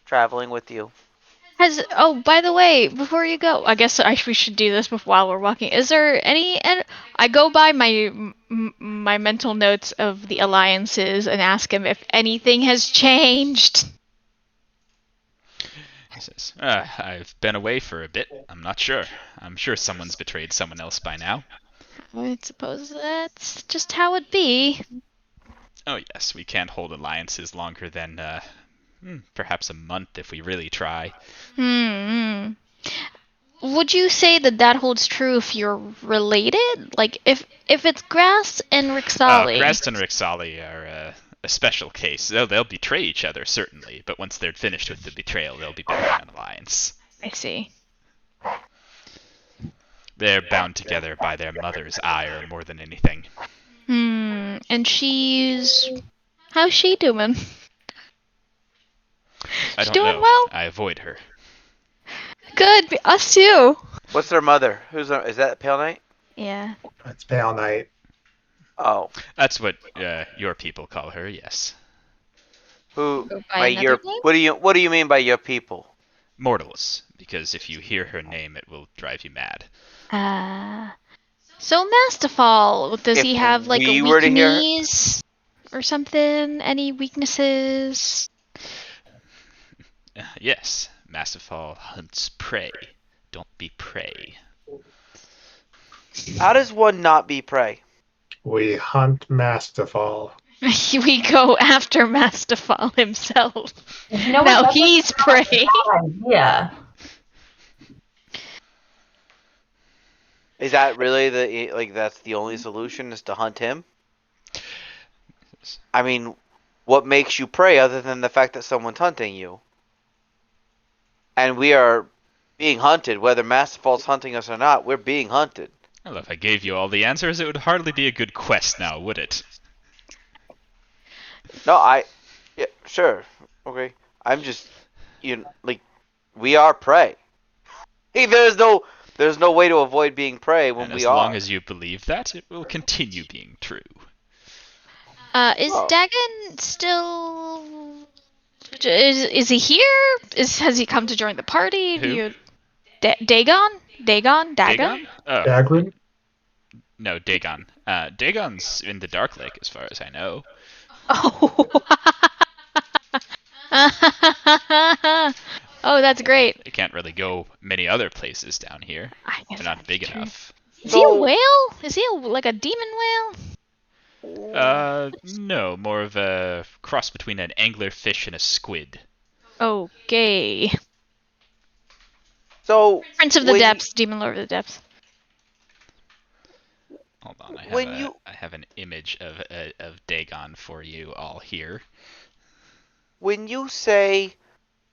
Traveling with you. By the way, before you go, I guess we should do this while we're walking. Is there any? And I go by my mental notes of the alliances and ask him if anything has changed. He says, I've been away for a bit. I'm not sure. I'm sure someone's betrayed someone else by now. I suppose that's just how it be. Oh yes, we can't hold alliances longer than perhaps a month if we really try. Would you say that holds true if you're related? Like, if it's Grass and Rixali? Grast and Rixali are a special case. They'll betray each other, certainly, but once they're finished with the betrayal, they'll be back in an alliance. I see. They're bound together by their mother's ire more than anything. And how's she doing? I She's don't doing know. well? I avoid her. Good, us too. What's their mother? Is that Pale Knight? Yeah. It's Pale Knight. Oh, That's what your people call her, yes. who? Go by My another your. name? What do you mean by your people? Mortals, because if you hear her name, it will drive you mad. So Mastafall, does If he have like we a were to hear- weakness or something? Any weaknesses? Yes, Mastafall hunts prey. Don't be prey. How does one not be prey? We hunt Mastafall. We go after Mastafall himself. You know what? Now That's he's prey. Yeah. Is that really that's the only solution is to hunt him? I mean, what makes you prey other than the fact that someone's hunting you? And we are being hunted, whether Mastafall's hunting us or not. We're being hunted. Well, if I gave you all the answers, it would hardly be a good quest now, would it? No, yeah, sure, okay. I'm just, we are prey. Hey, there's no way to avoid being prey when And we as are. long as you believe that, it will continue being true. Is Oh. Dagon still? Is he here? Has he come to join the party? Who? Dagon? Dagon? Dagon? Oh, Dagrin? no, Dagon. Dagon's in the Dark Lake, as far as I know. Oh. Oh, that's great. They can't really go many other places down here. I guess They're not that's big true. enough. Is he a whale? Is he like a demon whale? No, more of a cross between an anglerfish and a squid. Okay. So Prince of the when- Depths, Demon Lord of the Depths. Hold on, When I have an image of Dagon for you all here. when you say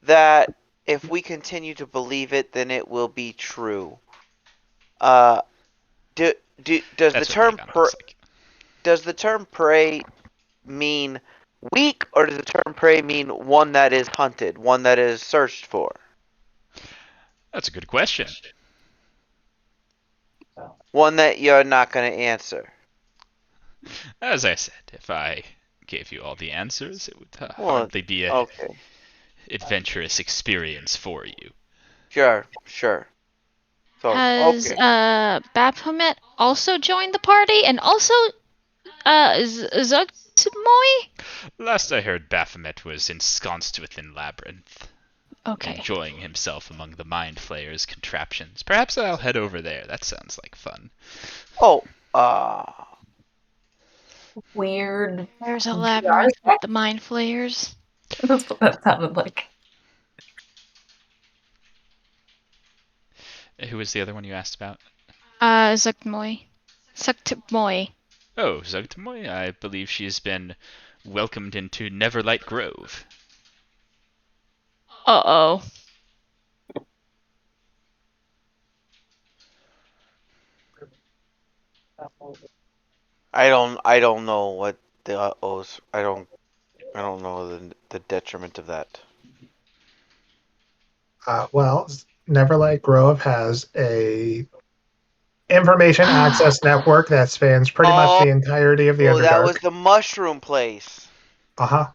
that if we continue to believe it, then it will be true. Does That's the what term Dagon looks like. does the term prey mean weak, or does the term prey mean one that is hunted, one that is searched for? That's a good question. One that you're not going to answer. As I said, if I gave you all the answers, it would Well, hardly be a okay. adventurous experience for you. Sure. So, Has okay. Baphomet also joined the party, and also Zugtmoy? Last I heard, Baphomet was ensconced within Labyrinth, Okay. enjoying himself among the Mind Flayer's contraptions. Perhaps I'll head over there. That sounds like fun. Oh, Weird. There's a VR labyrinth with sex? the mind flayers. That's what that sounded like. Who was the other one you asked about? Zugtmoy. Zugtmoy. Oh, Zugtamoy. I believe she's been welcomed into Neverlight Grove. Uh-oh. I don't know what the O's. I don't know the detriment of that. Well, Neverlight Grove has a information access network that spans pretty much the entirety of the Oh, that was Underdark. the mushroom place. Uh-huh.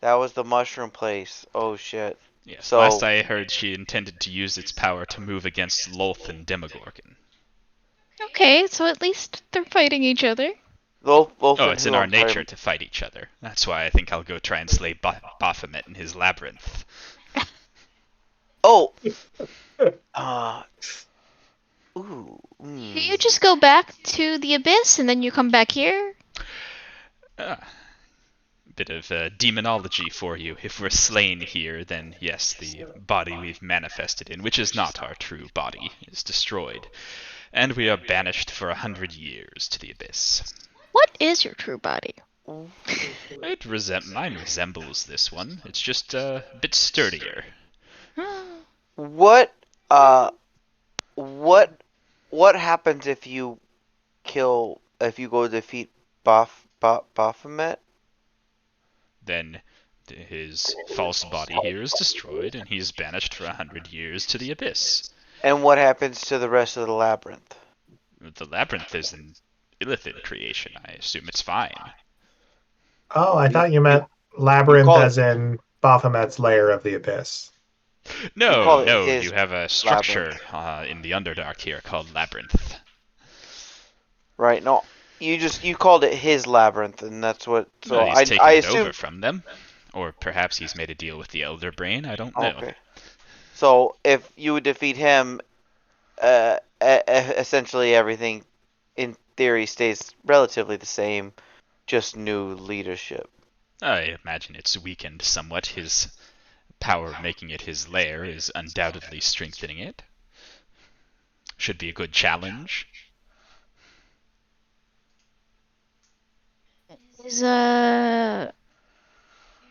That was the mushroom place. Oh shit. Yes, So- last I heard, she intended to use its power to move against Lolth and Demogorgon. Okay, so at least they're fighting each other. Both Oh, it's in our nature to fight each other. That's why I think I'll go try and slay Baphomet in his labyrinth. Oh. Ooh. Do you just go back to the abyss and then you come back here? Bit of demonology for you. If we're slain here, then yes, the body we've manifested in, which is not our true body, is destroyed. And we are banished for 100 years to the abyss. What is your true body? Mine resembles this one. It's just a bit sturdier. What happens if you go defeat Baphomet? Then his false body here is destroyed, and he's banished for 100 years to the abyss. And what happens to the rest of the labyrinth? The labyrinth is an Illithid creation. I assume it's fine. Oh, I thought you meant Labyrinth call it- as in Baphomet's lair of the abyss. call No, it no, his you have a structure in the Underdark here called Labyrinth. Right? No, you called it his labyrinth, and that's what. So Well, he's taken I it assume. over from them. Or perhaps he's made a deal with the Elder Brain, I don't know. Okay. So if you would defeat him, essentially everything, in theory, stays relatively the same, just new leadership. I imagine it's weakened somewhat. His power making it his lair is undoubtedly strengthening it. Should be a good challenge. Is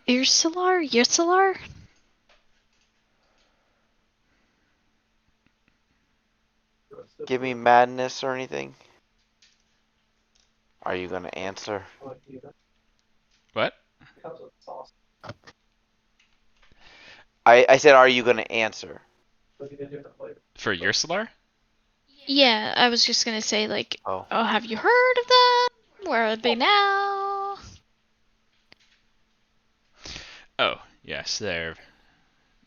Ursular? Give me madness or anything. Are you gonna answer? What? I said, are you gonna answer? For Ursular? Yeah, I was just gonna say, like, Oh. have you heard of them? Where are they now? Oh, yes, they're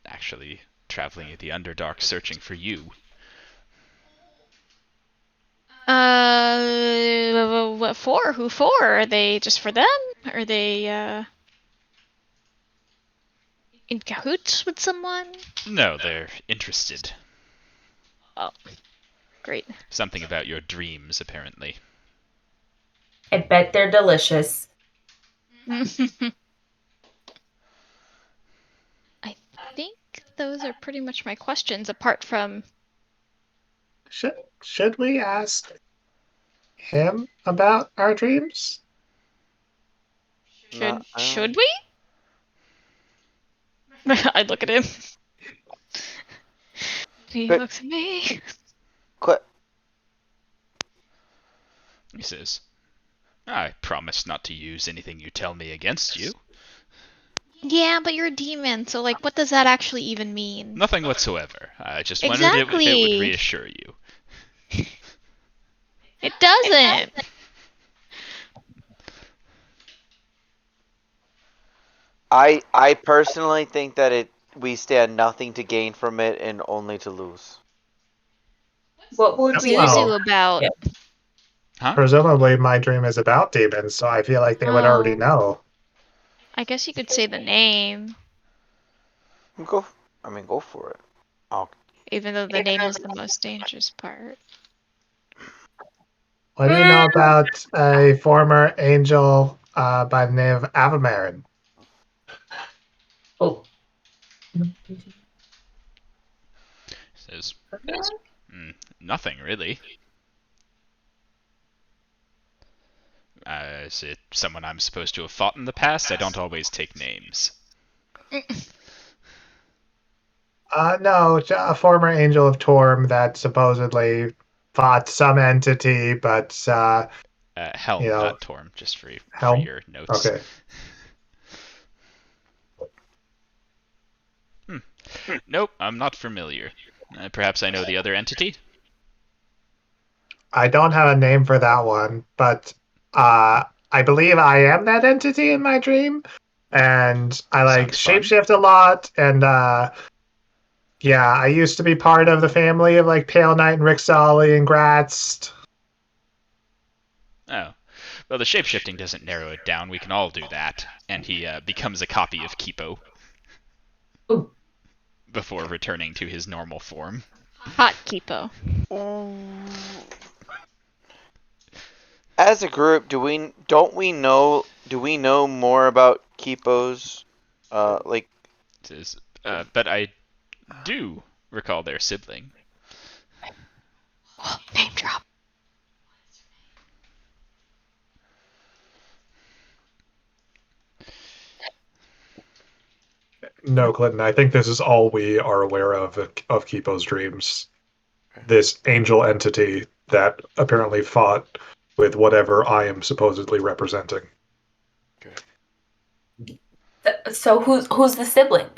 actually traveling in the Underdark searching for you. What for? Who for? Are they just for them? Are they, in cahoots with someone? No, they're interested. Oh, great. Something about your dreams, apparently. I bet they're delicious. I think those are pretty much my questions, apart from... Should we ask him about our dreams? Should we? I look at him. He But- looks at me. Quit. He says, I promise not to use anything you tell me against you. Yeah, but you're a demon, so like, what does that actually even mean? Nothing whatsoever. I just wondered if it would Exactly. reassure you. It doesn't. I personally think that we stand nothing to gain from it and only to lose. What would What's we? Well, Zuzu about? Yeah. Huh? presumably my dream is about demons, so I feel like they would already Oh, know. I guess you could say the name, Go. I mean, go for it. I'll, even though the name is the most dangerous part. What do you know about a former angel by the name of Avamarin? Oh. Says, nothing really. Is it someone I'm supposed to have fought in the past? I don't always take names. No, a former angel of Torm that supposedly fought some entity, but Helm, you know, not Torm, just for Helm? your notes. Okay. Nope, I'm not familiar. Perhaps I know the other entity? I don't have a name for that one, but I believe I am that entity in my dream, and I like Sounds fun. shapeshift a lot, and yeah, I used to be part of the family of like Pale Knight and Rick Solly and Gratz. Oh. Well, the shapeshifting doesn't narrow it down. We can all do that. And he becomes a copy of Kipo Ooh. before returning to his normal form. Hot Kipo. as a group, do we know more about Kipo's like But I do recall their sibling. Oh, name drop. No, Clinton, I think this is all we are aware of Kipo's dreams. This angel entity that apparently fought with whatever I am supposedly representing. So who's the sibling?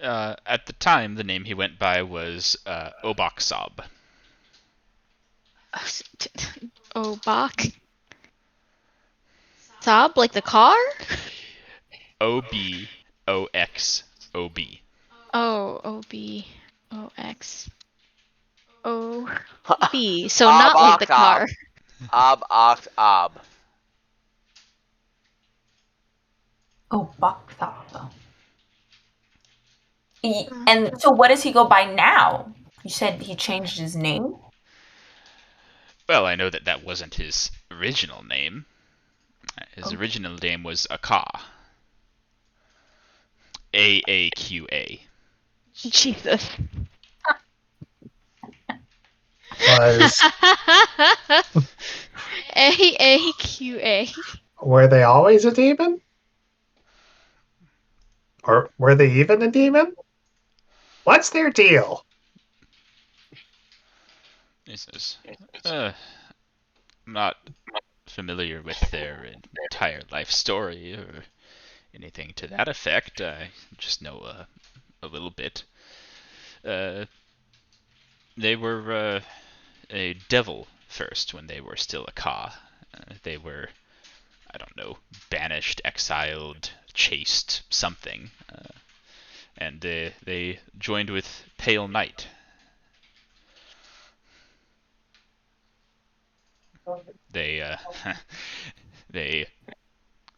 At the time, the name he went by was Obak Sob. Oh, Bach. Sob, like the car? OBOXOB. Oh, OBOXOB. So not like the Ox, car. Ox, Ob. Oh, Bakthal. And so what does he go by now? You said he changed his name? Well, I know that wasn't his original name. His original name was Aka. AAQA. Jesus. Was AAQA. were they always a demon? Or were they even a demon? What's their deal? He says, I'm not familiar with their entire life story or anything to that effect. I just know a little bit. They were a devil first when they were still a Ka. They were, I don't know, banished, exiled, chased, something. And they joined with Pale Knight. They they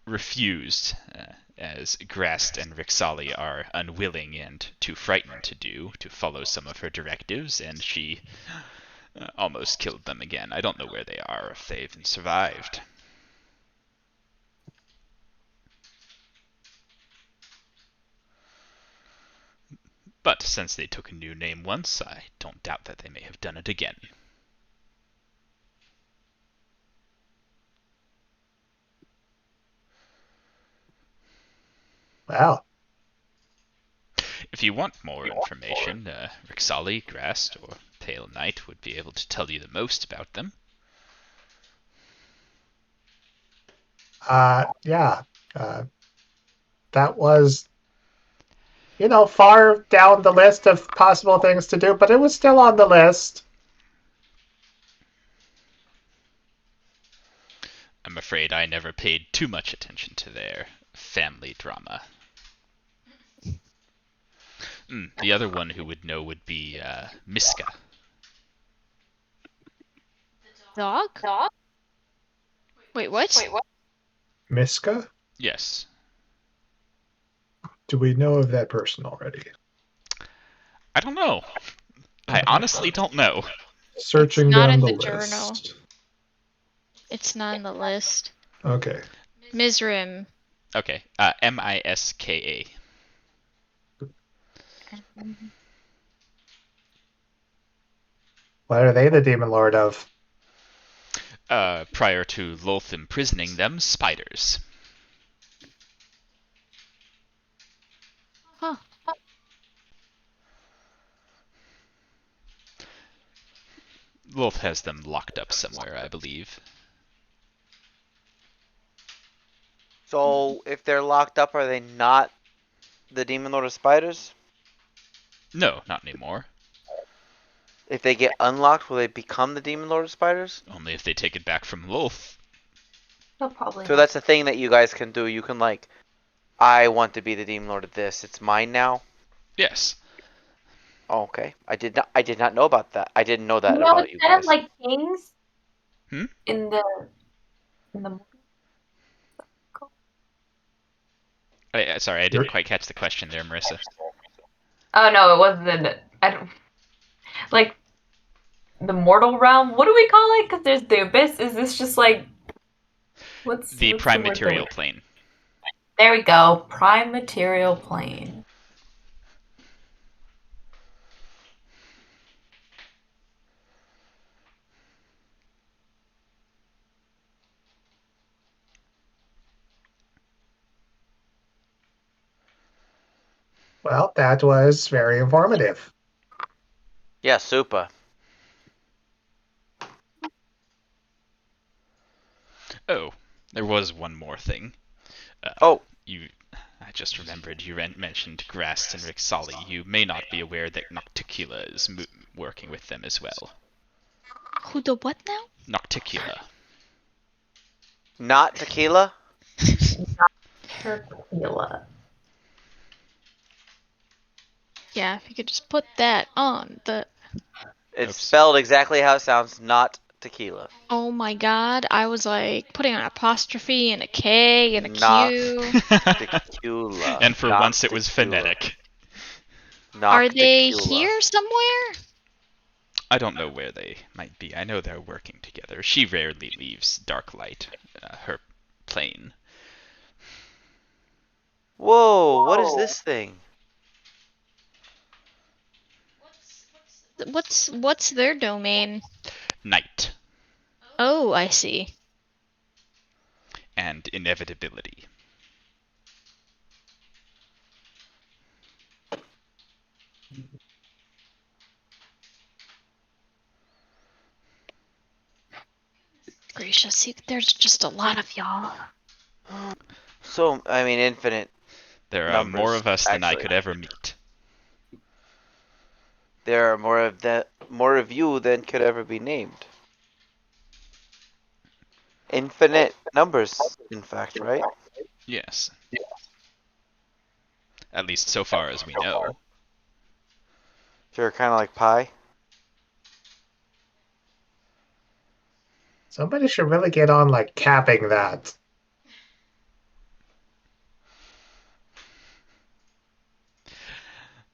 refused, as Grast and Rixali are unwilling and too frightened to follow some of her directives, and she almost killed them again. I don't know where they are, if they even survived. But since they took a new name once, I don't doubt that they may have done it again. Wow. If you want more information, Rixali, Grast, or Pale Knight would be able to tell you the most about them. Yeah. That was, far down the list of possible things to do, but it was still on the list. I'm afraid I never paid too much attention to their family drama. The other one who would know would be Miska. Dog? Wait, what? Miska? Yes. Do we know of that person already? I don't know. I honestly don't know. Searching not down in the the list. journal. It's not in the list. Okay. Mizrim. Okay. Miska. What are they the demon lord of? Prior to Lolth imprisoning them, spiders. Huh. Lolth has them locked up somewhere, I believe. So if they're locked up, are they not the Demon Lord of Spiders? No, not anymore. If they get unlocked, will they become the Demon Lord of Spiders? Only if they take it back from Lolth. He'll probably. So that's a thing that you guys can do. You can like, I want to be the Demon Lord of this. It's mine now. Yes. Oh, okay. I did not know about that. I didn't know that No, about you instead of guys. like kings. Hmm? In the movie. Sorry, I didn't quite catch the question there, Marissa. Oh no, it wasn't. I don't like the mortal realm. What do we call it? Because there's the abyss. Is this just like what's The what's prime the word material plane. There we go. Prime material plane. Well, that was very informative. Yeah, super. Oh, there was one more thing. Oh, I just remembered you mentioned Grast and Rixali. You may not be aware that Nocticula is working with them as well. Who the what now? Nocticula. not tequila? Tequila. Yeah, if you could just put that on the. It's Oops. spelled exactly how it sounds, not tequila. Oh my god, I was like putting an apostrophe and a K and a Not Q. Tequila. And for not once it was tequila. phonetic. Not Are they tequila. here somewhere? I don't know where they might be. I know they're working together. She rarely leaves Darklight, her plane. Whoa, what is this thing? What's their domain? Night Oh, I see. and inevitability. Gracious, there's just a lot of y'all. So, I mean, infinite. There are Numbers, more of us than I actually. could ever meet. There are more of you than could ever be named. Infinite numbers, in fact, right? Yes. At least so far as we know. Sure, kind of like pi. Somebody should really get on like capping that.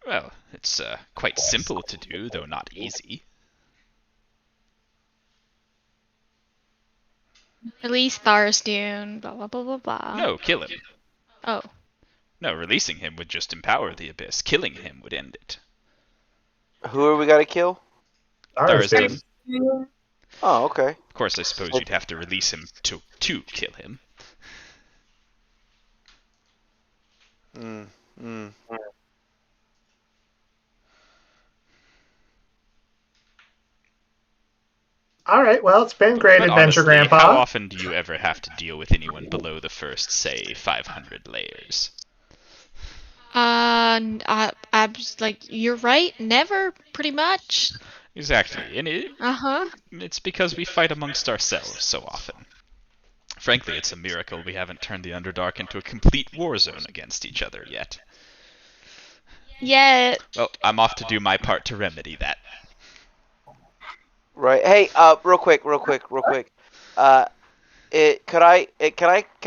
Well, it's quite simple to do, though not easy. Release Tharsdune, blah blah blah blah blah. No, kill him. Oh. No, releasing him would just empower the Abyss. Killing him would end it. Who are we gotta kill? Tharsdune. Oh, okay. Of course, I suppose you'd have to release him to kill him. Mm. All right. Well, it's been great But adventure, honestly, Grandpa. how often do you ever have to deal with anyone below the first, say, 500 layers? I'm just like, you're right. Never, pretty much. Exactly, and Uh-huh. it's because we fight amongst ourselves so often. Frankly, it's a miracle we haven't turned the Underdark into a complete war zone against each other yet. Yeah. Well, I'm off to do my part to remedy that. Right. Hey, real quick. Can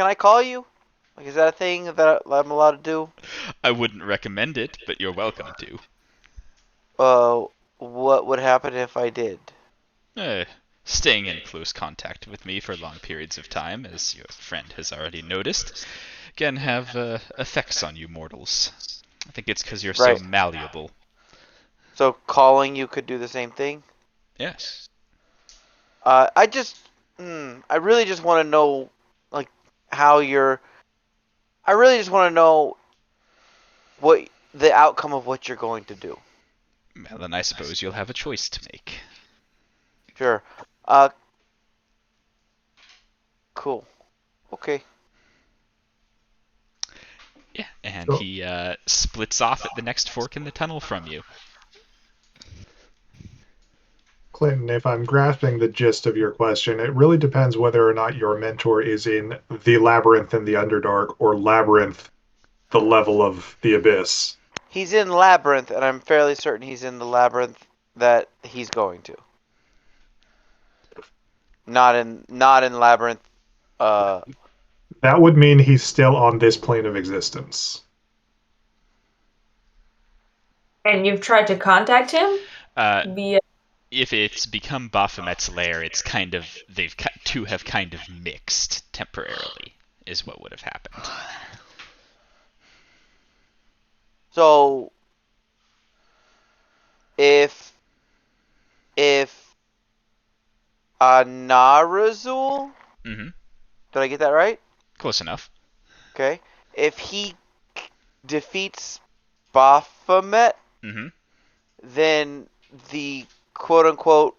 I call you? Like, is that a thing that I'm allowed to do? I wouldn't recommend it, but you're welcome to. What would happen if I did? Staying in close contact with me for long periods of time, as your friend has already noticed, can have effects on you mortals. I think it's because you're Right. so malleable. So calling you could do the same thing? Yes. I really just want to know, like, how you're. I really just want to know what the outcome of what you're going to do. Well, then I suppose you'll have a choice to make. Sure. Cool. Okay. Yeah, and Cool. he splits off at the next fork in the tunnel from you. Clinton, if I'm grasping the gist of your question, it really depends whether or not your mentor is in the Labyrinth in the Underdark or Labyrinth, the level of the Abyss. He's in Labyrinth, and I'm fairly certain he's in the Labyrinth that he's going to. Not in Labyrinth. That would mean he's still on this plane of existence. And you've tried to contact him via. If it's become Baphomet's lair, it's kind of two have kind of mixed temporarily, is what would have happened. So if Anarazul, Mm-hmm. did I get that right? Close enough. Okay. If he defeats Baphomet, Mm-hmm. then the quote-unquote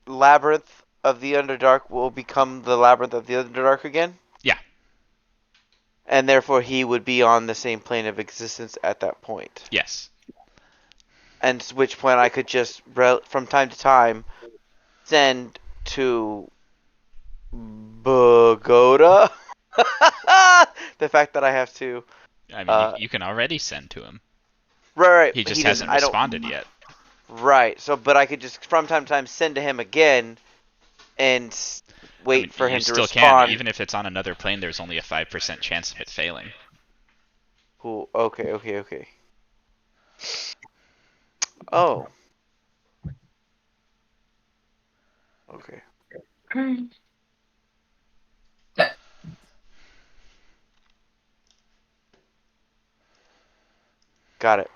Labyrinth of the Underdark will become the Labyrinth of the Underdark again? Yeah. And therefore he would be on the same plane of existence at that point. Yes. And at which point I could just, from time to time, send to Bogota the fact that I have to. I mean, you can already send to him. Right. He just hasn't responded yet. Right. So, but I could just from time to time send to him again, and wait for him to still respond. Can, even if it's on another plane. There's only a 5% chance of it failing. Cool. Okay. Oh. Okay. Got it.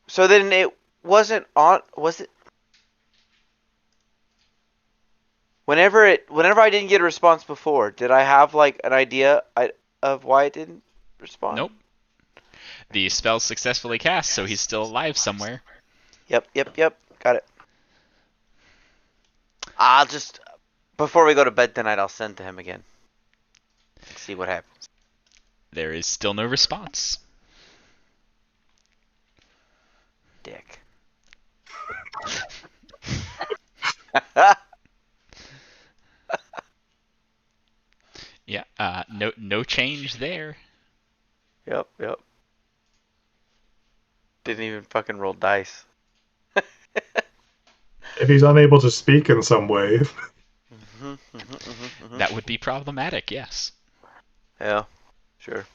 So then it wasn't on. Was it? Whenever I didn't get a response before, did I have like an idea of why it didn't respond? Nope. The spell's successfully cast, so he's still alive somewhere. Yep. Got it. I'll just before we go to bed tonight, I'll send to him again. See what happens. There is still no response. Dick. Yeah. No change there. Yep. Didn't even fucking roll dice. If he's unable to speak in some way. That would be problematic. Yes. Yeah. Sure.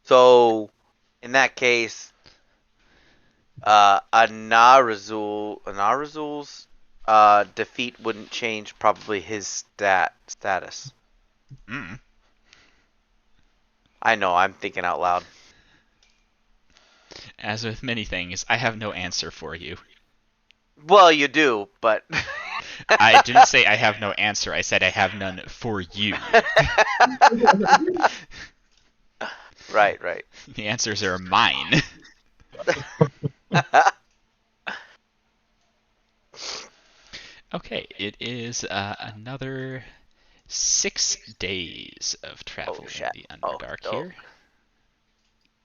So, in that case, Anarazul's defeat wouldn't change probably his status. Mm. I know, I'm thinking out loud. As with many things, I have no answer for you. Well, you do, but I didn't say I have no answer. I said I have none for you. Right. The answers are mine. Okay, it is another 6 days of travel in shit. the Oh, Underdark no. here.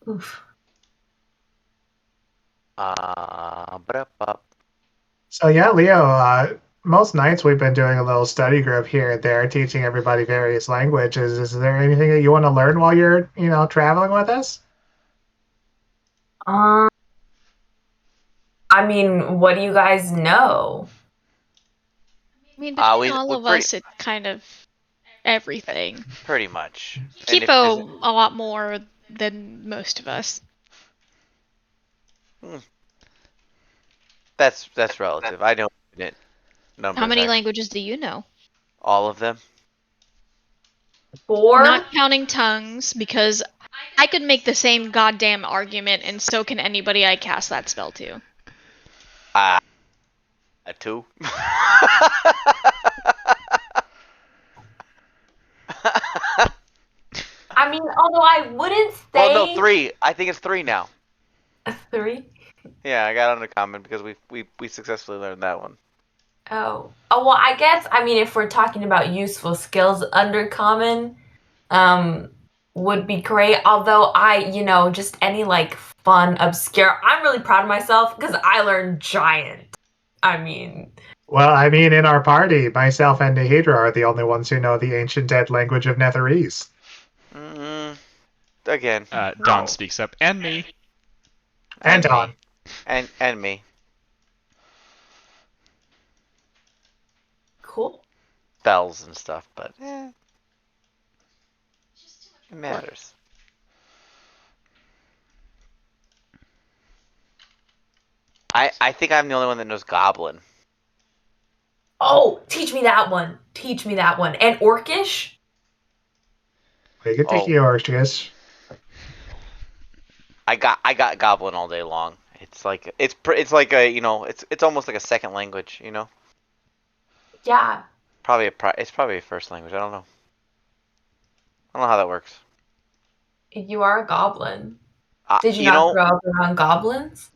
Oof. Ba-da-ba. So yeah, Leo, most nights we've been doing a little study group here and there, teaching everybody various languages. Is there anything that you want to learn while you're, traveling with us? Um, I mean, what do you guys know? I mean, between all we of pretty us, it's kind of everything. pretty much. And if there's- Kipo a lot more than most of us. that's relative. I know it. Numbers. How many actually. languages do you know? All of them. 4? Not counting tongues, because I could make the same goddamn argument, and so can anybody I cast that spell to. A 2. I mean, although I wouldn't say. Well, no, 3. I think it's 3 now. 3? Yeah, I got on a comment because we successfully learned that one. Oh, well, I guess, I mean, if we're talking about useful skills, Undercommon would be great. Although just any like fun, obscure. I'm really proud of myself because I learned Giant. I mean, Well, I mean, in our party, myself and Nehedra are the only ones who know the ancient dead language of Netherese. Again. Dawn speaks up, and me. And me. Dawn. And me. cool. Spells and stuff, but it matters. I think I'm the only one that knows Goblin. Oh, teach me that one. Teach me that one. And Orcish? We could take Oh. you, Orcus. I got Goblin all day long. It's like it's like a it's almost like a second language. Yeah. It's probably a first language. I don't know. I don't know how that works. You are a goblin. Did you you not know? grow up around goblins?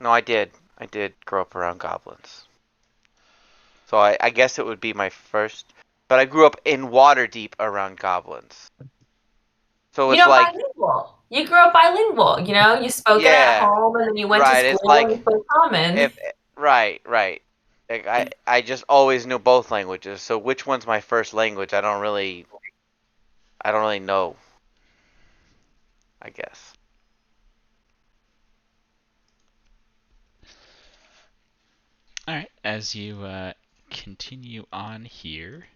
No, I did. I did grow up around goblins. So I guess it would be my first. But I grew up in Waterdeep around goblins. So it's like bilingual. You grew up bilingual. You spoke it at home, and then you went to right, it's school like- and spoke common. right. Like I just always knew both languages. So which one's my first language? I don't really know. I guess. All right, as you continue on here,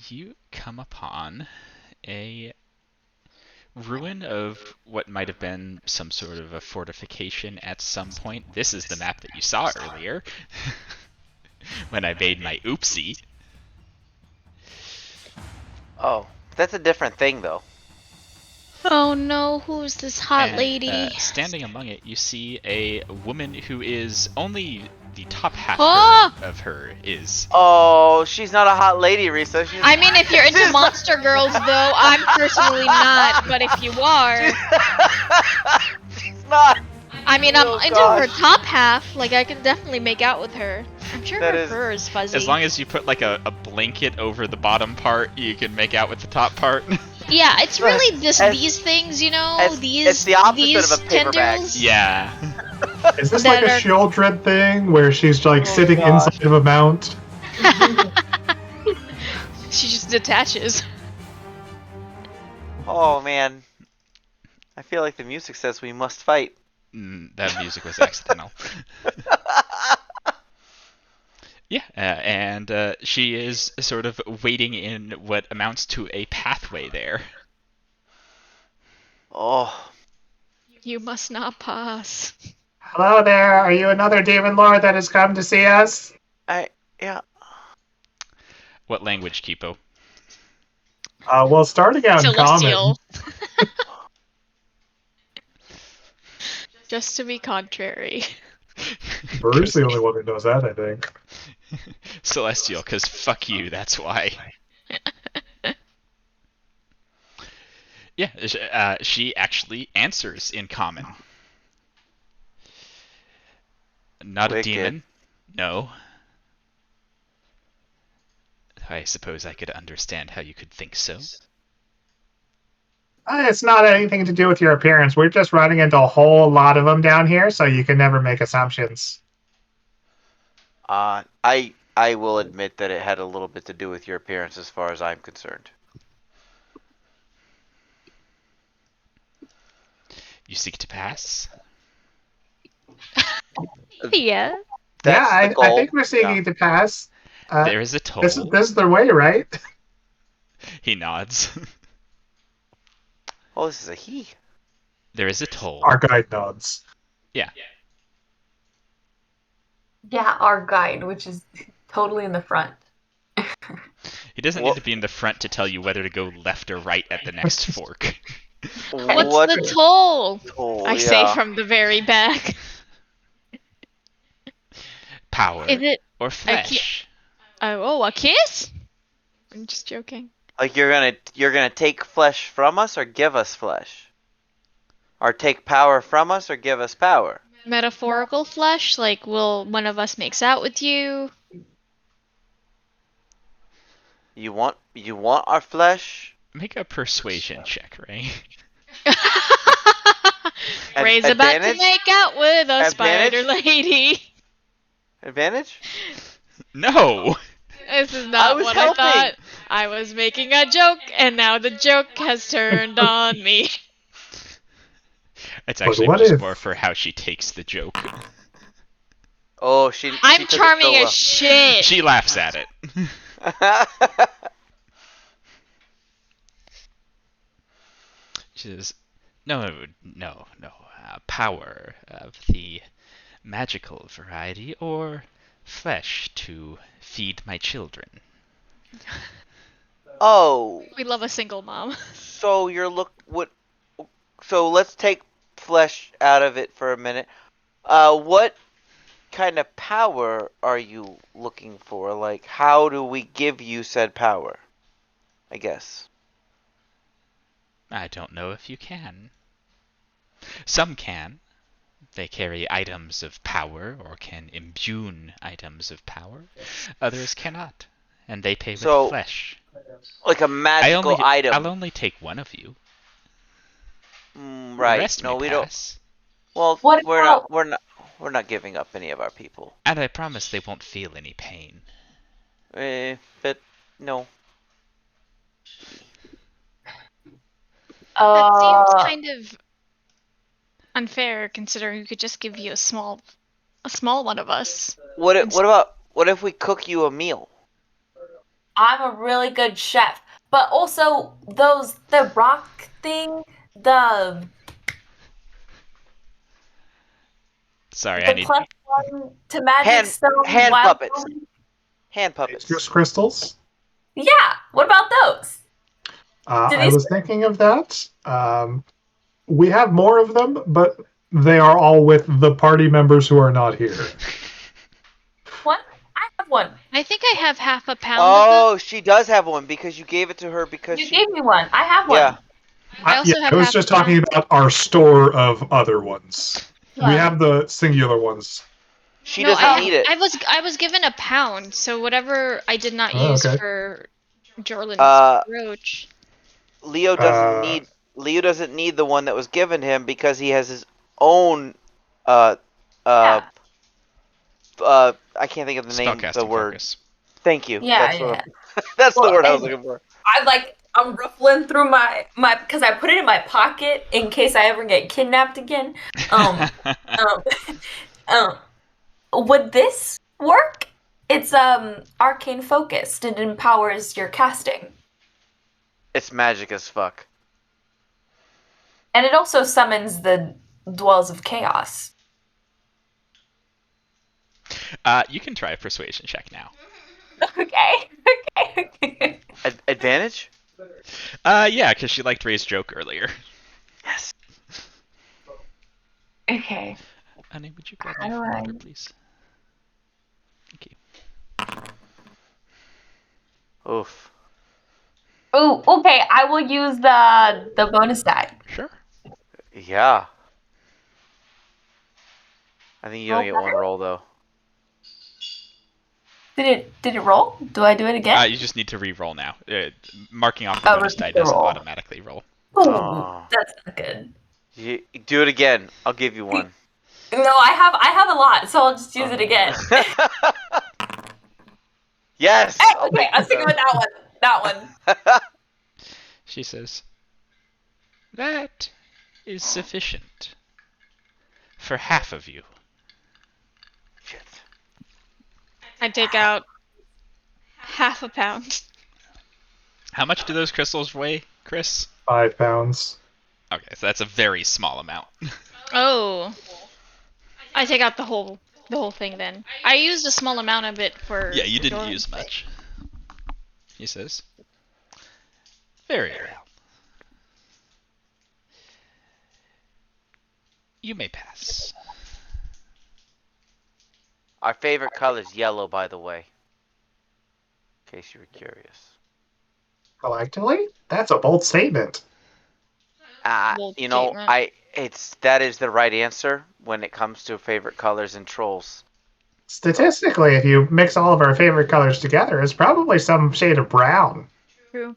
you come upon a ruin of what might have been some sort of a fortification at some point. This is the map that you saw earlier when I made my oopsie. Oh, that's a different thing though. Oh no, who's this hot And, lady? standing among it, you see a woman who is only the top half Oh! of her is. Oh, she's not a hot lady, Risa. She's... I mean, if you're into monster girls, though, I'm personally not. But if you are, she's not. I mean, Oh, I'm into gosh. her top half. Like, I can definitely make out with her. I'm sure That her is- fur is fuzzy. As long as you put like a blanket over the bottom part, you can make out with the top part. Yeah, it's really just It's- these things, it's- these it's the opposite these of a paper bag. tendrils. Yeah. Is this That like a are- Shieldred thing where she's like Oh, sitting gosh. inside of a mount? She just detaches. Oh man. I feel like the music says we must fight. That music was accidental. Yeah, and she is sort of waiting in what amounts to a pathway there. Oh. You must not pass. Hello there. Are you another demon lord that has come to see us? Yeah. What language, Kipo? Well, starting out in Celestial. common, Just to be contrary. Bruce the only one who knows that, I think. Celestial, because fuck you, that's why. Yeah, she actually answers in common. Not a Wicked. demon, No. I suppose I could understand how you could think so. It's not anything to do with your appearance. We're just running into a whole lot of them down here, so you can never make assumptions. I will admit that it had a little bit to do with your appearance as far as I'm concerned. You seek to pass? Yeah. That's yeah, the I goal. think we're seeking to pass. There is a toll. This is the way, right? He nods. Oh, this is a he. There is a toll. Our guide nods. Yeah. Yeah, our guide, which is totally in the front. He doesn't What- need to be in the front to tell you whether to go left or right at the next fork. What's What the toll? toll? I say Yeah. from the very back. Power Is it or flesh? a kiss? I'm just joking. Like you're gonna take flesh from us or give us flesh? Or take power from us or give us power? Metaphorical flesh, like will one of us makes out with you? You want our flesh? Make a persuasion check, Ray. Ray's about to Advantage? make out with a spider Advantage? lady. Advantage? No! This is I not was what helping. I thought. I was making a joke, and now the joke has turned on me. It's But actually what just if- more for how she takes the joke. Oh, she I'm took it charming so as shit. She laughs at it. well. She says, no. Power of the magical variety or flesh to feed my children. Oh, We love a single mom. so so let's take flesh out of it for a minute. What kind of power are you looking for? Like, how do we give you said power? I guess. I don't know if you can. Some can. They carry items of power or can impugn items of power. Others cannot, and they pay with So, flesh. Like a magical item. I'll only take one of you. The Right. rest No, may we don't. pass. Well, What about- we're not giving up any of our people. And I promise they won't feel any pain. But no. That seems kind of unfair, considering we could just give you a small one of us. What if we cook you a meal? I'm a really good chef, but also the rock thing, the Sorry, I the need. +1 to magic Hand- stone hand wild puppets. stone. Hand puppets. Just crystals. Yeah, what about those? Do I these- was thinking of that. We have more of them, but they are all with the party members who are not here. What? I have one. I think I have half a pound of Oh, she does have one because you gave it to her because You she. gave me one. I have one. Yeah. them. I also have I was half just a pound. talking about our store of other ones. What? We have the singular ones. She No, doesn't need it. I was given a pound, so whatever I did not Oh, use okay. for Jorlin's brooch. Leo doesn't need the one that was given him because he has his own Yeah. I can't think of the name of the Spellcasting word. focus. Thank you. Yeah, That's yeah. that's Well, the word I was and- looking for. I'm ruffling through my because I put it in my pocket in case I ever get kidnapped again. Would this work? It's arcane focused. It empowers your casting. It's magic as fuck. And it also summons the Dwells of Chaos. You can try a persuasion check now. Okay. Advantage? Yeah, because she liked Ray's joke earlier. Yes. Okay. Honey, would you grab me How some do I- water, please? Thank you. Oof. Oh, okay. I will use the bonus die. Sure. Yeah. I think you only get Roll one roll though. Did it roll? Do I do it again? You just need to re-roll now. Marking off the Oh, bonus die repeat the doesn't roll. automatically roll. Ooh, Oh. that's not good. You do it again. I'll give you one. No, I have a lot, so I'll just use it again. Yes. Hey, I'll okay, take I'm the sticking with that one. That one. She says, "That is sufficient for half of you." Shit. I take out half a pound. How much do those crystals weigh, Chris? 5 pounds. Okay, so that's a very small amount. Oh. I take out the whole thing then. I used a small amount of it for Yeah, you for didn't Doran's use sake. much. He says, "Very well. You may pass." Our favorite color is yellow, by the way. In case you were curious. Collectively? That's a bold statement. Bold You know, statement. that is the right answer when it comes to favorite colors and trolls. Statistically, if you mix all of our favorite colors together, it's probably some shade of brown. True.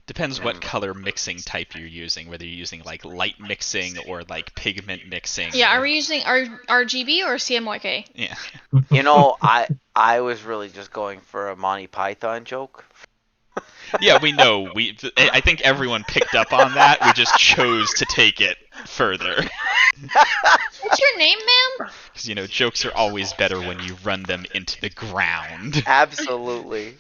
Depends what color mixing type you're using, whether you're using like light mixing or like pigment mixing. Yeah, are we using RGB or CMYK? Yeah. You know, I was really just going for a Monty Python joke. Yeah, we know. I think everyone picked up on that. We just chose to take it further. What's your name, ma'am? Because, jokes are always better when you run them into the ground. Absolutely.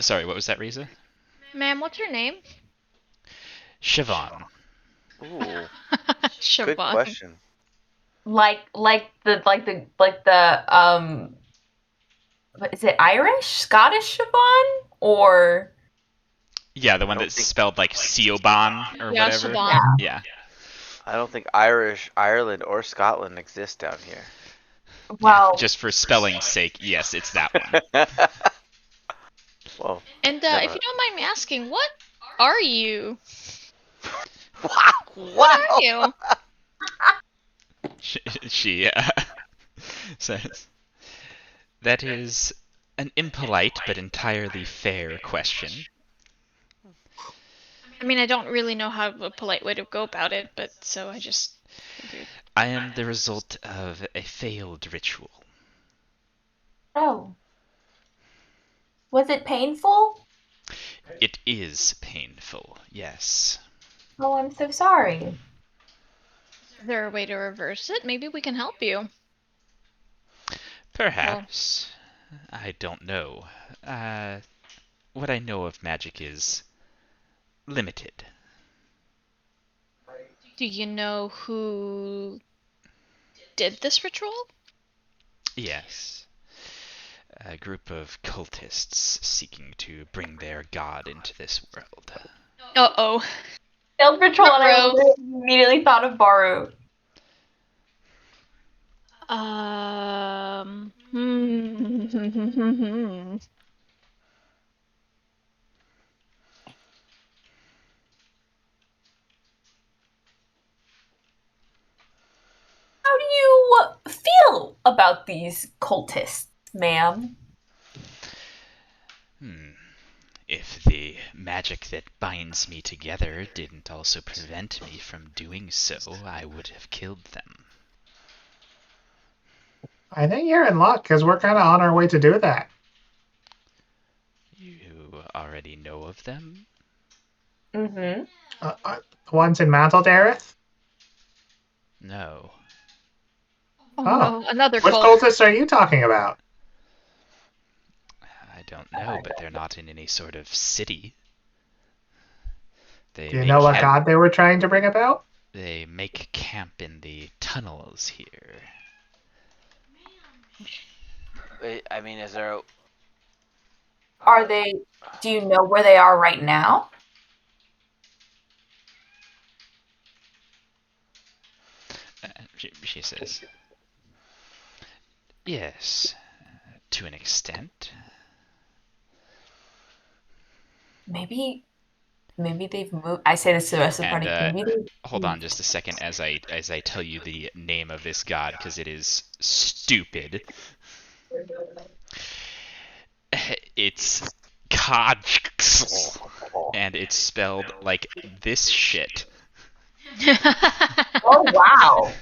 Sorry, what was that, Riza? Ma'am, what's your name? Siobhan. Ooh, good Siobhan. question. Like the what is it, Irish? Scottish Siobhan? Or Yeah, the one don't that's think- spelled like Siobhan or Yeah, whatever. Siobhan. Yeah. I don't think Ireland, or Scotland exist down here. well, Just for spelling's sake, yes, it's that one. Well, And Never. if you don't mind me asking, what are you? wow. What are you? She says, "That is an impolite but entirely fair question. I mean, I don't really know how a polite way to go about it, but so I just figured. I am the result of a failed ritual. oh. Was it painful? It is painful, yes. Oh, I'm so sorry. Is there a way to reverse it? Maybe we can help you. Perhaps. I don't know. What I know of magic is limited. Do you know who did this ritual? Yes. A group of cultists seeking to bring their god into this world. Uh-oh. Failed ritual, and I Ruh-roh. immediately thought of Baru. How do you feel about these cultists, ma'am? If the magic that binds me together didn't also prevent me from doing so, I would have killed them. I think you're in luck because we're kind of on our way to do that. You already know of them? Mm-hmm. The ones in Mantle Dareth? No. Oh, Oh. no, another Which cult. cultists are you talking about? I don't know, but they're not in any sort of city. They Do you make know what camp- god they were trying to bring about? They make camp in the tunnels here. I mean, is there? Are they? Do you know where they are right now? She says, "Yes, to an extent." Maybe Maybe they've moved. I say this to the rest of the And party. Maybe they've hold moved. on just a second as I tell you the name of this god because it is stupid. It's Kajxl, and it's spelled like this shit. Oh wow!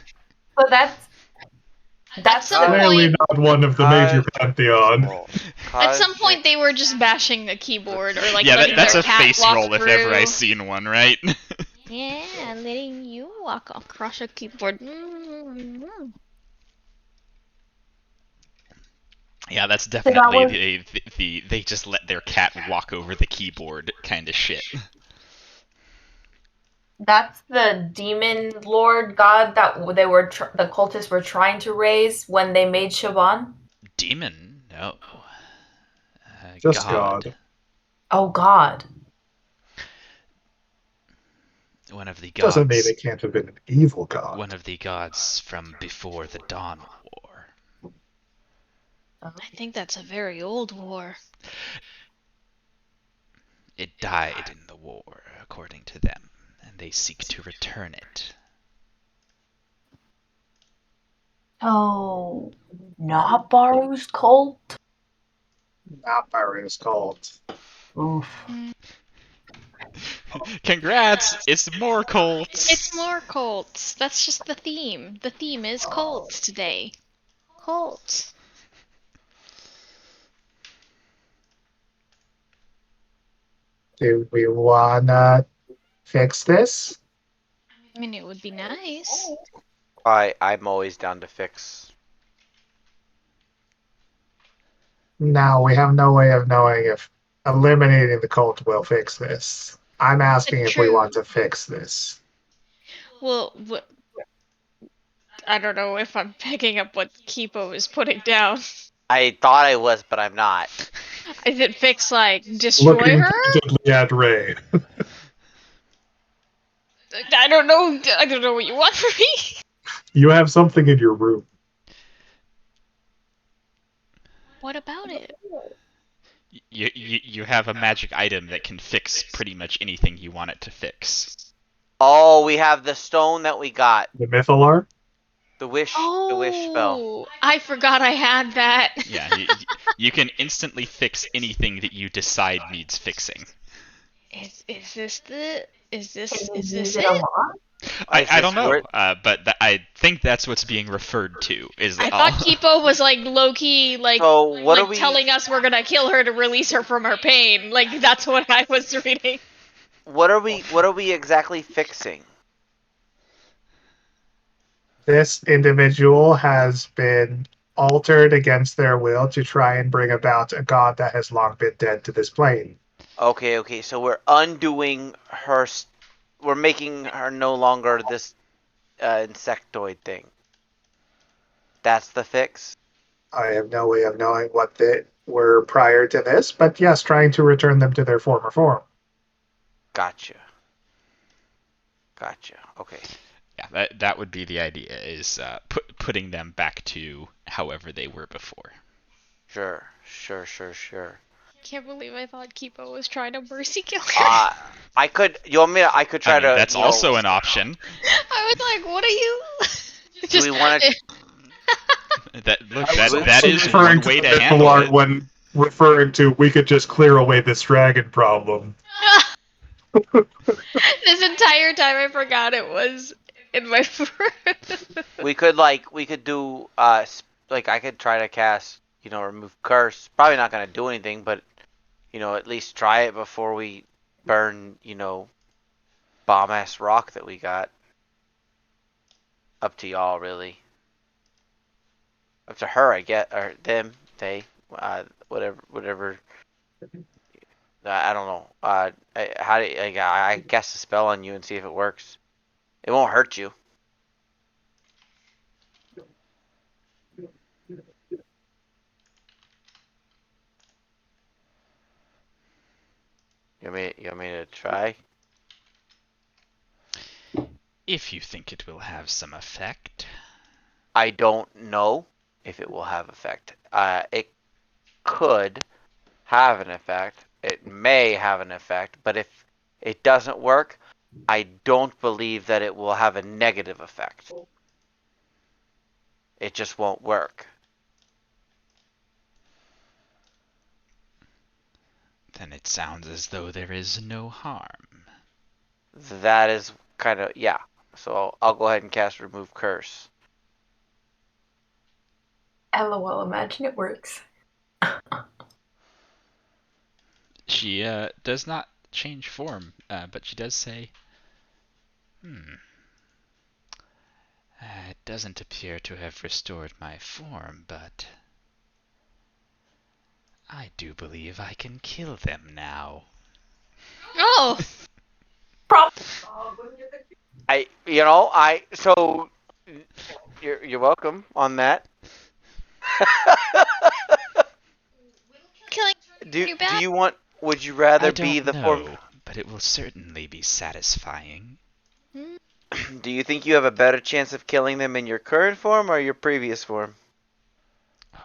So that's some the Clearly point- not one of the major pantheon. Well, At some point, they were just bashing the keyboard or like yeah, letting that's their a cat face walk roll if ever I through. seen one, right? Yeah, letting you walk across a keyboard. Mm-hmm. Yeah, that's that definitely was- they just let their cat walk over the keyboard kind of shit. that's the demon lord god that the cultists were trying to raise when they made Shaban. Demon? No. Just God. Oh god. One of the gods. Doesn't mean it can't have been an evil god. One of the gods from before the Dawn War. I think that's a very old war. It died in the war, according to them, and they seek to return it. Oh, not Baru's cult. Not Baru's cult. Oof. Congrats! It's more cults! It's more cults. That's just the theme. The theme is cults today. Cults. Do we wanna fix this? I mean, it would be nice. I'm always down to fix. No, we have no way of knowing if eliminating the cult will fix this. I'm asking if we True. want to fix this. Well, I don't know if I'm picking up what Kipo is putting down. I thought I was, but I'm not. Is it fix like destroy Looking her? tangently at Ray. I don't know. I don't know what you want from me. You have something in your room. What about it? You have a magic item that can fix pretty much anything you want it to fix. Oh, we have the stone that we got. The Mythalar? The wish spell. Oh, I forgot I had that. Yeah, you can instantly fix anything that you decide needs fixing. Is this the? Is this Is it? it a lot? I don't know, Where- but I think that's what's being referred to. Is I all. thought Kipo was like low key, like So what like are we? telling us we're gonna kill her to release her from her pain. Like that's what I was reading. What are we exactly fixing? This individual has been altered against their will to try and bring about a god that has long been dead to this plane. Okay. So we're undoing her. We're making her no longer this insectoid thing. That's the fix. I have no way of knowing what they were prior to this, but yes, trying to return them to their former form. Gotcha. Okay. Yeah, that would be the idea. Is putting them back to however they were before. Sure. Can't believe I thought Kipo was trying to mercy kill her. I could. You want me? I could try to. That's you know, also an option. I was like, what are you? Do we want to? That is referring one to way the to handle Mythalar it. when referring to we could just clear away this dragon problem. This entire time I forgot it was in my We could do like I could try to cast, remove curse. Probably not gonna do anything, but at least try it before we burn, bomb ass rock that we got. Up to y'all, really. Up to her, I get, or them, they, whatever. I don't know. I cast a spell on you and see if it works. It won't hurt you. You want me to try? If you think it will have some effect. I don't know if it will have effect. It could have an effect. It may have an effect, but if it doesn't work, I don't believe that it will have a negative effect. It just won't work. Then it sounds as though there is no harm. That is kind of, yeah. So I'll go ahead and cast Remove Curse. LOL, imagine it works. She does not change form, but she does say, it doesn't appear to have restored my form, but I do believe I can kill them now. Oh, So you're welcome on that. killing Do you bad? you want? Would you rather I be don't the know, form? but it will certainly be satisfying. Do you think you have a better chance of killing them in your current form or your previous form?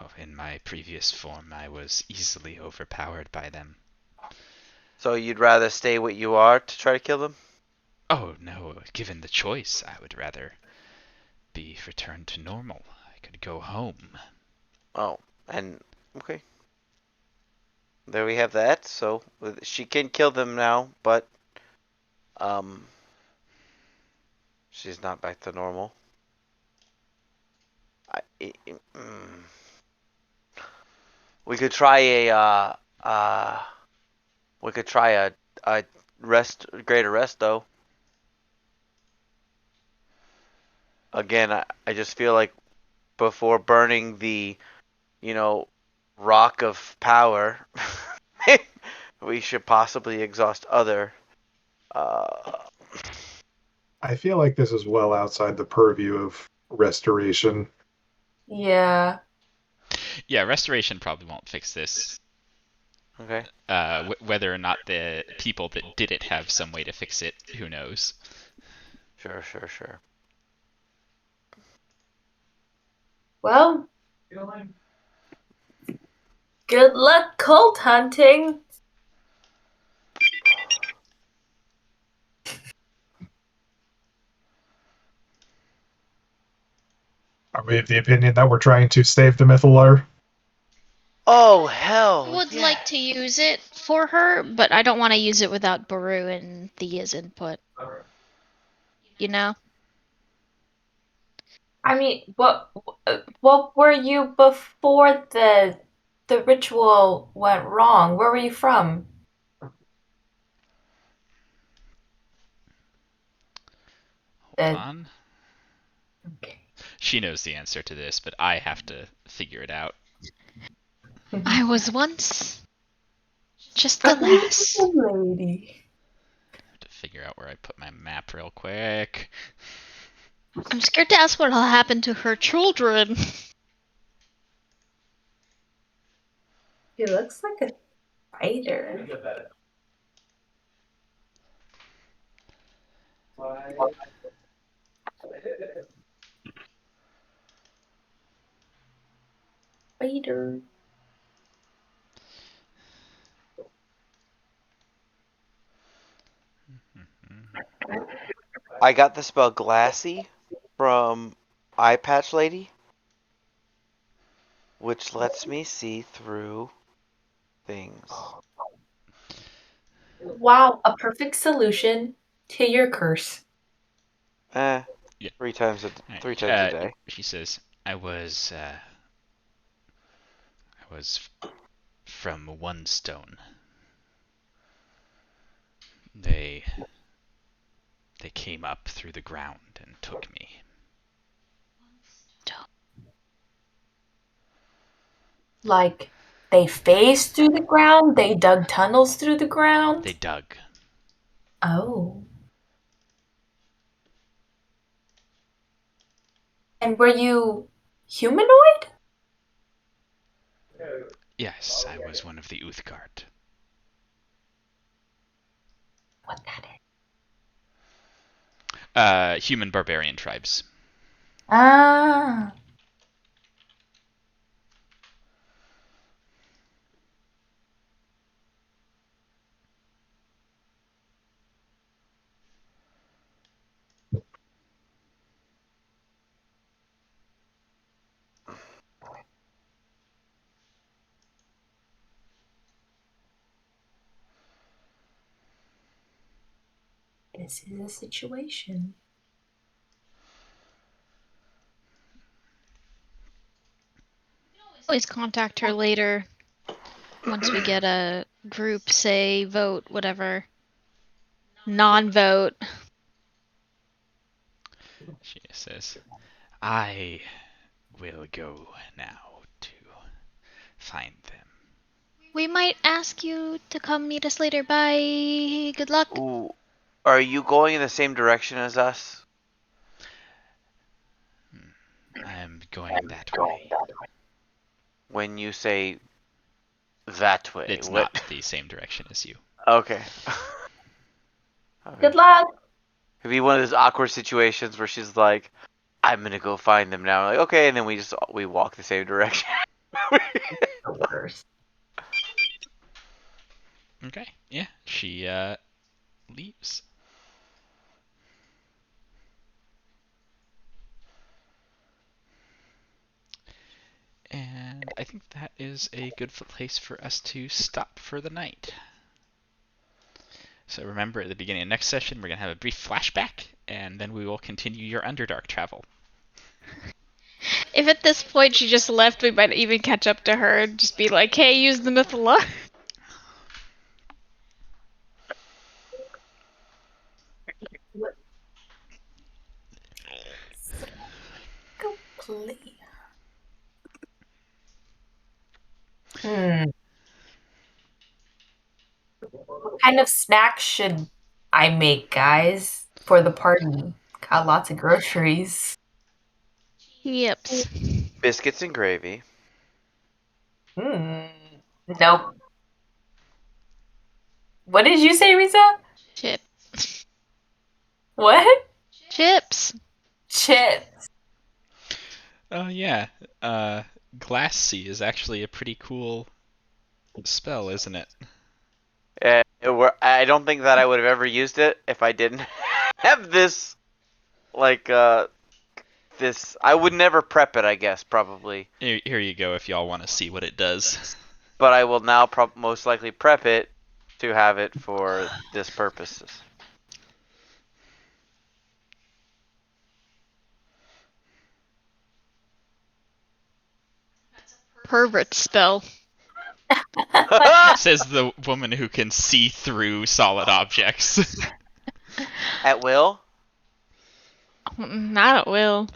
Oh, in my previous form, I was easily overpowered by them. So you'd rather stay what you are to try to kill them? Oh, no, given the choice, I would rather be returned to normal. I could go home. Oh, and okay. There we have that. So she can kill them now, but she's not back to normal. We could try a greater rest though. Again, I just feel like before burning the, rock of power, we should possibly exhaust other. I feel like this is well outside the purview of restoration. Yeah. Yeah, restoration probably won't fix this. Okay. Whether or not the people that did it have some way to fix it, who knows? Sure. Well, good luck cult hunting. Are we of the opinion that we're trying to save the Mythallar? Oh hell! Would yeah. like to use it for her, but I don't want to use it without Baru and Thea's input. You know? I mean, what were you before the ritual went wrong? Where were you from? Hold on. Okay. She knows the answer to this, but I have to figure it out. I was once just a lass. lady. I have to figure out where I put my map real quick. I'm scared to ask what'll happen to her children. He looks like a fighter. Fighter. I got the spell Glassy from Eye Patch Lady, which lets me see through things. Wow, a perfect solution to your curse. Yeah. Right, 3 times a day. She says, I was from One Stone. They came up through the ground and took me. Like, they phased through the ground? They dug tunnels through the ground? They dug. Oh. And were you humanoid? Yes, I was one of the Uthgard. What that is? Human barbarian tribes. Ah. This is a situation. Always contact her later once we get a group, say, vote, whatever. Non-vote. She says, I will go now to find them. We might ask you to come meet us later. Bye. Good luck. Ooh, are you going in the same direction as us? I'm going that way. When you say that way, It's what? not the same direction as you. Okay. Good luck. It'd be one of those awkward situations where she's like, "I'm gonna go find them now." Like, okay, and then we walk the same direction. The worst. Okay, yeah, she leaves. And I think that is a good place for us to stop for the night. So remember, at the beginning of next session, we're going to have a brief flashback, and then we will continue your Underdark travel. If at this point she just left, we might even catch up to her and just be like, hey, use the Mythala. Go play. What kind of snacks should I make, guys, for the party? Got lots of groceries. Yep. Biscuits and gravy. Nope. What did you say, Risa? Chip. What? Chips. Chips. Oh yeah, Glass Sea is actually a pretty cool spell, isn't it? I don't think that I would have ever used it if I didn't have this. Like, this. I would never prep it, I guess, probably. Here you go if y'all want to see what it does. But I will now most likely prep it to have it for this purposes. Pervert spell. Says the woman who can see through solid objects. At will? Not at will.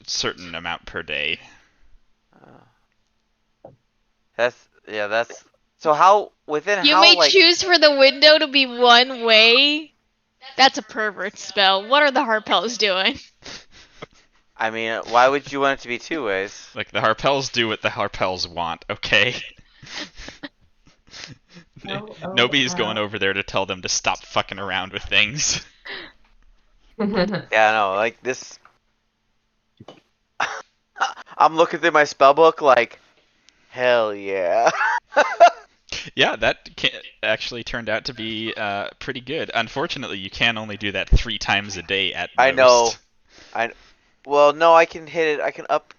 Certain amount per day. That's so how within You how may like choose for the window to be one way. That's a pervert spell. What are the Harpels doing? I mean, why would you want it to be two ways? Like, the Harpels do what the Harpels want, okay? Nobody's going over there to tell them to stop fucking around with things. Yeah, no, like this. I'm looking through my spell book like, hell yeah. Yeah, that actually turned out to be pretty good. Unfortunately, you can only do that 3 times a day at most. I know. Well, no, I can hit it. I can up.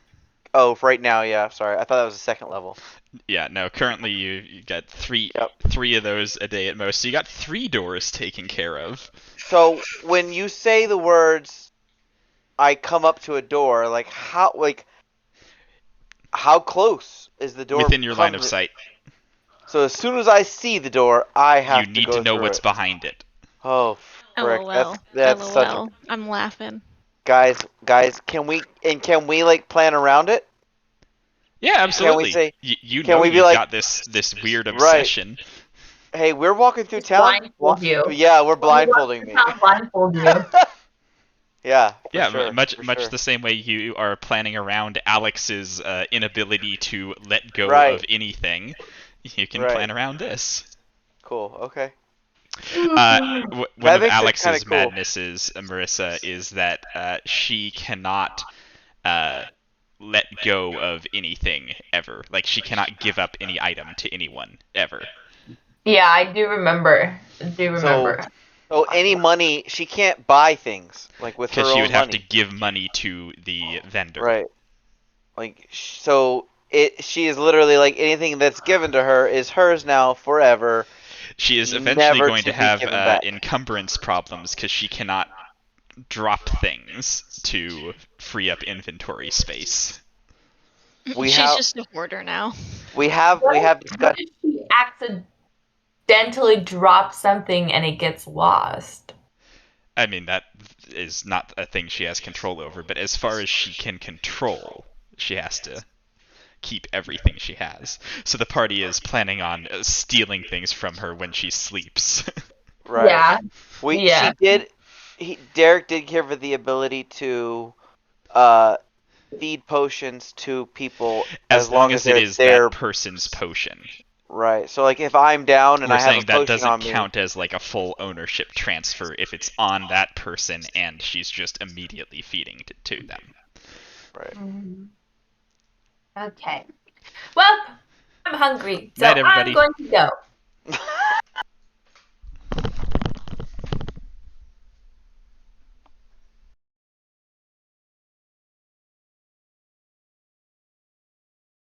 Oh, right now, yeah. Sorry, I thought that was a second level. Yeah, no. Currently, you got three of those a day at most. So you got 3 doors taken care of. So when you say the words, "I come up to a door," like how close is the door? Within your line of sight. So as soon as I see the door, I have You to need go to know through what's it. behind it. Oh, frick. LOL. That's LOL. such a... I'm laughing. Guys, can we like plan around it? Yeah, absolutely. say- you can know we be you've like- got this weird obsession. Hey, we're walking through town. Blindfold you. Yeah, we're blindfolding me. I'll blindfold you. Yeah. for Yeah, sure, much for sure. the same way you are planning around Alex's inability to let go Right. of anything. You can Right. plan around this. Cool. Okay. One That of makes it Alex's kinda cool. madnesses, Marissa, is that she cannot let go of anything ever. Like, she cannot give up any item to anyone ever. Yeah, I do remember. So any money, she can't buy things like with her Because she own would have money. to give money to the vendor. Right. Like so, she is literally like anything that's given to her is hers now forever. She is Never eventually going to to be have given back. encumbrance problems because she cannot drop things to free up inventory space. We She's have- just a hoarder now. We have What discussed. if she accidentally drops something and it gets lost? I mean, that is not a thing she has control over, but as far as she can control, she has to keep everything she has. So the party is planning on stealing things from her when she sleeps. Right. Yeah. Yeah. Derek did give her the ability to feed potions to people as long as it they're is there. that person's potion. Right. So like if I'm down and We're I have a saying that potion doesn't on me, count as like a full ownership transfer if it's on that person and she's just immediately feeding to them. right. Okay. Well, I'm hungry, so Night, everybody. I'm going to go.